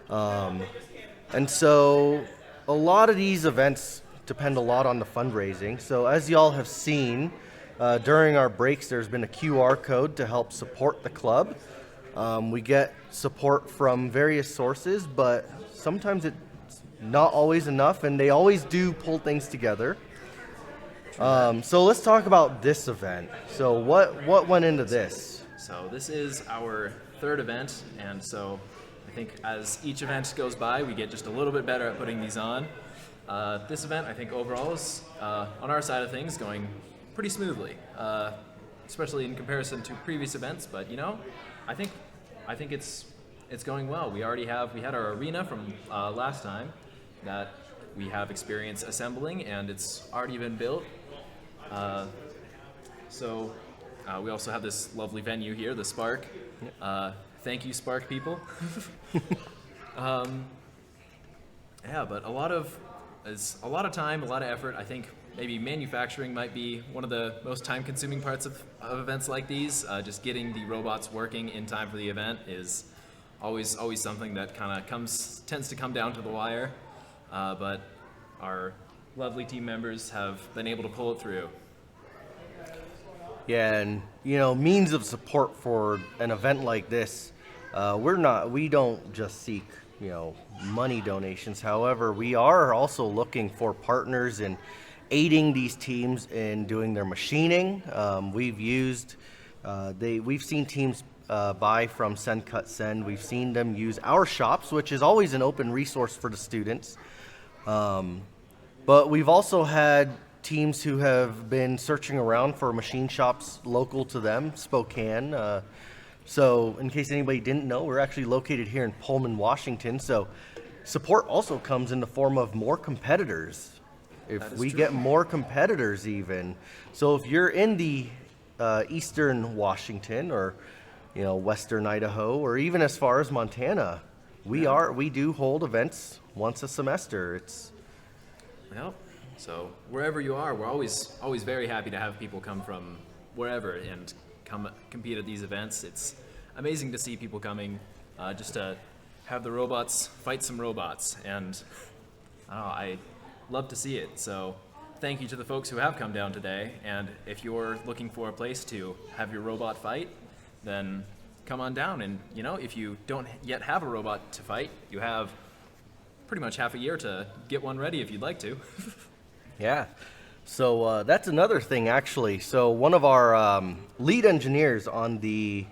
And so a lot of these events depend a lot on the fundraising. So as y'all have seen, during our breaks, there's been a QR code to help support the club. We get support from various sources, but sometimes it's not always enough, and they always do pull things together. So let's talk about this event. So what went into this? So this is our 3rd event, and so I think as each event goes by, we get just a little bit better at putting these on. This event, I think overall is, on our side of things, going pretty smoothly, especially in comparison to previous events, but you know, I think it's going well. We had our arena from last time that we have experience assembling, and it's already been built. So we also have this lovely venue here, the Spark. Thank you, Spark people. Yeah, but a lot of time, a lot of effort. I think maybe manufacturing might be one of the most time-consuming parts of events like these. Just getting the robots working in time for the event is always something that kind of tends to come down to the wire. But our lovely team members have been able to pull it through. Yeah, and you know, means of support for an event like this, we don't just seek, you know, money donations. However, we are also looking for partners in aiding these teams in doing their machining. We've seen teams buy from Send Cut Send. We've seen them use our shops, which is always an open resource for the students. But we've also had teams who have been searching around for machine shops local to them, Spokane. So in case anybody didn't know, we're actually located here in Pullman, Washington. So support also comes in the form of more competitors. If we get more competitors even. So if you're in the Eastern Washington or, you know, Western Idaho, or even as far as Montana, we do hold events once a semester. Well, so wherever you are, we're always very happy to have people come from wherever and come compete at these events. It's amazing to see people coming just to have the robots fight some robots, and I love to see it. So thank you to the folks who have come down today, and if you're looking for a place to have your robot fight, then come on down. And you know, if you don't yet have a robot to fight, you have pretty much half a year to get one ready if you'd like to. Yeah. So that's another thing, actually. So one of our lead engineers in the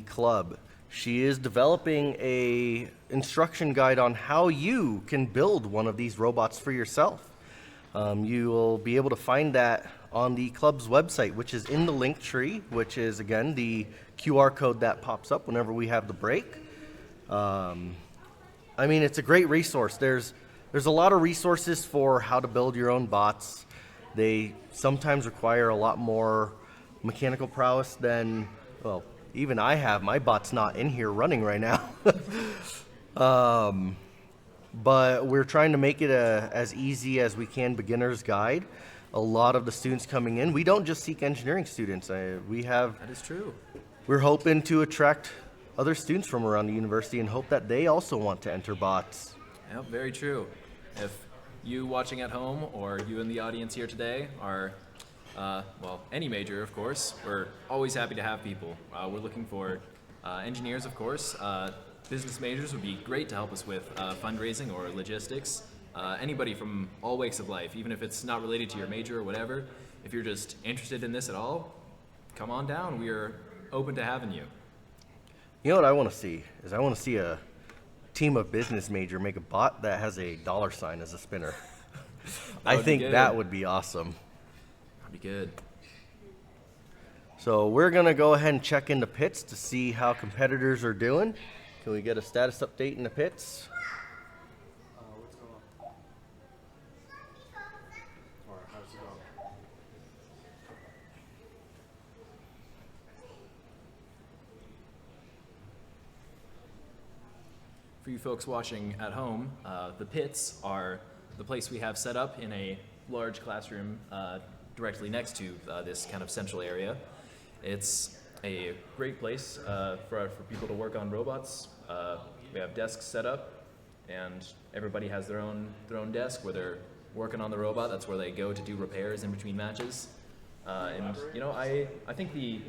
club, she is developing a instruction guide on how you can build one of these robots for yourself. You will be able to find that on the club's website, which is in the link tree, which is, again, the QR code that pops up whenever we have the break. I mean, it's a great resource. There's a lot of resources for how to build your own bots. They sometimes require a lot more mechanical prowess than, well, even I have. My bot's not in here running right now. But we're trying to make it as easy as we can, beginner's guide. A lot of the students coming in, we don't just seek engineering students. That is true. We're hoping to attract other students from around the university and hope that they also want to enter bots. Yep, very true. If you watching at home or you in the audience here today are well, any major, of course. We're always happy to have people. We're looking for engineers, of course. Business majors would be great to help us with fundraising or logistics. Anybody from all walks of life, even if it's not related to your major or whatever. If you're just interested in this at all, come on down. We are open to having you. You know what I want to see is I want to see a team of business major make a bot that has a $sign as a spinner. I think that would be awesome. That'd be good. So we're going to go ahead and check into pits to see how competitors are doing. Can we get a status update in the pits? What's going on? Or how's it going? For you folks watching at home, the pits are the place we have set up in a large classroom directly next to this kind of central area. It's a great place for people to work on robots. We have desks set up, and everybody has their own desk where they're working on the robot. That's where they go to do repairs in between matches. And you know, I think the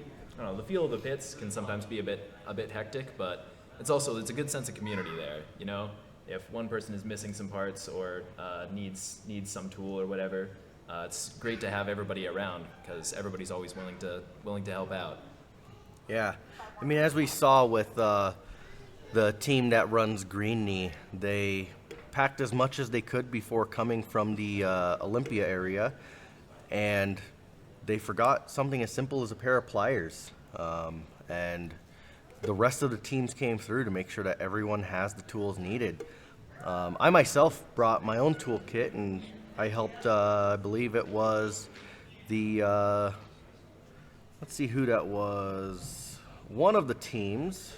feel of the pits can sometimes be a bit hectic, but it's a good sense of community there. You know, if one person is missing some parts or needs some tool or whatever, it's great to have everybody around because everybody's always willing to help out. Yeah, I mean, as we saw with the team that runs Green Knee, they packed as much as they could before coming from the Olympia area, and they forgot something as simple as a pair of pliers. And the rest of the teams came through to make sure that everyone has the tools needed. I myself brought my own toolkit, and I helped, I believe it was the, let's see who that was. One of the teams,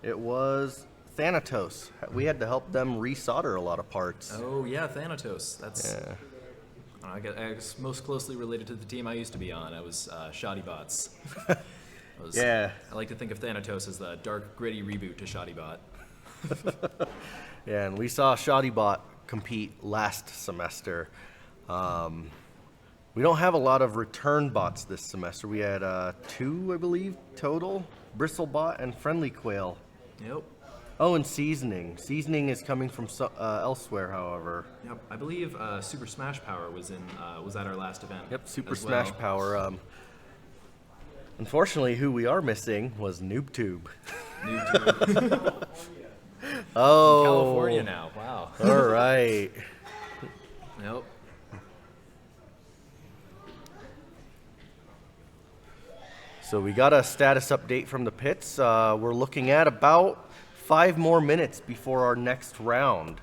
it was Thanatos. We had to help them resolder a lot of parts. Oh yeah, Thanatos. That's I guess most closely related to the team I used to be on. I was Shoddy Bots. I like to think of Thanatos as the dark, gritty reboot to Shoddy Bot. Yeah, and we saw Shoddy Bot compete last semester. We don't have a lot of return bots this semester. We had 2, I believe, total. Bristlebot and Friendly Quail. Yep. Oh, and Seasoning. Seasoning is coming from elsewhere, however. Yep. I believe Super Smash Power was at our last event. Yep, Super Smash Power. Unfortunately, who we are missing was NoobTube. NoobTube. Oh. In California now. Wow. All right. Yep. So we got a status update from the pits. We're looking at about 5 more minutes before our next round.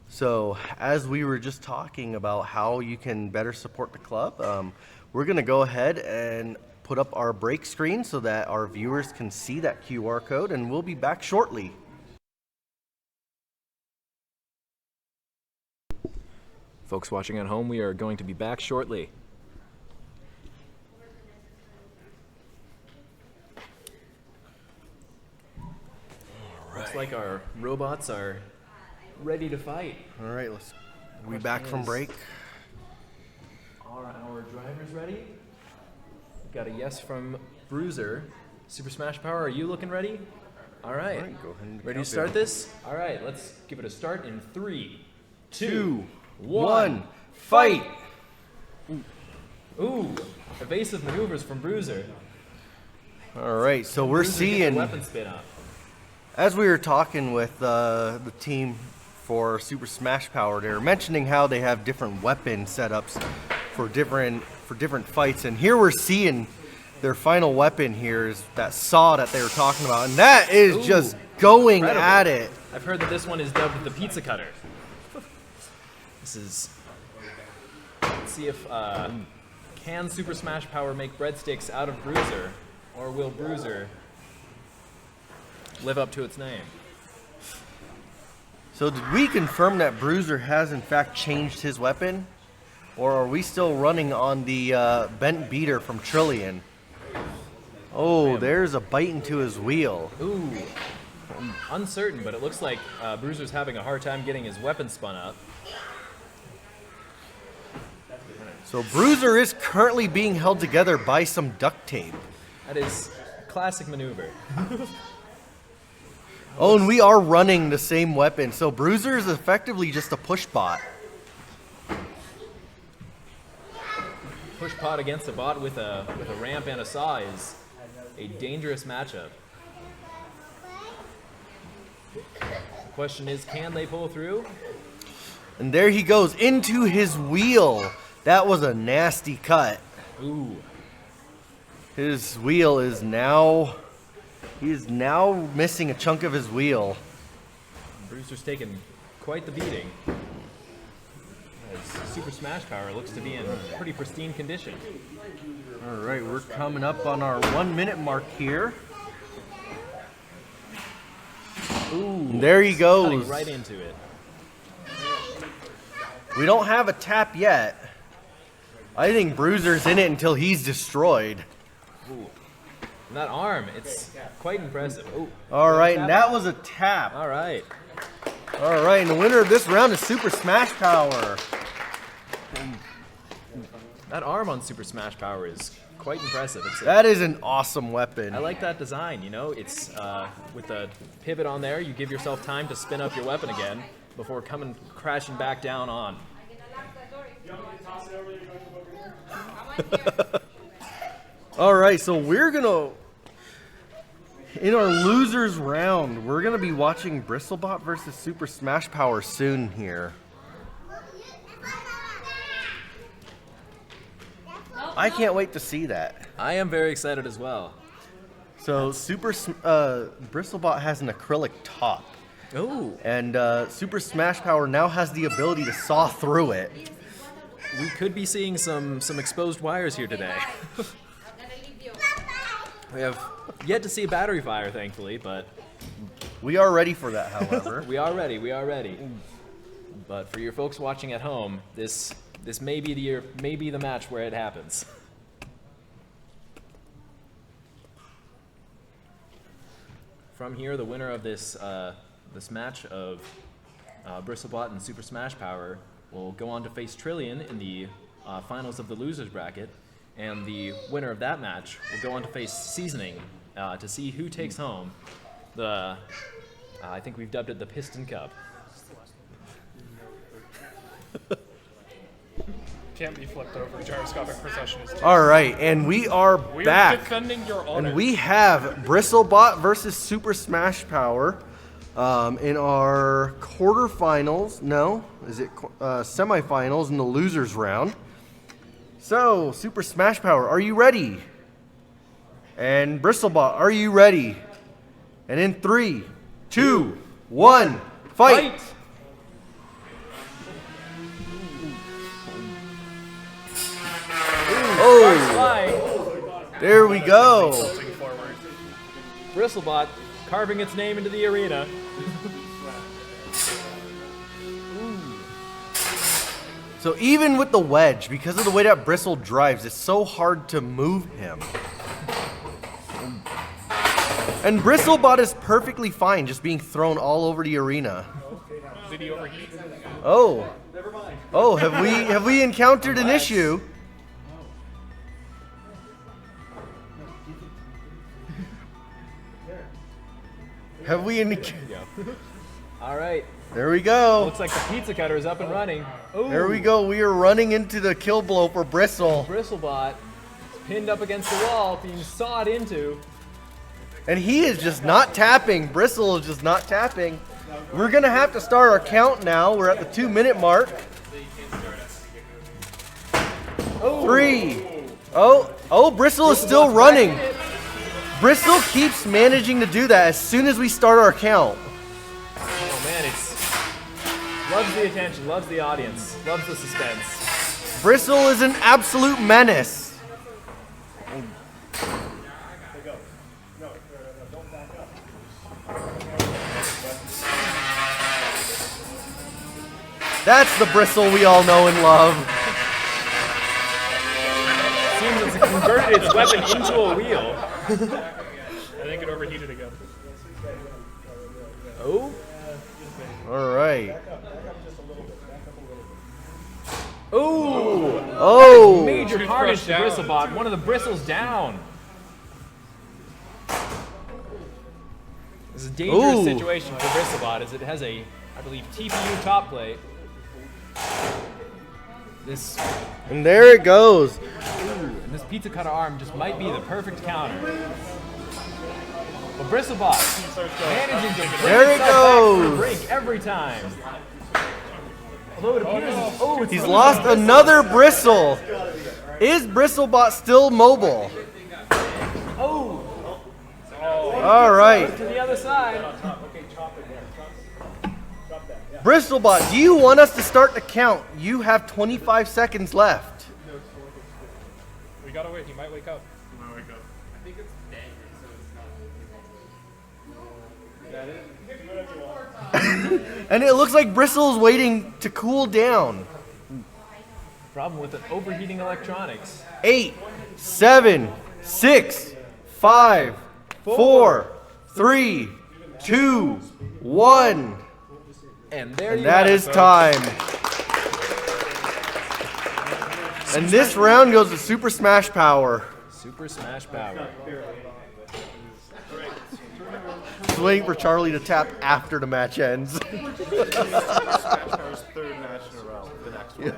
So as we were just talking about how you can better support the club, we're going to go ahead and put up our break screen so that our viewers can see that QR code, and we'll be back shortly. Folks watching at home, we are going to be back shortly. Looks like our robots are ready to fight. All right, we back from break. Are our drivers ready? Got a yes from Bruiser. Super Smash Power, are you looking ready? All right. All right, go ahead and ready to start this? All right, let's give it a start in 3, 2, 1, fight! Ooh, evasive maneuvers from Bruiser. All right, so we're Bruiser gets seeing, the weapon spin up. as we were talking with the team for Super Smash Power, they were mentioning how they have different weapon setups for different fights, and here we're seeing their final weapon here is that saw that they were talking about, and that is just going Incredible. at it. I've heard that this one is dubbed the pizza cutter. This is. Let's see if can Super Smash Power make breadsticks out of Bruiser, or will Bruiser live up to its name? So did we confirm that Bruiser has in fact changed his weapon, or are we still running on the bent beater from Trillion? Oh, there's a bite into his wheel. Ooh, I'm uncertain, but it looks like Bruiser's having a hard time getting his weapon spun up. So Bruiser is currently being held together by some duct tape. That is classic maneuver. Oh, and we are running the same weapon. So Bruiser is effectively just a push bot. Push pot against a bot with a ramp and a saw is a dangerous matchup. The question is, can they pull through? And there he goes into his wheel. That was a nasty cut. Ooh. His wheel is now... He is now missing a chunk of his wheel. Bruiser's taken quite the beating. As Super Smash Power looks to be in pretty pristine condition. All right, we're coming up on our 1 minute mark here. Ooh, there he goes. Cutting right into it. We don't have a tap yet. I think Bruiser's in it until he's destroyed. Ooh. And that arm, it's quite impressive. Ooh. All right, and that was a tap. All right. All right, and the winner of this round is Super Smash Power. That arm on Super Smash Power is quite impressive. That is an awesome weapon. I like that design, you know, it's with the pivot on there, you give yourself time to spin up your weapon again before coming crashing back down on. All right, so we're gonna, in our losers round, we're gonna be watching Bristlebot versus Super Smash Power soon here. I can't wait to see that. I am very excited as well. So Bristlebot has an acrylic top. Ooh. And Super Smash Power now has the ability to saw through it. We could be seeing some exposed wires here today. We have yet to see battery fire, thankfully, but we are ready for that, however. we are ready. But for your folks watching at home, this may be the match where it happens. From here, the winner of this match of Bristlebot and Super Smash Power will go on to face Trillion in the finals of the losers bracket, and the winner of that match will go on to face Seasoning to see who takes home the, I think we've dubbed it the Piston Cup. Can't be flipped over. Gyroscopic procession is. All right, and we are back. Defending your honor. And we have Bristlebot versus Super Smash Power in our quarterfinals. No, is it semifinals in the losers round? So, Super Smash Power, are you ready? And Bristlebot, are you ready? And in 3, 2, 1, fight! Oh, there we go. Bristlebot carving its name into the arena. So even with the wedge, because of the way that Bristle drives, it's so hard to move him. And Bristlebot is perfectly fine just being thrown all over the arena. Did he overheat? Oh. Oh, have we encountered an issue? Have we All right. There we go. Looks like the pizza cutter is up and running. Ooh. There we go. We are running into the kill blow for Bristle. Bristlebot is pinned up against the wall, being sawed into. And he is just not tapping. Bristle is just not tapping. We're going to have to start our count now. We're at the 2 minute mark. 3. Oh, Bristle is still running. Bristle keeps managing to do that as soon as we start our count. Oh man, loves the attention, loves the audience, loves the suspense. Bristle is an absolute menace. That's the Bristle we all know and love. Seems it's converted its weapon into a wheel. I think it overheated again. Oh. All right. Ooh! Oh! Major carnage to Bristlebot. One of the bristles down. This is a dangerous situation for Bristlebot as it has a, I believe, TPU top plate. This And there it goes. and this pizza cutter arm just might be the perfect counter. But Bristlebot managing to bring There it himself back from the goes. brink every time. Although it appears He's lost another bristle. Is Bristlebot still mobile? All right. to the other side. Bristlebot, do you want us to start the count? You have 25 seconds left. We gotta wait. He might wake up. And it looks like Bristle's waiting to cool down. Problem with it, overheating electronics. 8, 7, 6, 5, 4, 3, 2, 1. And there And you that have it, is folks. time. And this round goes to Super Smash Power. Super Smash Power. Just waiting for Charlie to tap after the match ends. Smash Power's third match in a row. The next one.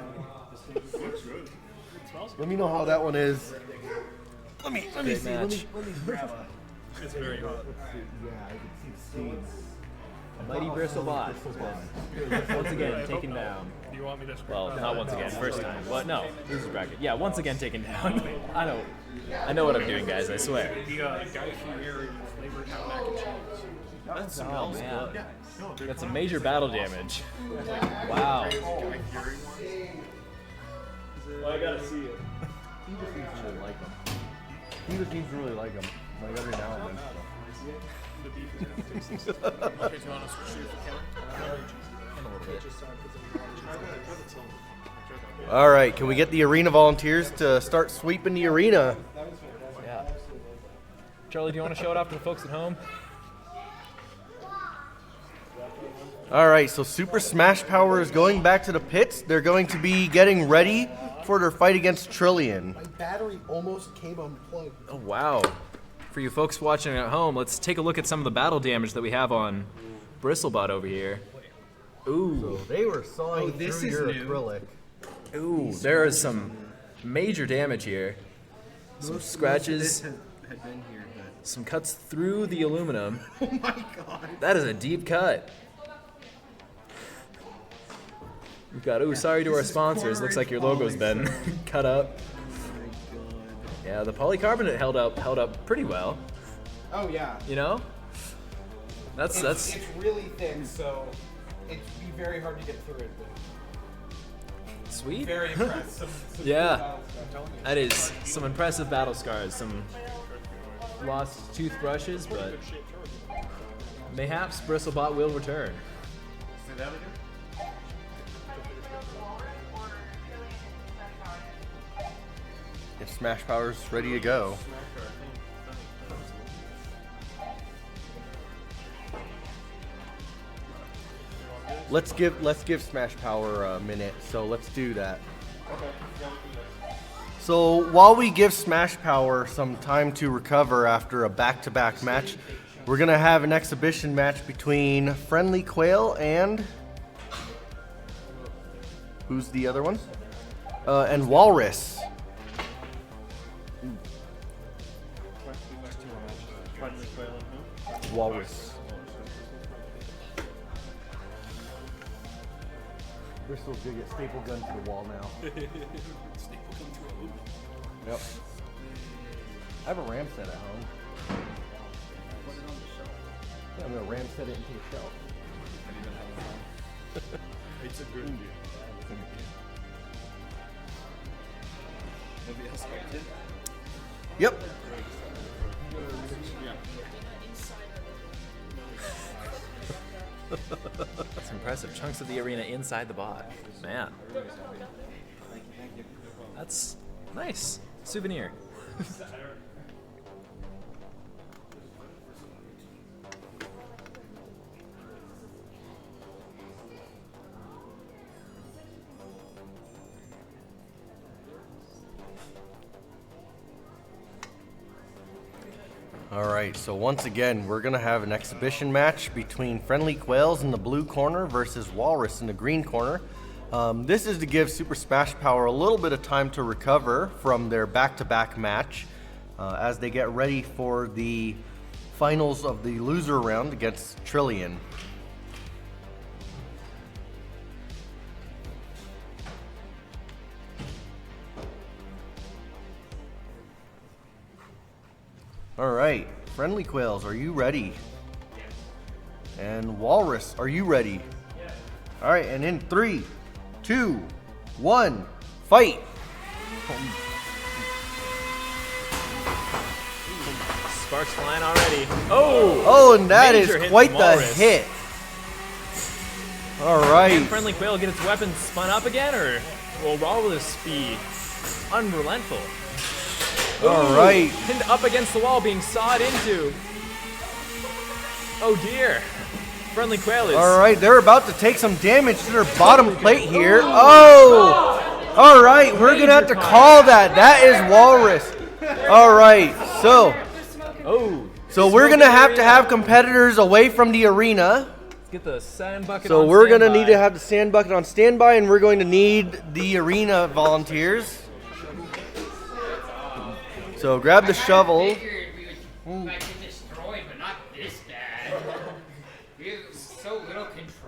Let me know how that one is. Let me Great see. match. It's very hot. Mighty Bristlebot once again taken down. Do you want me to Well, not once again, first time. But no, loser's bracket. Yeah, once again taken down. I know what I'm doing, guys. I swear. The guy from here flavored how mac and cheese. That smells good. Got some major battle damage. Wow. Well, I gotta see it. He just needs to really like him. He just needs to really like him. Like every now and then. All right, can we get the arena volunteers to start sweeping the arena? Yeah. Charlie, do you want to show it off to the folks at home? All right, so Super Smash Power is going back to the pits. They're going to be getting ready for their fight against Trillion. My battery almost came unplugged. Oh, wow. For you folks watching at home, let's take a look at some of the battle damage that we have on Bristlebot over here. Ooh. So they were sawing this through is your new. acrylic. Ooh, there is some major damage here. Some scratches, Had been here, some cuts through the aluminum. but oh my god. That is a deep cut. We've got, ooh, sorry to our sponsors. Looks like your logo's been cut up. Yeah, the polycarbonate held up pretty well. Oh yeah. You know? That's It's really thick, so it'd be very hard to get through it. But sweet. very impressed. Some Yeah. battles, I'm telling you. That is some impressive battle scars, some lost toothbrushes, but mayhaps Bristlebot will return. If Smash Power's ready to go. Let's give Smash Power a minute. So let's do that. So while we give Smash Power some time to recover after a back-to-back match, we're gonna have an exhibition match between Friendly Quail and who's the other one? And Walrus. Walrus. Bristol's gonna get staple gun to the wall now. Yep. I have a ram set at home. Yeah, I'm gonna ram set it into a shelf. It's a good idea. Nobody else liked it? Yep. That's impressive. Chunks of the arena inside the bot. Man. That's nice. Souvenir. All right, so once again, we're gonna have an exhibition match between Friendly Quails in the blue corner versus Walrus in the green corner. This is to give Super Smash Power a little bit of time to recover from their back-to-back match as they get ready for the finals of the loser round against Trillion. All right, Friendly Quails, are you ready? And Walrus, are you ready? All right, and in 3, 2, 1, fight! Sparks flying already. Oh! Oh, and that Major is hit quite from the Walrus. hit. All right. Can Friendly Quail get its weapons spun up again, or will Walrus be unrelenting? All right. Pinned up against the wall, being sawed into. Oh dear. Friendly Quail is. All right, they're about to take some damage to their bottom plate here. Oh! All right, we're going to have to call that. That is Walrus. All right, so we're going to have competitors away from the arena. Let's get the sand bucket So on we're going to standby. need to have the sand bucket on standby, and we're going to need the arena volunteers. So grab the shovel.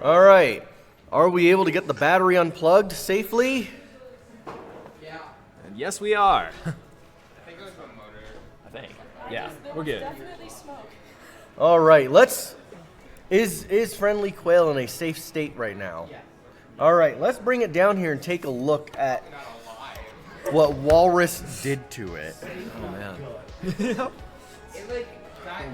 All right. Are we able to get the battery unplugged safely? And yes, we are. I think. Yeah, we're good. All right. Is Friendly Quail in a safe state right now? All right. Let's bring it down here and take a look at what Walrus did to it. Oh man.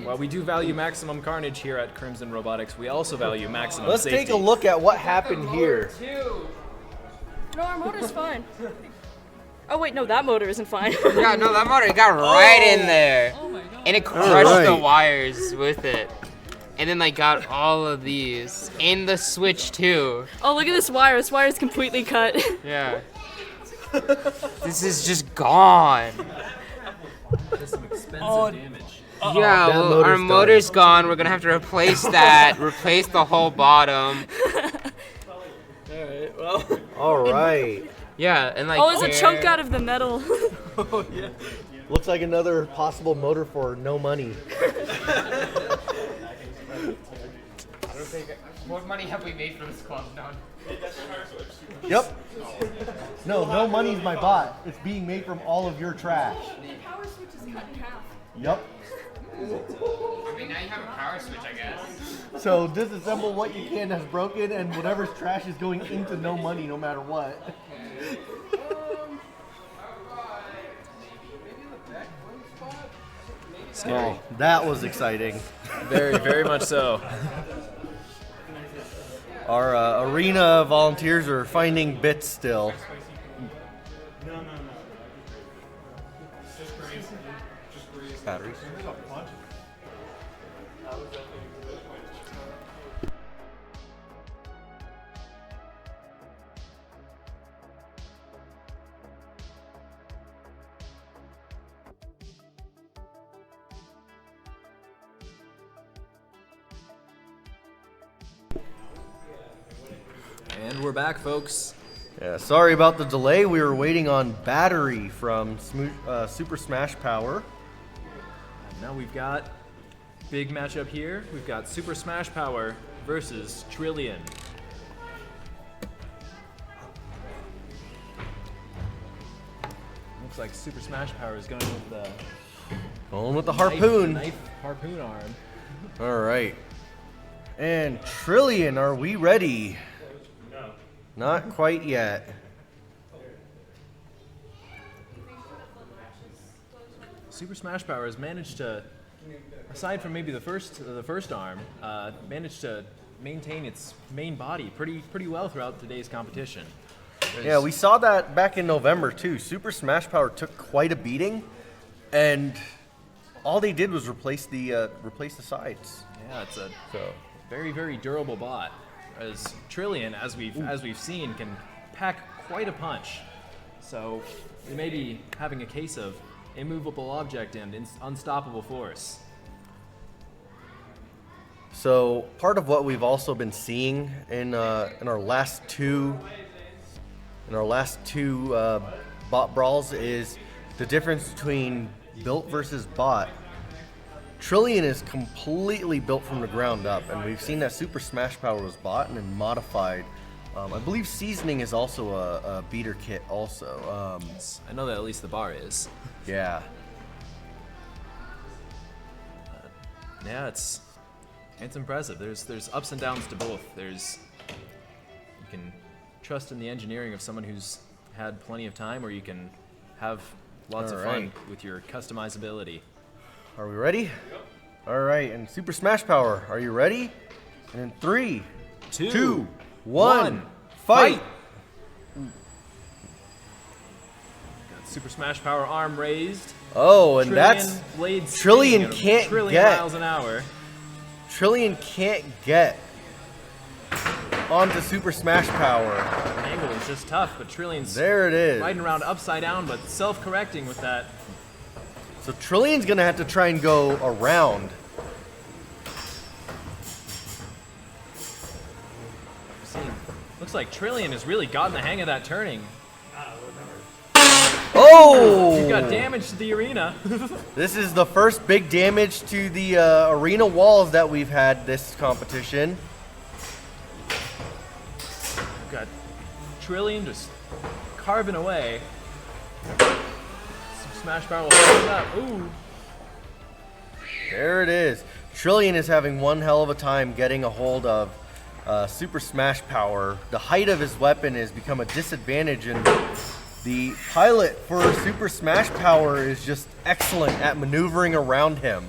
While we do value maximum carnage here at Crimson Robotics, we also value maximum Let's safety. take a look at what happened here. No, our motor's fine. Oh wait, no, that motor isn't fine. Yeah, no, that motor got right in there. And it crushed the wires with it. And then like got all of these. And the switch too. Oh, look at this wire. This wire is completely cut. Yeah. This is just gone. That's some expensive damage. Yeah, well, our motor's gone. We're gonna have to replace that. Replace the whole bottom. Alright, well. Alright. Yeah, and like. Oh, there's a chunk out of the metal. Oh, yeah. Looks like another possible motor for no money. What money have we made for this club, None? Yep. No money's my bot. It's being made from all of your trash. The power switch is cut in half. Yep. I mean, now you have a power switch, I guess. So disassemble what you can that's broken, and whatever's trash is going into no money no matter what. Scary. That was exciting. Very, very much so. Our arena volunteers are finding bits still. Batteries. And we're back, folks. Yeah, sorry about the delay. We were waiting on battery from Super Smash Power. Now we've got big matchup here. We've got Super Smash Power versus Trillion. Looks like Super Smash Power is going with the harpoon. Knife harpoon arm. All right. And Trillion, are we ready? No. Not quite yet. Super Smash Power has managed to, aside from maybe the first arm, managed to maintain its main body pretty well throughout today's competition. Yeah, we saw that back in November too. Super Smash Power took quite a beating, and all they did was replace the sides. Yeah, it's a very durable bot. As Trillion, as we've seen, can pack quite a punch. So we may be having a case of immovable object and unstoppable force. So part of what we've also been seeing in our last two bot brawls is the difference between built versus bot. Trillion is completely built from the ground up, and we've seen that Super Smash Power was bought and then modified. I believe Seasoning is also a beater kit also. I know that at least the bar is. Yeah. Yeah, it's impressive. There's ups and downs to both. You can trust in the engineering of someone who's had plenty of time, or you can have lots of fun with your customizability. Are we ready? Yep. All right, and Super Smash Power, are you ready? And in 3, 2, 1, fight! Got Super Smash Power arm raised. Oh, and that's blades Trillion can't get miles an hour. Trillion can't get onto Super Smash Power. Angle is just tough, but Trillion's there it is. Riding around upside down, but self-correcting with that. So Trillion's gonna have to try and go around. Looks like Trillion has really gotten the hang of that turning. Oh! You got damage to the arena. This is the first big damage to the arena walls that we've had this competition. We've got Trillion just carving away. Smash Power will hold it up. Ooh. There it is. Trillion is having one hell of a time getting a hold of Super Smash Power. The height of his weapon has become a disadvantage, and the pilot for Super Smash Power is just excellent at maneuvering around him.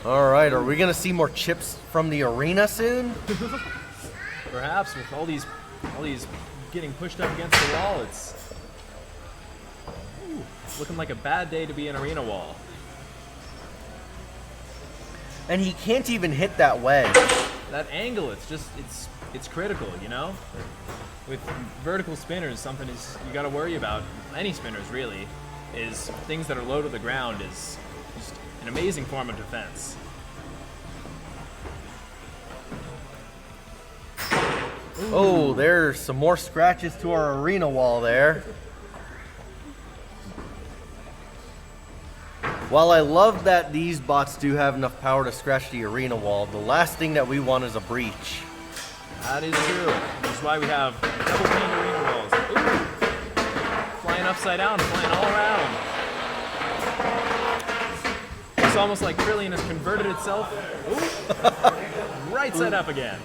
All right, are we gonna see more chips from the arena soon? Perhaps with all these getting pushed up against the wall, it's looking like a bad day to be an arena wall. And he can't even hit that wedge. That angle, it's critical, you know? With vertical spinners, something is you gotta worry about, any spinners really, is things that are low to the ground is just an amazing form of defense. Oh, there's some more scratches to our arena wall there. While I love that these bots do have enough power to scratch the arena wall, the last thing that we want is a breach. That is true. Which is why we have double pane arena walls. Ooh! Flying upside down, flying all around. It's almost like Trillion has converted itself. Ooh! Right side up again.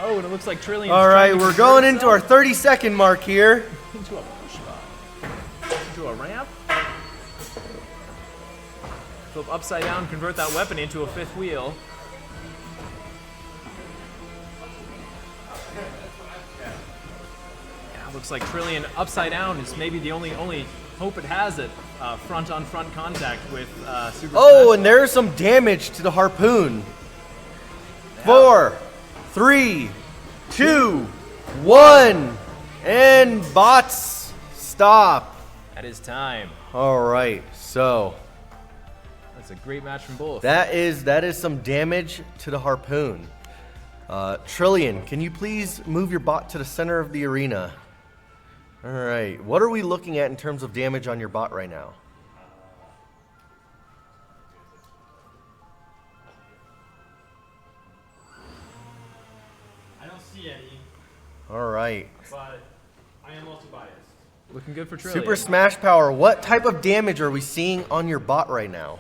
Oh, and it looks like Trillion. All right, we're going into our 30-second mark here. Into a push spot. Into a ramp. Flip upside down, convert that weapon into a fifth wheel. Yeah, looks like Trillion upside down is maybe the only hope it has at front-on-front contact with Super Smash. And there's some damage to the harpoon. 4, 3, 2, 1, and bots stop. That is time. All right, so that's a great match from both. that is some damage to the harpoon. Trillion, can you please move your bot to the center of the arena? All right, what are we looking at in terms of damage on your bot right now? I don't see any, All right. but I am also biased. Looking good for Trillion. Super Smash Power, what type of damage are we seeing on your bot right now?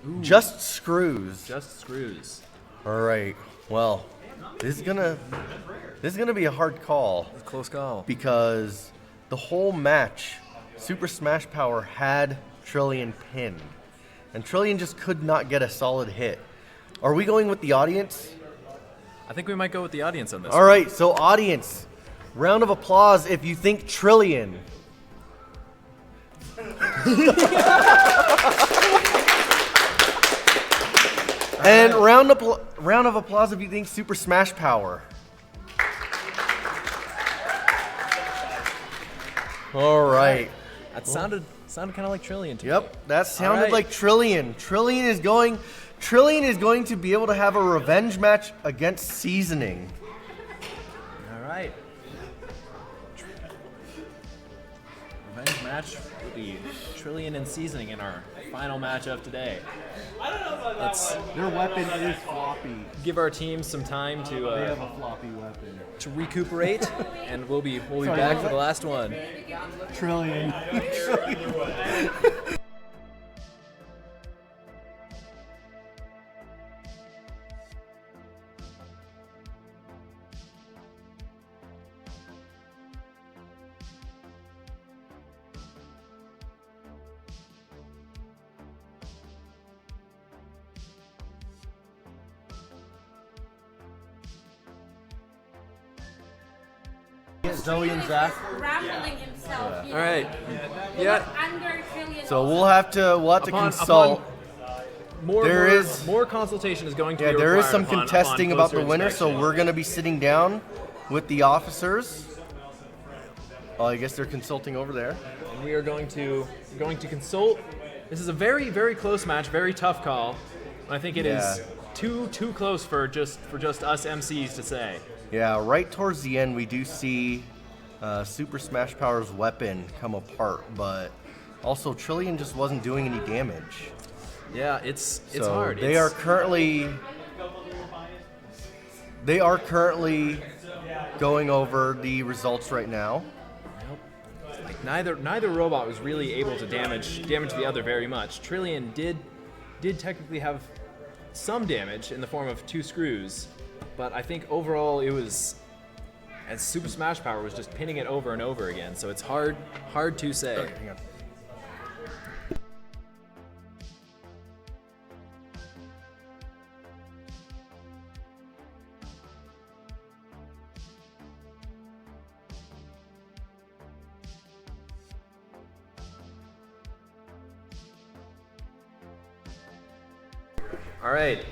Ooh. Just screws. Just screws. All right. Well, this is gonna be a hard call. Close call. Because the whole match, Super Smash Power had Trillion pinned, and Trillion just could not get a solid hit. Are we going with the audience? I think we might go with the audience on this. All right. So audience, Round of applause if you think trillion. And round of applause if you think Super Smash Power. All right. That sounded kind of like Trillion to me. Yep, that sounded right. like Trillion. Trillion is going to be able to have a revenge match against Seasoning. All right. Revenge match will be Trillion and Seasoning in our final match of today. Let's Their weapon is floppy. give our teams some time to They have a floppy weapon. to recuperate, and we'll be back for the last one. Trillion. Zoe and Zach. Raffling himself. You All right. know, Yeah. Under trillion. So we'll have to consult. More consultation is going to be there is required some upon contesting about the closer winner, so inspection. we're going to be sitting down with the officers. Oh, I guess they're consulting over there. And we are going to consult. This is a very, very close match, very tough call. I think it is too close for just us MCs to say. Yeah, right towards the end, we do see Super Smash Power's weapon come apart, but also Trillion just wasn't doing any damage. Yeah, it's So hard. They are currently going over the results right now. Like neither robot was really able to damage the other very much. Trillion did technically have some damage in the form of 2 screws, but I think overall it was, as Super Smash Power was just pinning it over and over again, so it's hard to say. Okay, hang on. All right,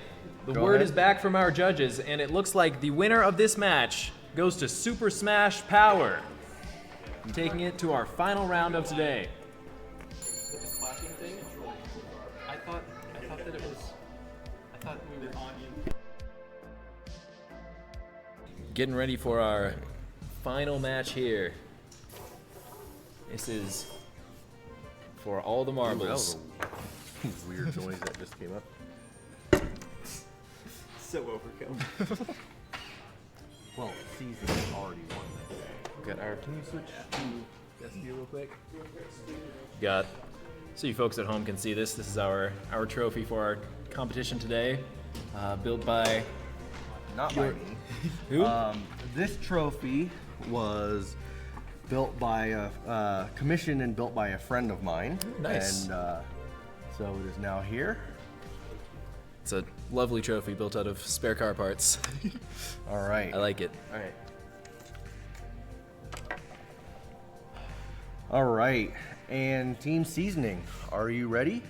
the Go word ahead. is back from our judges, and it looks like the winner of this match goes to Super Smash Power, taking it to our final round of today. I thought that it was. I thought we were on you. Getting ready for our final match here. This is for all the marbles. Weird noise that just came up. So overkill. Well, Season already won. Got our. Can you switch to SD real quick? Got. So you folks at home can see this. This is our trophy for our competition today, built by. Not by me. Who? This trophy was built by commissioned and built by a friend of mine. Nice. And so it is now here. It's a lovely trophy built out of spare car parts. All right. I like it. All right. All right. And Team Seasoning, are you ready?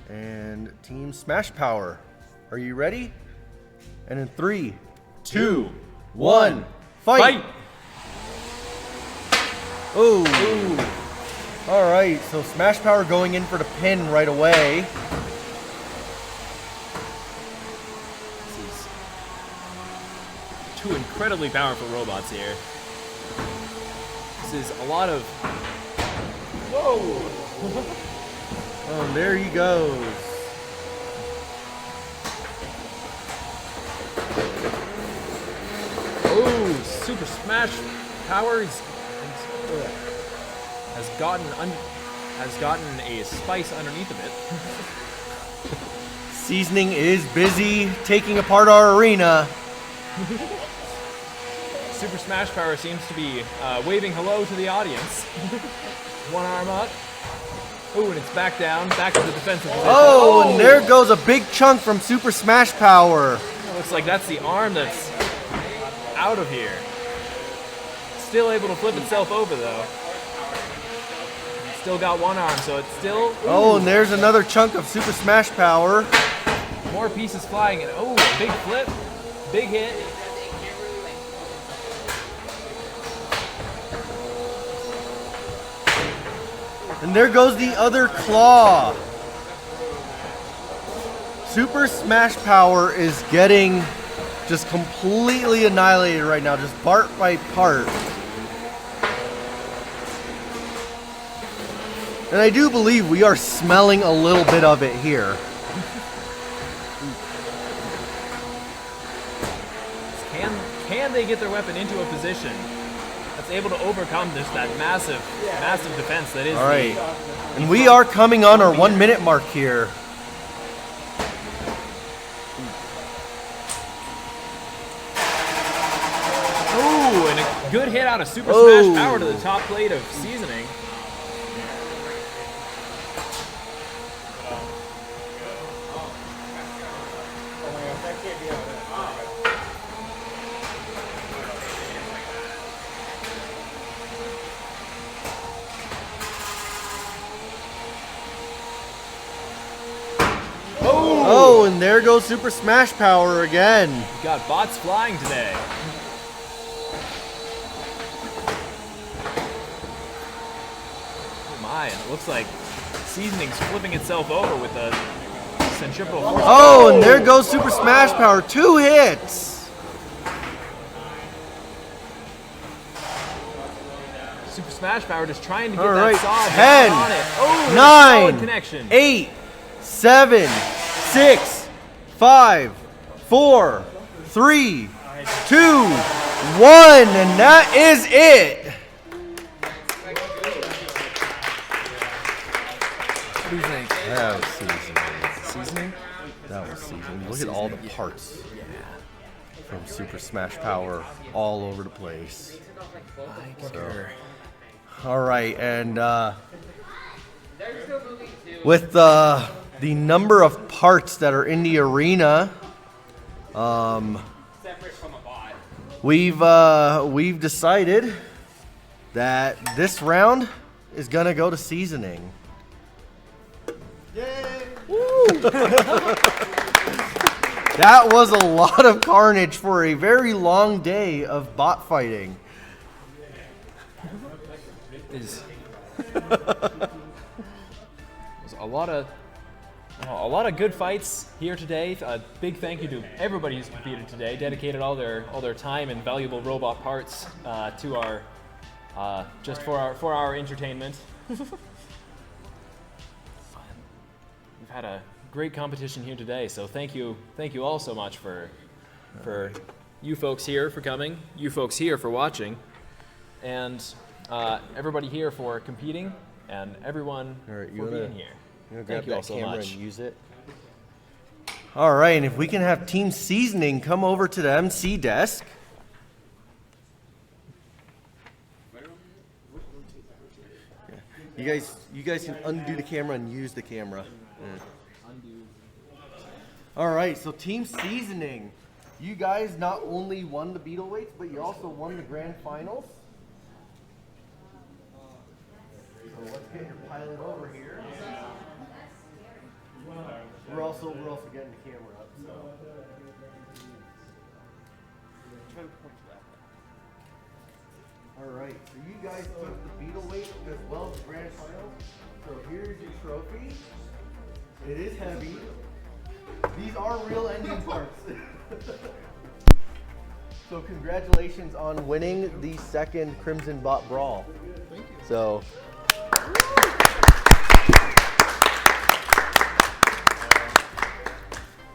And Team Smash Power, are you ready? And in 3, 2, 1, fight! Ooh. All right. So Smash Power going in for the pin right away. Two incredibly powerful robots here. This is a lot of. Whoa! Oh, there he goes. Oh, Super Smash Power has gotten a spice underneath of it. Seasoning is busy taking apart our arena. Super Smash Power seems to be waving hello to the audience. One arm up. Oh, and it's back down, back to the defensive position. Oh, and there goes a big chunk from Super Smash Power. Looks like that's the arm that's out of here. still able to flip itself over though. Still got one arm, so it's still. Oh, and there's another chunk of Super Smash Power. More pieces flying, and oh, a big flip, big hit. And there goes the other claw. Super Smash Power is getting just completely annihilated right now, just part by part. And I do believe we are smelling a little bit of it here. Can they get their weapon into a position that's able to overcome that massive defense that is? All right, and we are coming on our 1 minute mark here. Ooh, and a good hit out of Super Smash Power to the top plate of seasoning. Oh, and there goes Super Smash Power again. We've got bots flying today. Oh my, and it looks like Seasoning's flipping itself over with a centripetal force. Oh, and there goes Super Smash Power. 2 hits. Super Smash Power just trying to get All that right, solid 10, on it. Oh, 9, solid connection. 8, 7, 6, 5, 4, 3, 2, 1, and that is it. What do you think? That was seasoning. Seasoning? That was seasoning. Look at all the parts from Super Smash Power all over the place. So, all right, and with the number of parts that are in the arena, we've decided that this round is gonna go to seasoning. That was a lot of carnage for a very long day of bot fighting. There's a lot of good fights here today. A big thank you to everybody who's competed today. Dedicated all their time and valuable robot parts to our just for our entertainment. We've had a great competition here today, so thank you all so much for you folks here for coming, you folks here for watching, and everybody here for competing, and everyone for being here. Thank you all so much. And use it. All right, and if we can have Team Seasoning come over to the MC desk. Yeah. You guys can undo the camera and use the camera. Yeah. All right, so Team Seasoning, you guys not only won the beetleweights, but you also won the grand finals. So let's get your pilot over here. We're also getting the camera up. So. All right, so you guys took the beetleweight as well as the grand finals. So here's your trophy. It is heavy. These are real engine parts. So congratulations on winning the second Crimson Bot Brawl. Thank you. So.